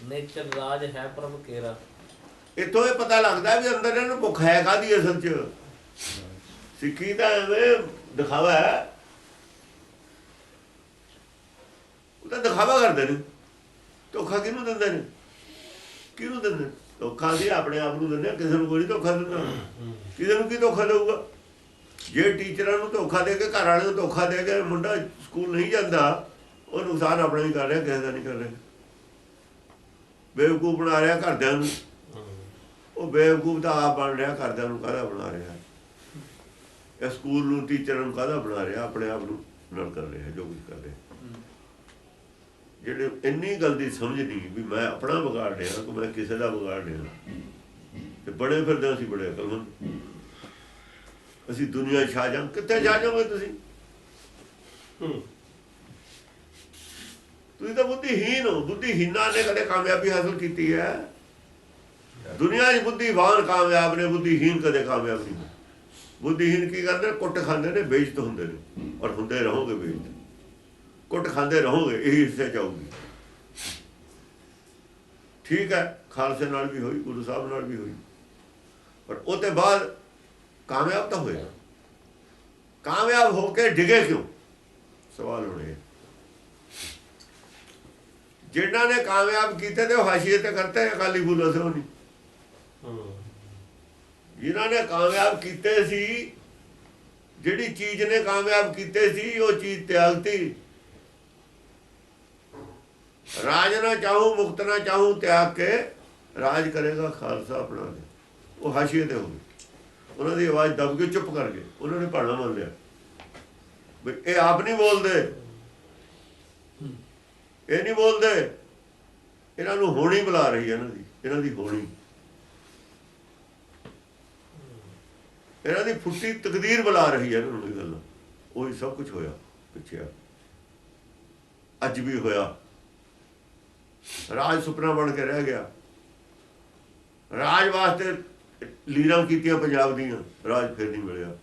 ਨੇਚਰ ਰਾਜ ਹੈ ਪ੍ਰਭ ਕੇਰਾ। ਇੱਥੋਂ ਇਹ ਪਤਾ ਲੱਗਦਾ ਵੀ ਅੰਦਰ ਇਹਨਾਂ ਨੂੰ ਭੁੱਖ ਹੈ ਕਾਹਦੀ ਅਸਲ 'ਚ। ਸਿੱਖੀ ਤਾਂ ਐਵੇਂ ਦਿਖਾਵਾ ਹੈ, ਉਹ ਤਾਂ ਦਿਖਾਵਾ ਕਰਦੇ ਨੇ। ਧੋਖਾ ਕਿਹਨੂੰ ਦਿੰਦੇ ਨੇ? ਕਿਹਨੂੰ ਦਿੰਦੇ? ਧੋਖਾ ਅਸੀਂ ਆਪਣੇ ਆਪ ਨੂੰ ਦਿੰਦੇ, ਕਿਸੇ ਨੂੰ ਕੋਈ ਧੋਖਾ ਦਿੰਦਾ। ਕਿਸੇ ਨੂੰ ਕੀ ਧੋਖਾ ਦੇਊਗਾ? ਜੇ ਟੀਚਰਾਂ ਨੂੰ ਧੋਖਾ ਦੇ ਕੇ, ਘਰ ਵਾਲੇ ਨੂੰ ਧੋਖਾ ਦੇ ਕੇ ਮੁੰਡਾ ਸਕੂਲ ਨਹੀਂ ਜਾਂਦਾ, ਉਹ ਨੁਕਸਾਨ ਆਪਣਾ ਹੀ ਕਰ ਰਿਹਾ, ਕਿਸੇ ਦਾ ਨਹੀਂ ਕਰ ਰਿਹਾ। ਬੇਵਕੂਫ ਬਣਾ ਰਿਹਾ ਘਰਦਿਆਂ ਨੂੰ। ਉਹ ਬੇਵਕੂਫ ਤਾਂ ਆਪ ਬਣ ਰਿਹਾ, ਘਰਦਿਆਂ ਨੂੰ ਕਾਹਦਾ ਬਣਾ ਰਿਹਾ? ਇਹ ਸਕੂਲ ਨੂੰ, ਟੀਚਰਾਂ ਨੂੰ ਕਾਹਦਾ ਬਣਾ ਰਿਹਾ? ਆਪਣੇ ਆਪ ਨੂੰ ਨਾਲ ਕਰ ਰਿਹਾ ਜੋ ਕੁਝ ਕਰ ਰਿਹਾ। ਜਿਹੜੇ ਇੰਨੀ ਗੱਲ ਦੀ ਸਮਝ ਨਹੀਂ ਵੀ ਮੈਂ ਆਪਣਾ ਵਿਗਾੜ ਰਿਹਾ ਕਿ ਮੈਂ ਕਿਸੇ ਦਾ ਵਿਗਾੜ ਰਿਹਾ। ਤੇ ਬੜੇ ਫਿਰਦੇ ਅਸੀਂ ਬੜੇ ਅਕਲਮੰਦ। ਅਸੀਂ ਦੁਨੀਆ ਛਾ ਜਾਂ ਕਿੱਥੇ ਜਾ ਜਾਓਗੇ ਤੁਸੀਂ? ਤੁਸੀਂ ਤਾਂ ਬੁੱਧੀਹੀਨ ਹੋ। ਬੁੱਧੀਹੀਨਾਂ ਨੇ ਕਦੇ ਕਾਮਯਾਬੀ ਹਾਸਲ ਕੀਤੀ ਹੈ? ਦੁਨੀਆ 'ਚ ਬੁੱਧੀਵਾਨ ਕਾਮਯਾਬ ਨੇ, ਬੁੱਧੀਹੀਨ ਕਦੇ ਕਾਮਯਾਬ ਨਹੀਂ। ਬੁੱਧੀਹੀਨ ਕੀ ਕਰਦੇ? ਕੁੱਟ ਖਾਂਦੇ ਨੇ, ਬੇਇੱਜ਼ਤ ਹੁੰਦੇ ਨੇ, ਔਰ ਹੁੰਦੇ ਰਹੋਗੇ ਬੇਇੱਜ਼ਤ। ਕੁੱਟ ਖਾਂਦੇ ਰਹੋਗੇ, ਇਹੀ ਹਿੱਸੇ 'ਚ ਆਊਗੀ। ਠੀਕ ਹੈ, ਖਾਲਸੇ ਨਾਲ ਵੀ ਹੋਈ, ਗੁਰੂ ਸਾਹਿਬ ਨਾਲ ਵੀ ਹੋਈ, ਪਰ ਉਹ ਤੋਂ ਬਾਅਦ ਕਾਮਯਾਬ ਤਾਂ ਹੋਇਆ। ਕਾਮਯਾਬ ਹੋ ਕੇ ਡਿਗੇ ਕਿਉਂ? ਸਵਾਲ ਹੋਣੇ। ਜਿਨ੍ਹਾਂ ਨੇ ਕਾਮਯਾਬ ਕੀਤੇ ਤੇ ਉਹ ਹਾਸ਼ੀਏ ਤੇ ਕਰਤੇ, ਅਕਾਲੀ ਫੂਲ ਅਸਰੋਂ ਨਹੀਂ। ਜਿਨ੍ਹਾਂ ਨੇ ਕਾਮਯਾਬ ਕੀਤੇ ਸੀ, ਜਿਹੜੀ ਚੀਜ਼ ਨੇ ਕਾਮਯਾਬ ਕੀਤੇ ਸੀ, ਉਹ ਚੀਜ਼ ਤਿਆਗਤੀ। ਰਾਜ ਨਾ ਚਾਹੂੰ, ਮੁਕਤ ਨਾ ਚਾਹੂੰ, ਤਿਆਗ ਕੇ ਰਾਜ ਕਰੇਗਾ ਖਾਲਸਾ ਆਪਣਾ। ਉਹ ਹਾਸ਼ੀਏ ਤੇ ਹੋ ਗਏ। ਉਹਨਾਂ ਦੀ ਆਵਾਜ਼ ਦਬ ਕੇ ਚੁੱਪ ਕਰ ਗਏ। ਉਹਨਾਂ ਨੇ ਭਾਣਾ ਮੰਨ ਲਿਆ ਵੀ ਇਹ ਆਪ ਨਹੀਂ ਬੋਲਦੇ, ਇਹ ਨਹੀਂ ਬੋਲਦੇ, ਇਹਨਾਂ ਨੂੰ ਹੋਣੀ ਬੁਲਾ ਰਹੀ ਹੈ। ਇਹਨਾਂ ਦੀ ਹੋਣੀ, ਇਹਨਾਂ ਦੀ ਫੁੱਟੀ ਤਕਦੀਰ ਬੁਲਾ ਰਹੀ ਹੈ ਇਹਨਾਂ ਨੂੰ। ਇਹ ਗੱਲ ਉਹੀ ਸਭ ਕੁਝ ਹੋਇਆ ਪਿੱਛੇ, ਅੱਜ ਵੀ ਹੋਇਆ। ਰਾਜ ਸੁਪਨਾ ਬਣ ਕੇ ਰਹਿ ਗਿਆ। ਰਾਜ ਵਾਸਤੇ ਲੀਰਾਂ ਕੀਤੀਆਂ ਪੰਜਾਬ ਦੀਆਂ, ਰਾਜ ਫਿਰ ਨਹੀਂ ਮਿਲਿਆ।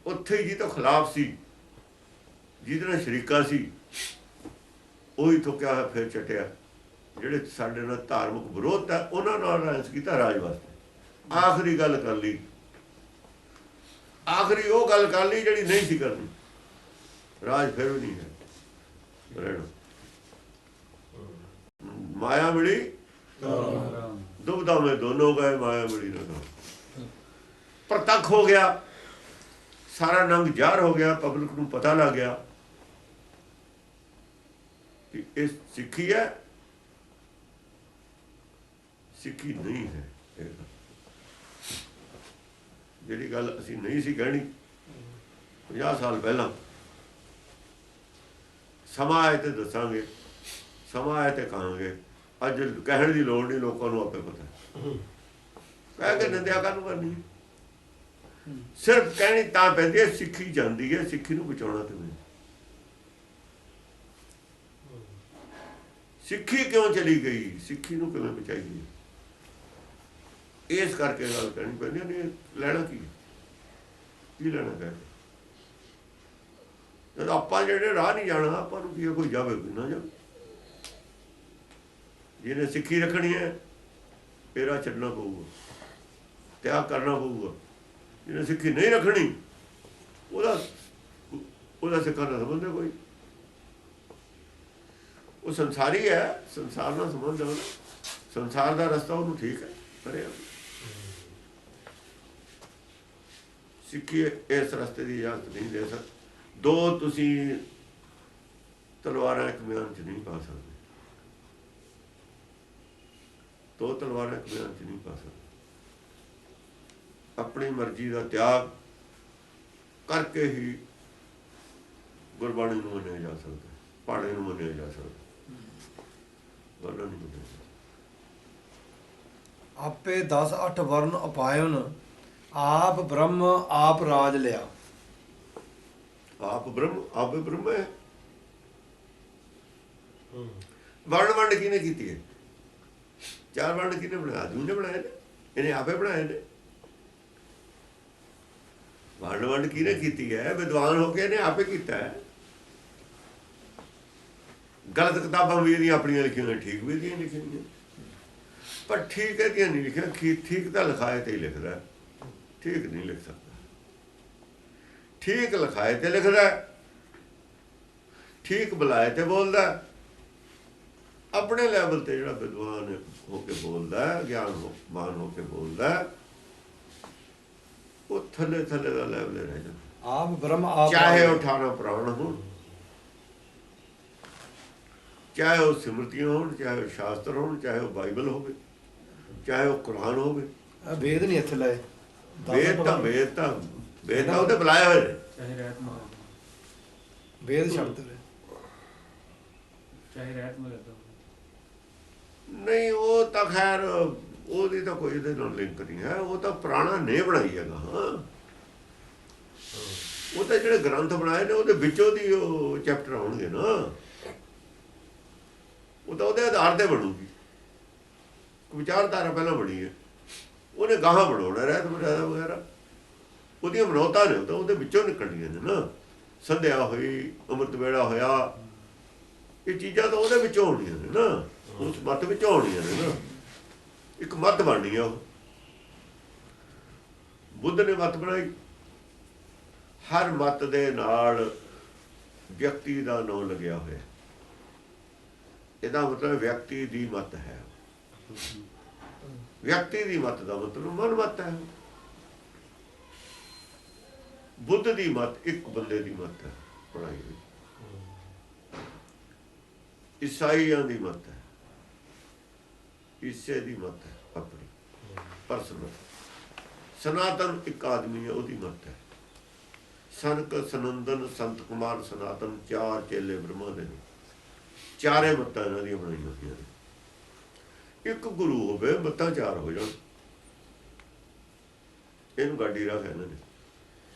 ਉੱਥੇ ਹੀ ਜਿਹਦੇ ਖਿਲਾਫ ਸੀ, ਜਿਹਦੇ ਨਾਲ ਸ਼ਰੀਕਾ ਸੀ, ਉਹੀ ਥੁੱਕਿਆ ਹੋਇਆ ਫਿਰ ਚਟਿਆ। ਜਿਹੜੇ ਸਾਡੇ ਨਾਲ ਧਾਰਮਿਕ ਵਿਰੋਧ ਹੈ, ਉਹਨਾਂ ਨਾਲ ਰਾਜ ਕੀਤਾ ਰਾਜ ਵਾਸਤੇ। ਆਖਰੀ ਗੱਲ ਕਰ ਲਈ, ਆਖਰੀ ਉਹ ਗੱਲ ਕਰ ਲਈ ਜਿਹੜੀ ਨਹੀਂ ਸੀ ਕਰਨੀ। ਰਾਜ ਫਿਰ ਵੀ ਨਹੀਂ ਹੈ ਰਹਿਣਾ। ਮਾਇਆ ਮਿਲੀ ਦੁਬਦਾ ਮੈਂ ਦੋਨੋਂ ਗਏ, ਮਾਇਆ ਮਿਲੀ ਨਾ। ਪ੍ਰਤੱਖ ਹੋ ਗਿਆ, ਸਾਰਾ ਨੰਗ ਜ਼ਾਹਰ ਹੋ ਗਿਆ, ਪਬਲਿਕ ਨੂੰ ਪਤਾ ਲੱਗ ਗਿਆ ਕਿ ਇਹ ਸਿੱਖੀ ਹੈ, ਸਿੱਖੀ ਨਹੀਂ ਹੈ। ਜਿਹੜੀ ਗੱਲ ਅਸੀਂ ਨਹੀਂ ਸੀ ਕਹਿਣੀ 50 ਸਾਲ ਪਹਿਲਾਂ, ਸਮਾਂ ਆਏ ਤੇ ਦੱਸਾਂਗੇ, ਸਮਾਂ ਆਏ ਤੇ ਕਹਾਂਗੇ। ਅੱਜ ਕਹਿਣ ਦੀ ਲੋੜ ਨਹੀਂ, ਲੋਕਾਂ ਨੂੰ ਆਪੇ ਪਤਾ। ਕਹਿ ਕੇ ਨਿੰਦਿਆ ਕਾਹਨੂੰ ਕਰਨੀ? ਸਿਰਫ ਕਹਿਣੀ ਤਾਂ ਪੈਂਦੀ ਹੈ, ਸਿੱਖੀ ਜਾਂਦੀ ਹੈ। ਸਿੱਖੀ ਨੂੰ ਬਚਾਉਣਾ ਕਿਵੇਂ? ਸਿੱਖੀ ਕਿਉਂ ਚਲੀ ਗਈ, ਸਿੱਖੀ ਨੂੰ ਕਿਵੇਂ ਬਚਾਈਏ, ਇਸ ਕਰਕੇ ਗੱਲ ਕਰਨੀ ਪੈਂਦੀ ਨਹੀਂ। ਲੈਣਾ ਕੀ ਲੈਣਾ ਕਹਿੰਦੇ, ਜਦੋਂ ਆਪਾਂ ਜਿਹੜੇ ਰਾਹ ਨਹੀਂ ਜਾਣਾ, ਆਪਾਂ ਨੂੰ ਕੀ ਕੋਈ ਜਾਵੇ ਕੋਈ ਨਾ ਜਾਵੇ। ਜਿਹਨੇ ਸਿੱਖੀ ਰੱਖਣੀ ਹੈ ਇਹ ਰਾਹ ਛੱਡਣਾ ਪਊਗਾ, ਤਿਆਗ ਕਰਨਾ ਪਊਗਾ। ਜਿਹਨੇ ਸਿੱਖੀ ਨਹੀਂ ਰੱਖਣੀ ਉਹਦਾ ਸਿੱਖਾਂ ਨਾਲ ਸੰਬੰਧ ਹੈ ਕੋਈ, ਉਹ ਸੰਸਾਰੀ ਹੈ, ਸੰਸਾਰ ਨਾਲ ਸੰਬੰਧ ਹੈ, ਸੰਸਾਰ ਦਾ ਰਸਤਾ ਉਹਨੂੰ ਠੀਕ ਹੈ ਕਰਿਆ। ਸਿੱਖੀ ਇਸ ਰਸਤੇ ਦੀ ਇਜਾਜ਼ਤ ਨਹੀਂ ਦੇ ਸਕਦੀ। ਦੋ ਤੁਸੀਂ ਤਲਵਾਰਾਂ ਇੱਕ ਮਿਆਨ 'ਚ ਨਹੀਂ ਪਾ ਸਕਦੇ, ਦੋ ਤਲਵਾਰਾਂ ਇੱਕ ਮਿਆਨ 'ਚ ਨਹੀਂ ਪਾ ਸਕਦੇ। ਆਪਣੀ ਮਰਜ਼ੀ ਦਾ ਤਿਆਗ ਕਰਕੇ ਹੀ ਗੁਰਬਾਣੀ ਨੂੰ ਮੰਨਿਆ ਜਾ ਸਕਦਾ, ਪਾੜੇ ਨੂੰ ਮੰਨਿਆ ਜਾ ਸਕਦਾ, ਵਰਨਾ ਨਹੀਂ ਮੰਨਿਆ ਜਾ ਸਕਦਾ। ਆਪੇ 10 8 ਵਰਨ ਉਪਾਇਨ, ਆਪ ਬ੍ਰਹਮ ਆਪ ਰਾਜ ਲਿਆ। ਆਪ ਬ੍ਰਹਮ, ਆਪੇ ਬ੍ਰਹਮ ਹੈ। ਵੰਡ ਕਿਹਨੇ ਕੀਤੀ ਹੈ? 4 ਵੰਡ ਕਿਹਨੇ ਬਣਾਇਆ? ਆਦਮੀ ਨੇ ਬਣਾਏ ਨੇ, ਇਹਨੇ ਆਪੇ ਬਣਾਏ ਨੇ। ਵੰਡ ਕਿਹਨੇ ਕੀਤੀ ਹੈ? ਵਿਦਵਾਨ ਹੋ ਕੇ ਇਹਨੇ ਆਪੇ ਕੀਤਾ ਹੈ। ਗਲਤ ਕਿਤਾਬਾਂ ਵੀ ਇਹਦੀਆਂ ਆਪਣੀਆਂ ਲਿਖੀਆਂ ਨੇ, ਠੀਕ ਵੀ ਇਹਦੀਆਂ ਲਿਖੀਆਂ, ਪਰ ਠੀਕ ਇਹਦੀਆਂ ਨਹੀਂ ਲਿਖੀਆਂ। ਠੀਕ ਤਾਂ ਲਿਖਾਏ ਤੇ ਹੀ ਲਿਖਦਾ, ਠੀਕ ਨਹੀਂ ਲਿਖ ਸਕਦਾ। ਠੀਕ ਲਿਖਾਏ ਤੇ ਲਿਖਦਾ, ਠੀਕ ਬੁਲਾਏ ਤੇ ਬੋਲਦਾ। ਆਪਣੇ ਲੈਵਲ ਤੇ ਜਿਹੜਾ ਵਿਦਵਾਨ ਹੋ ਕੇ ਬੋਲਦਾ, ਗਿਆਨਵਾਨ ਹੋ ਕੇ ਬੋਲਦਾ, ਉਹ ਥੱਲੇ ਦਾ ਲੈਵਲ ਰਹਿ ਜਾਂਦਾ। ਆਪ ਬ੍ਰਹਮ ਆਪ, ਚਾਹੇ ਉਹ 18 ਪੁਰਾਣ ਹੋਣ, ਚਾਹੇ ਉਹ ਸਿਮਰਤੀਆਂ ਹੋਣ, ਚਾਹੇ ਉਹ ਸ਼ਾਸਤਰ ਹੋਣ, ਚਾਹੇ ਉਹ ਬਾਈਬਲ ਹੋਵੇ, ਚਾਹੇ ਉਹ ਕੁਰਾਨ ਹੋਵੇ। ਵੇਦ ਨਹੀਂ ਇੱਥੇ ਲਏ, ਵੇਦ ਤਾਂ ਉਹਦੇ ਬੁਲਾਏ ਹੋਏ ਨੇ। ਚਾਹੇ ਰਹਿਤ ਮਗਰ, ਵੇਦ ਛੱਡਦੇ ਰਹੇ। ਚਾਹੇ ਰਹਿਤ ਮਗਰ ਨਹੀਂ, ਉਹ ਤਾਂ ਖੈਰ ਉਹਦੀ ਤਾਂ ਕੋਈ ਇਹਦੇ ਨਾਲ ਲਿੰਕ ਨਹੀਂ ਹੈ। ਉਹ ਤਾਂ ਪੁਰਾਣਾ ਨੇ ਬਣਾਈ ਹੈਗਾ। ਹਾਂ, ਉਹ ਤਾਂ ਜਿਹੜੇ ਗ੍ਰੰਥ ਬਣਾਏ ਨੇ ਉਹਦੇ ਵਿੱਚੋਂ ਦੀ ਉਹ ਚੈਪਟਰ ਆਉਣਗੇ ਨਾ, ਉਹ ਤਾਂ ਉਹਦੇ ਆਧਾਰ ਤੇ ਬਣੂਗੀ। ਵਿਚਾਰਧਾਰਾ ਪਹਿਲਾਂ ਬਣੀ ਹੈ, ਉਹਨੇ ਗਾਹਾਂ ਬਣਾਉਣਾ ਰਹਿਤ ਮਰਿਆਦਾ ਵਗੈਰਾ, ਉਹਦੀਆਂ ਮਨੌਤਾਂ ਨੇ, ਉਹ ਤਾਂ ਉਹਦੇ ਵਿੱਚੋਂ ਨਿਕਲਣੀਆਂ ਨੇ ਨਾ। ਸੰਧਿਆ ਹੋਈ, ਅੰਮ੍ਰਿਤ ਵੇਲਾ ਹੋਇਆ, ਇਹ ਚੀਜ਼ਾਂ ਤਾਂ ਉਹਦੇ ਵਿੱਚੋਂ ਹੋਣੀਆਂ ਨੇ ਨਾ, ਉਸ ਮੱਤ ਵਿੱਚੋਂ ਹੋਣੀਆਂ ਨੇ ਨਾ। ਇੱਕ ਮੱਤ ਬਣਨੀ ਆ, ਉਹ ਬੁੱਧ ਨੇ ਮੱਤ ਬਣਾਈ। ਹਰ ਮੱਤ ਦੇ ਨਾਲ ਵਿਅਕਤੀ ਦਾ ਨਾਂ ਲੱਗਿਆ ਹੋਇਆ, ਇਹਦਾ ਮਤਲਬ ਵਿਅਕਤੀ ਦੀ ਮੱਤ ਹੈ। ਵਿਅਕਤੀ ਦੀ ਮੱਤ ਦਾ ਮਤਲਬ ਮਨ ਮੱਤ ਹੈ। ਬੁੱਧ ਦੀ ਮੱਤ ਇੱਕ ਬੰਦੇ ਦੀ ਮੱਤ ਹੈ ਬਣਾਈ ਹੋਈ। ਈਸਾਈਆਂ ਦੀ ਮੱਤ ਹੈ, ਈਸੇ ਦੀ ਮੱਤ ਹੈ ਆਪਣੀ ਪਰਸਨਲ। ਸਨਾਤਨ ਇੱਕ ਆਦਮੀ ਹੈ, ਉਹਦੀ ਮੱਤ ਹੈ। ਸਨਕ, ਸਨੰਦਨ, ਸੰਤ ਕੁਮਾਰ, ਸਨਾਤਨ 4 ਚੇਲੇ ਬ੍ਰਹਮਾ ਦੇ ਨੇ। ਚਾਰੇ ਮੱਤਾਂ ਇਹਨਾਂ ਦੀਆਂ ਬਣਾਈਆਂ ਹੋਈਆਂ ਨੇ। ਇੱਕ ਗੁਰੂ ਹੋਵੇ, ਮੱਤਾਂ 4 ਹੋ ਜਾਣ। ਇਹਨੂੰ ਗਾਡੀ ਰਾਹ ਕਹਿੰਦੇ ਨੇ,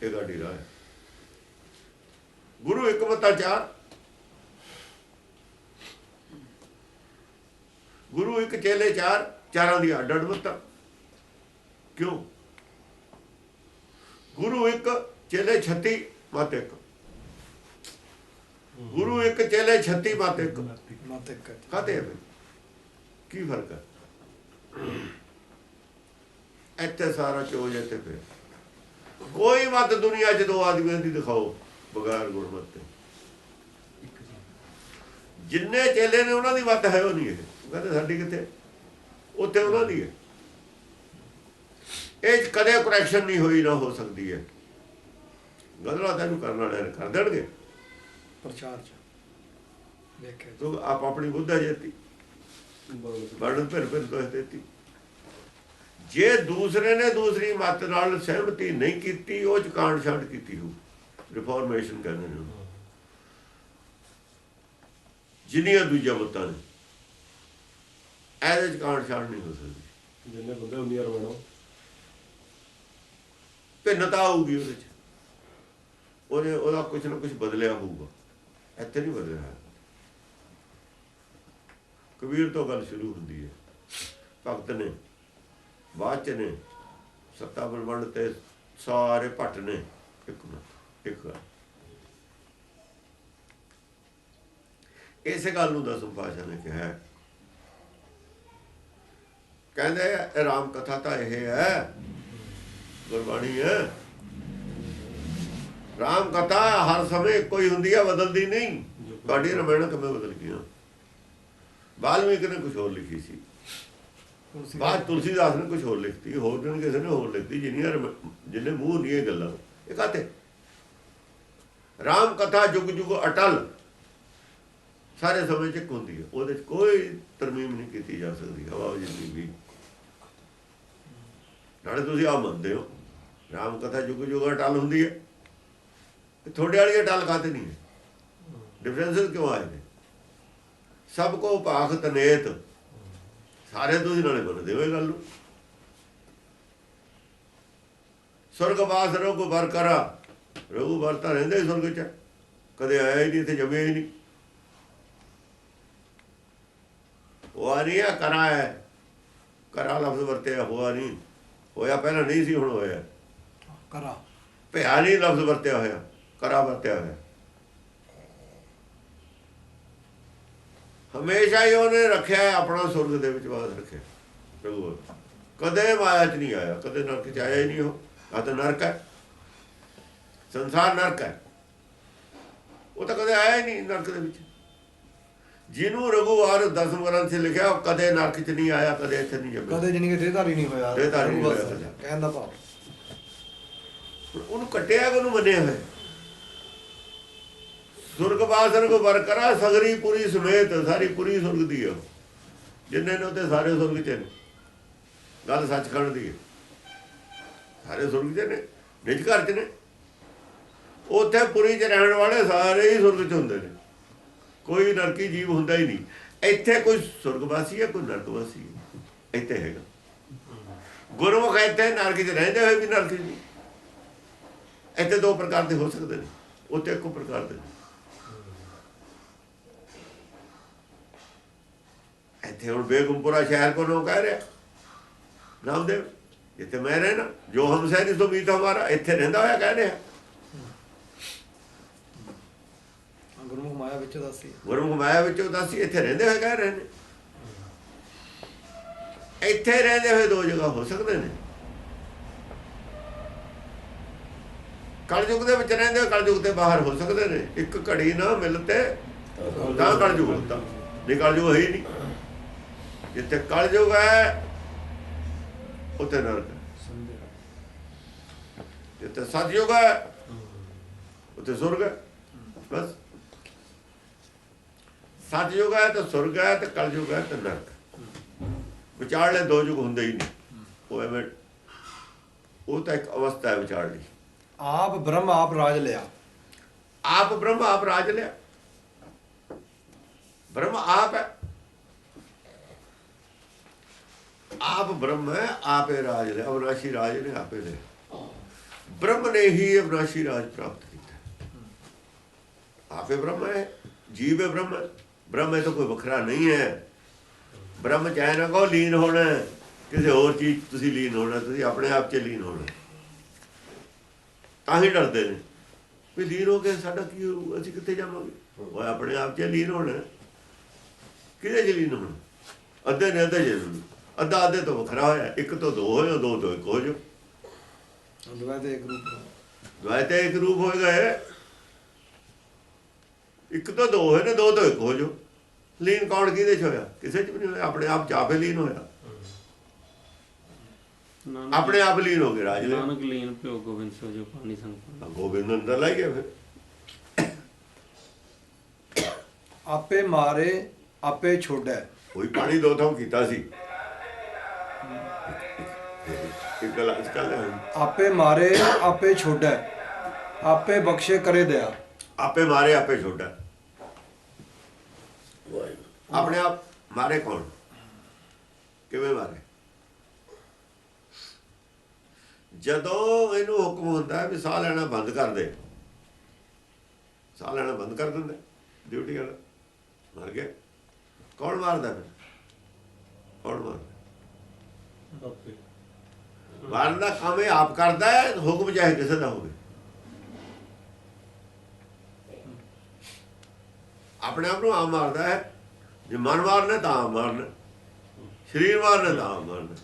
ਇਹ ਗਾਡੀ ਰਾਹ ਹੈ। ਗੁਰੂ ਇੱਕ, ਮੱਤਾਂ 4। ਗੁਰੂ ਇੱਕ, ਚੇਲੇ 4, ਚਾਰਾਂ ਦੀ ਅੱਡ ਅੱਡ ਮੱਤਾਂ। ਕਿਉਂ? ਗੁਰੂ ਇੱਕ, ਚੇਲੇ 36, ਮੱਤ ਇੱਕ। ਗੁਰੂ ਇੱਕ, ਚੇਲੇ 36, ਮੱਤ ਇੱਕ। ਮਤ ਇੱਕ ਹੈ। ਕਾਹਤੇ ਹੈ? ਕੀ ਫਰਕ ਹੈ? ਇੱਥੇ ਸਾਰਾ ਚੋਜ ਇੱਥੇ ਪਿਆ। ਕੋਈ ਮੱਤ ਦੁਨੀਆ 'ਚ 2 ਆਦਮੀਆਂ ਦੀ ਦਿਖਾਓ ਬਗੈਰ ਗੁਰਮਤਿ ਤੇ। ਜਿੰਨੇ ਚੇਲੇ ਨੇ ਉਹਨਾਂ ਦੀ ਮੱਤ ਹੈ ਉਹ ਨਹੀਂ। ਇਹ ਕਹਿੰਦੇ ਸਾਡੀ ਕਿੱਥੇ, ਉੱਥੇ ਉਹਨਾਂ ਦੀ ਹੈ। ਇਹ ਕਦੇ ਕਰੈਕਸ਼ਨ ਨਹੀਂ ਹੋਈ, ਨਾ ਹੋ ਸਕਦੀ ਹੈ। ਗਲਤ ਤੈਨੂੰ ਕਰਨ ਵਾਲੇ ਕਰ ਦੇਣਗੇ ਪ੍ਰਚਾਰ ਚ ਵੇਖਿਆ ਤੂੰ ਆਪ ਆਪਣੀ ਬੁੱਧਾ ਜੇਤੀ ਵਰਣ ਫਿਰ ਤੋਂ ਦੇਤੀ। ਜੇ ਦੂਸਰੇ ਨੇ ਦੂਸਰੀ ਮੱਤ ਨਾਲ ਸਹਿਮਤੀ ਨਹੀਂ ਕੀਤੀ, ਉਹ ਚ ਕਾਂਡ ਛਾਂਡ ਕੀਤੀ ਹੋ। ਰਿਫਾਰਮੇਸ਼ਨ ਕਹਿੰਦੇ ਨੇ ਉਹਨੂੰ। ਜਿੰਨੀਆਂ ਦੂਜੀਆਂ ਮੱਤਾਂ ਨੇ, ਇਹਦੇ ਚ ਕਾਂਡ ਛਾਂਡ ਨਹੀਂ ਹੋ ਸਕਦੀ। ਜਿੰਨੇ ਬੰਦੇ ਉਨੀਆਂ ਰਵਾਣਾ ਭਿੰਨਤਾ ਆਊਗੀ ਉਹਦੇ ਚ। ਉਹਦਾ ਕੁਛ ਨਾ ਕੁਛ ਬਦਲਿਆ ਹੋਊਗਾ। ਇੱਥੇ ਨਹੀਂ ਬਦਲਿਆ। ਕਬੀਰ ਤੋਂ ਗੱਲ ਸ਼ੁਰੂ ਹੁੰਦੀ ਹੈ। ਭਗਤ ਨੇ ਬਾਅਦ ਚ ਨੇ, ਸੱਤਾ ਬ੍ਰਹਮੰਡ ਤੇ ਸਾਰੇ ਭੱਟ ਨੇ ਇੱਕ ਮਿੰਟ ਇੱਕ ਗੱਲ। ਇਸੇ ਗੱਲ ਨੂੰ ਦਸਮ ਪਾਤਸ਼ਾਹ ਨੇ ਕਿਹਾ, ਕਹਿੰਦੇ ਰਾਮ ਕਥਾ ਤਾਂ ਇਹ ਹੈ, ਗੁਰਬਾਣੀ ਹੈ। ਰਾਮ ਕਥਾ ਹਰ ਸਮੇਂ ਕੋਈ ਹੁੰਦੀ ਹੈ, ਬਦਲਦੀ ਨਹੀਂ। ਤੁਹਾਡੀ ਰਮਾਇਣ ਕਿਵੇਂ ਬਦਲ ਗਈਆਂ? ਵਾਲਮੀਕ ਨੇ ਕੁਝ ਹੋਰ ਲਿਖੀ ਸੀ, ਬਾਅਦ ਤੁਲਸੀਦਾਸ ਨੇ ਕੁਝ ਹੋਰ ਲਿਖਤੀ, ਹੋਰ ਦਿਨ ਕਿਸੇ ਨੇ ਹੋਰ ਲਿਖਤੀ। ਜਿੰਨੇ ਮੂੰਹ ਨਹੀਂ ਇਹ ਗੱਲਾਂ ਇਹ ਕਾਤੇ। ਰਾਮ ਕਥਾ ਜੁਗ ਜੁਗ ਅਟਲ, ਸਾਰੇ ਸਮੇਂ ਚ ਹੁੰਦੀ ਹੈ, ਉਹਦੇ ਚ ਕੋਈ ਤਰਮੀਮ ਨਹੀਂ ਕੀਤੀ ਜਾ ਸਕਦੀ ਹਵਾ ਜਿੰਨੀ ਵੀ। ਨਾਲੇ ਤੁਸੀਂ ਆਪ ਮੰਨਦੇ ਹੋ ਰਾਮ ਕਥਾ ਜੁਗ ਜੁਗ ਅਟਲ ਹੁੰਦੀ ਹੈ, ਤੁਹਾਡੇ ਵਾਲੀ ਅਟਲ ਕਾਤੇ ਨਹੀਂ ਹੈ? ਡਿਫਰੈਂਸਿਸ ਕਿਉਂ ਆਏ ਨੇ? ਸਭ ਕੋ ਭਾਖ ਤਨੇਤ, ਸਾਰੇ ਤੁਸੀਂ ਨਾਲੇ ਮੰਨਦੇ ਹੋ ਇਹ ਗੱਲ ਨੂੰ। ਸੁਰਗ ਵਾਸ ਰਘੂ ਬਰ ਕਰਾ, ਰਘੂ ਬਰ ਤਾਂ ਰਹਿੰਦੇ ਸੁਰਗ ਚ, ਕਦੇ ਆਇਆ ਹੀ ਨਹੀਂ, ਇੱਥੇ ਜੰਮਿਆ ਹੀ ਨਹੀਂ। ਹੋਆ ਨਹੀਂ ਆ, ਕਰਾ ਹੈ। ਕਰਾ ਲਫ਼ਜ਼ ਵਰਤਿਆ, ਹੋਆ ਨਹੀਂ। ਹੋਇਆ ਪਹਿਲਾਂ ਨਹੀਂ ਸੀ, ਹੁਣ ਹੋਇਆ। ਕਰਾ ਭਿਆ ਨਹੀਂ ਲਫ਼ਜ਼ ਵਰਤਿਆ ਹੋਇਆ, ਕਰਾ ਵਰਤਿਆ ਹੋਇਆ। ਹਮੇਸ਼ਾ ਹੀ ਉਹਨੇ ਰੱਖਿਆ ਆਪਣਾ ਸੁਰਗ ਦੇ ਵਿੱਚ ਵਾਸ ਰੱਖਿਆ। ਰਘੂ ਕਦੇ ਮਾਇਆ ਚ ਨਹੀਂ ਆਇਆ, ਕਦੇ ਨਰਕ ਚ ਆਇਆ ਹੀ ਨਹੀਂ। ਉਹ ਆ ਤਾਂ ਨਰਕ ਹੈ, ਸੰਸਾਰ ਨਰਕ ਹੈ। ਉਹ ਤਾਂ ਕਦੇ ਆਇਆ ਹੀ ਨਹੀਂ ਨਰਕ ਦੇ ਵਿੱਚ। ਜਿਹਨੂੰ ਰਘੂਵਾਰ ਦਸਮ ਗ੍ਰੰਥ 'ਚ ਲਿਖਿਆ, ਉਹ ਕਦੇ ਨਰਕ 'ਚ ਨਹੀਂ ਆਇਆ, ਕਦੇ ਇੱਥੇ ਨਹੀਂ ਜੰਮਿਆ, ਕਦੇ ਜਾਨੀ ਕਿ ਦੇਹਧਾਰੀ ਨਹੀਂ ਹੋਇਆ। ਦੇਹਧਾਰੀ ਨਹੀਂ ਹੋਇਆ। ਕਹਿਣ ਦਾ ਭਾਵ ਉਹਨੂੰ ਕੱਟਿਆ, ਉਹਨੂੰ ਮੰਨਿਆ ਹੋਇਆ। ਸੁਰਗ ਬਾਸਨ ਕੋ ਬਰ ਕਰਾ, ਸਗਰੀ ਪੁਰੀ ਸਮੇਤ, ਸਾਰੀ ਪੁਰੀ ਸੁਰਗ ਦੀ ਹੈ। ਜਿੰਨੇ ਨੇ ਉੱਤੇ ਸਾਰੇ ਸੁਰਗ 'ਚ ਨੇ। ਗੱਲ ਸੱਚਖੰਡ ਦੀ ਹੈ, ਸਾਰੇ ਸੁਰਗ 'ਚ ਨੇ, ਨਿਜ ਘਰ 'ਚ ਨੇ। ਉੱਥੇ ਪੁਰੀ 'ਚ ਰਹਿਣ ਵਾਲੇ ਸਾਰੇ ਹੀ ਸੁਰਗ 'ਚ ਹੁੰਦੇ ਨੇ, ਕੋਈ ਨਰਕੀ ਜੀਵ ਹੁੰਦਾ ਹੀ ਨਹੀਂ। ਇੱਥੇ ਕੋਈ ਸੁਰਗਵਾਸੀ ਹੈ, ਕੋਈ ਨਰਕਵਾਸੀ ਹੈ, ਇੱਥੇ ਹੈਗਾ। ਗੁਰਮੁਖ ਇੱਥੇ ਨਰਕ 'ਚ ਰਹਿੰਦੇ ਹੋਏ ਵੀ ਨਰਕ ਨਹੀਂ। ਇੱਥੇ ਦੋ ਪ੍ਰਕਾਰ ਦੇ ਹੋ ਸਕਦੇ ਨੇ, ਉੱਥੇ ਇੱਕੋ ਪ੍ਰਕਾਰ ਦੇ। ਇੱਥੇ ਹੁਣ ਬੇਗਮਪੁਰਾ ਸ਼ਹਿਰ ਕੋ ਨਾਮ ਕਹਿ ਰਿਹਾ ਨਾਮਦੇਵ, ਜਿੱਥੇ ਮੈਂ ਰਹਿਣਾ, ਜੋ ਹਮ ਸਹਿ ਸੋ ਮੀਤ ਹਮਾਰਾ, ਇੱਥੇ ਰਹਿੰਦਾ ਹੋਇਆ ਕਹਿ ਰਿਹਾ। ਗੁਰਮੁਖ ਮਾਇਆ ਵਿੱਚ ਉਦਾਸੀ, ਗੁਰਮੁਖ ਮਾਇਆ ਵਿੱਚ ਉਦਾਸੀ, ਇੱਥੇ ਰਹਿੰਦੇ ਹੋਏ ਕਹਿ ਰਹੇ ਨੇ। ਇੱਥੇ ਰਹਿੰਦੇ ਹੋਏ ਦੋ ਜਗ੍ਹਾ ਹੋ ਸਕਦੇ ਨੇ। ਕਲਯੁਗ ਦੇ ਵਿੱਚ ਰਹਿੰਦੇ ਹੋਏ ਕਲਯੁਗ ਦੇ ਬਾਹਰ ਹੋ ਸਕਦੇ ਨੇ। ਇੱਕ ਘੜੀ ਨਾ ਮਿਲਤੇ ਤਾਂ ਕਲਯੁਗ ਹੁੰਦਾ, ਨਹੀਂ ਕਲਯੁਗ ਹੈ ਹੀ ਨਹੀਂ। ਜਿੱਥੇ ਕਲਯੁਗ ਹੈ ਉੱਥੇ ਨਰਕ ਹੈ, ਜਿੱਥੇ ਸਤਯੁਗ ਹੈ ਉੱਥੇ ਸੁਰਗ ਹੈ। ਬਸ ਸਤਯੁਗ ਹੈ ਤਾਂ ਸੁਰਗ ਹੈ, ਤੇ ਕਲਯੁਗ ਹੈ ਤੇ ਨਰਕ। ਵਿਚਾਰਲੇ ਦੋ ਯੁਗ ਹੁੰਦੇ ਹੀ ਨਹੀਂ। ਉਹ ਐਵੇਂ, ਉਹ ਤਾਂ ਇੱਕ ਅਵਸਥਾ ਹੈ ਵਿਚਾਰਲੀ। ਆਪ ਬ੍ਰਹਮ ਆਪ ਰਾਜ ਲਿਆ, ਆਪ ਬ੍ਰਹਮ ਆਪ ਰਾਜ ਲਿਆ। ਬ੍ਰਹਮ ਆਪ ਹੈ, ਆਪ ਬ੍ਰਹਮ ਹੈ, ਆਪੇ ਰਾਜ ਲਿਆ। ਅਵਿਨਾਸ਼ੀ ਰਾਜ ਨੇ ਆਪੇ ਲਿਆ। ਬ੍ਰਹਮ ਨੇ ਹੀ ਅਵਿਨਾਸ਼ੀ ਰਾਜ ਪ੍ਰਾਪਤ ਕੀਤਾ। ਆਪੇ ਬ੍ਰਹਮ ਹੈ, ਜੀਵ ਹੈ ਬ੍ਰਹਮ ਹੈ। ਬ੍ਰਹਮ ਹੈ ਤਾਂ ਕੋਈ ਵੱਖਰਾ ਨਹੀਂ ਹੈ। ਬ੍ਰਹਮ ਚਾਹੇ ਨਾ ਕਹੋ ਲੀਨ ਹੋਣਾ, ਕਿਸੇ ਹੋਰ ਚੀਜ਼ ਤੁਸੀਂ ਲੀਨ ਹੋਣਾ, ਤੁਸੀਂ ਆਪਣੇ ਆਪ 'ਚ ਲੀਨ ਹੋਣਾ। ਤਾਂ ਹੀ ਡਰਦੇ ਨੇ ਵੀ ਲੀਨ ਹੋ ਕੇ ਸਾਡਾ ਕੀ ਹੋਊ, ਅਸੀਂ ਕਿੱਥੇ ਜਾਵਾਂਗੇ। ਉਹ ਆਪਣੇ ਆਪ 'ਚ ਲੀਨ ਹੋਣਾ। ਕਿਹਦੇ 'ਚ ਲੀਨ ਹੋਣਾ? ਅੱਧੇ ਨੇ ਅੱਧੇ ਜ਼ਰੂਰ, ਅੱਧਾ ਅੱਧੇ ਤੋਂ ਵੱਖਰਾ ਹੋਇਆ। ਇੱਕ ਤੋਂ ਦੋ ਹੋ ਜਾਓ, ਦੋ ਤੋਂ ਇੱਕ ਹੋ ਜਾਓ। ਦੁਆਇਤੇ ਇੱਕ ਰੂਪ, ਦੁਆਇਤੇ ਇੱਕ ਰੂਪ ਹੋ ਗਏ। ਇੱਕ ਤੋਂ ਦੋ ਹੋਏ ਨੇ, ਦੋ ਤੋਂ ਇੱਕ ਹੋ ਜਾਓ। ਲੀਨ ਕੌਣ ਕਿਹਦੇ 'ਚ ਹੋਇਆ? ਕਿਸੇ 'ਚ ਵੀ ਨਹੀਂ ਹੋਇਆ। ਆਪਣੇ ਆਪ 'ਚ ਆਪੇ ਲੀਨ ਹੋਇਆ, ਆਪਣੇ ਆਪ ਲੀਨ ਹੋ ਗਏ। ਰਾਜ ਨਾਨਕ ਲੀਨ ਪਿਓ ਗੋਬਿੰਦ ਸੋ ਜੋ ਪਾਣੀ ਸੰਗ, ਗੋਬਿੰਦ ਅੰਦਰ ਲਾਈ ਗਿਆ। ਫਿਰ ਆਪੇ ਮਾਰੇ ਆਪੇ ਛੋੜੈ, ਕੋਈ ਪਾਣੀ ਦੋ ਥਾਂ ਕੀਤਾ ਸੀ। ਇੱਕ ਗੱਲ ਅੱਜ ਕੱਲ੍ਹ ਆਪੇ ਮਾਰੇ ਆਪੇ ਛੋੜੈ, ਆਪੇ ਬਖਸ਼ੇ ਕਰੇ ਦਿਆ। ਆਪੇ ਮਾਰੇ ਆਪੇ ਛੋਟਾ। ਆਪਣੇ ਆਪ ਮਾਰੇ ਕੌਣ? ਕਿਵੇਂ ਮਾਰੇ? ਜਦੋਂ ਇਹਨੂੰ ਹੁਕਮ ਹੁੰਦਾ ਵੀ ਸਾਹ ਲੈਣਾ ਬੰਦ ਕਰ ਦੇ, ਸਾਹ ਲੈਣਾ ਬੰਦ ਕਰ ਦਿੰਦਾ, ਡਿਊਟੀ ਵਾਲਾ ਮਰ ਗਿਆ। ਕੌਣ ਮਾਰਦਾ ਫਿਰ? ਕੌਣ ਮਾਰਦਾ? ਆਪੇ ਮਾਰਨ ਦਾ ਕੰਮ ਇਹ ਆਪ ਕਰਦਾ ਹੈ, ਹੁਕਮ ਚਾਹੇ ਕਿਸੇ ਦਾ ਹੋਵੇ। ਆਪਣੇ ਆਪ ਨੂੰ ਆਪ ਮਾਰਦਾ ਹੈ। ਜੇ ਮਨ ਮਾਰਨਾ ਤਾਂ ਆਪ ਮਾਰਨਾ, ਸਰੀਰ ਮਾਰਨਾ ਤਾਂ ਆਪ ਮਾਰਨਾ,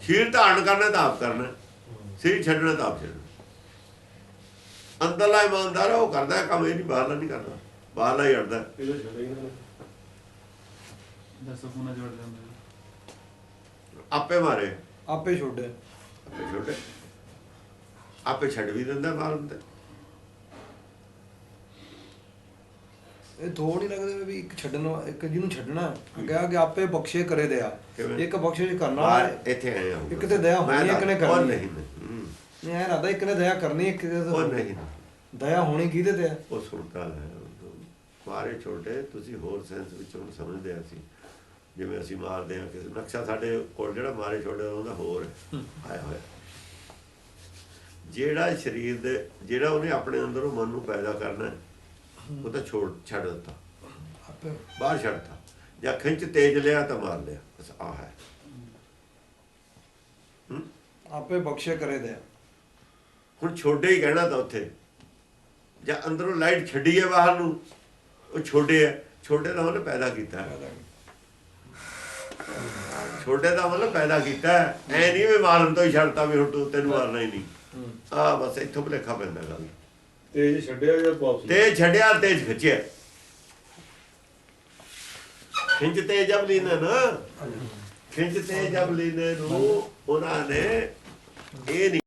ਸਰੀਰ ਧਾਰਨ ਕਰਨਾ ਤਾਂ ਆਪ ਕਰਨਾ, ਸਰੀਰ ਛੱਡਣਾ ਤਾਂ ਆਪ ਛੱਡਣਾ। ਅੰਦਰਲਾ ਇਮਾਨਦਾਰ ਹੈ, ਉਹ ਕਰਦਾ ਕੰਮ, ਇਹ ਨਹੀਂ ਬਾਹਰਲਾ ਨਹੀਂ ਕਰਦਾ, ਬਾਹਰਲਾ ਹੀ ਅੜਦਾ। ਇਹਦਾ ਛੱਡੇ ਹੀ ਨਾ ਦੱਸੋ ਫੋਨਾ ਜੋੜ ਲੈਂਦੇ ਆਪੇ ਮਾਰੇ, ਆਪੇ ਛੋੜੇ। ਆਪੇ ਛੋਟੇ, ਆਪੇ ਛੱਡ ਵੀ ਦਿੰਦਾ ਮਾਰਨ ਤੇ। ਇਹ ਥੋੜ ਨਹੀਂ ਲੱਗਦੇ ਵੀ ਇੱਕ ਛੱਡਣ ਇੱਕ ਜਿਹਨੂੰ ਛੱਡਣਾ ਕਿਹਾ ਕਿ ਆਪੇ ਬਖਸ਼ੇ ਕਰੇ ਦਿਆ। ਕਿਵੇਂ? ਇੱਕ ਬਖਸ਼ਿਸ਼ ਕਰਨਾ ਬਾਹਰ ਇੱਥੇ ਆਏ ਹਾਂ ਇੱਕ ਤੇ ਦਇਆ ਹੋਣੀ, ਇੱਕ ਨੇ ਉਹ ਕਰਨੀ। ਨਹੀਂ ਨਹੀਂ ਐ ਲੱਗਦਾ ਇੱਕ ਨੇ ਦਇਆ ਕਰਨੀ, ਇੱਕ ਉਹ ਨਹੀਂ, ਦਇਆ ਹੋਣੀ ਕਿਹਦੇ ਤੇ ਹੈ? ਉਹ ਸੁਣਦਾ ਹੈ। ਮਾਰੇ ਛੋਟੇ ਤੁਸੀਂ ਹੋਰ ਸੈਂਸ ਵਿੱਚ ਹੁਣ ਸਮਝਦੇ ਆ ਸੀ, ਜਿਵੇਂ ਅਸੀਂ ਮਾਰਦੇ ਹਾਂ ਕਿਸੇ ਨਕਸ਼ਾ ਸਾਡੇ ਕੋਲ ਜਿਹੜਾ ਮਾਰੇ ਛੋਟੇ ਉਹਦਾ ਹੋਰ ਆਇਆ ਹੋਇਆ। ਜਿਹੜਾ ਸਰੀਰ ਦੇ ਜਿਹੜਾ ਉਹਨੇ ਆਪਣੇ ਅੰਦਰੋਂ ਮਨ ਨੂੰ ਪੈਦਾ ਕਰਨਾ ਉਹ ਤਾਂ ਛੱਡ ਦਿੱਤਾ, ਆਪੇ ਬਾਹਰ ਛੱਡਤਾ। ਜਾਂ ਖਿੱਚ ਤੇਜ ਲਿਆ ਤਾਂ ਮਾਰ ਲਿਆ, ਬਸ ਆਹ ਹੈ। ਆਪੇ ਬਖਸ਼ੇ ਕਰੇ ਦਿਆ। ਹੁਣ ਛੋਡੇ ਹੀ ਕਹਿਣਾ ਤਾਂ ਉੱਥੇ ਜਾਂ ਅੰਦਰੋਂ ਲਾਈਟ ਛੱਡੀ ਹੈ ਬਾਹਰ ਨੂੰ, ਉਹ ਛੋਡੇ ਹੈ। ਛੋਡੇ ਦਾ ਮਤਲਬ ਪੈਦਾ ਕੀਤਾ ਹੈ, ਛੋਡੇ ਦਾ ਮਤਲਬ ਪੈਦਾ ਕੀਤਾ ਹੈ। ਐ ਨਹੀਂ ਵੀ ਮਾਰਨ ਤੋਂ ਹੀ ਛੱਡਤਾ ਵੀ ਹੁਣ ਤੂੰ ਤੈਨੂੰ ਮਾਰਨਾ ਹੀ ਨਹੀਂ। ਆਹ ਬਸ ਇੱਥੋਂ ਭੁਲੇਖਾ ਪੈਂਦਾ ਗੱਲ। ਤੇਜ ਛੱਡਿਆ ਜਾਂ ਵਾਪਸ ਤੇਜ ਛੱਡਿਆ, ਤੇਜ ਖਿੱਚਿਆ। ਖਿੰਚ ਤੇ ਜਬ ਲੀਨੇ ਨਾ, ਖਿੰਚ ਤੇ ਜਬ ਲੀਨੇ ਨੂੰ ਉਹਨਾਂ ਨੇ ਇਹ ਨਹੀਂ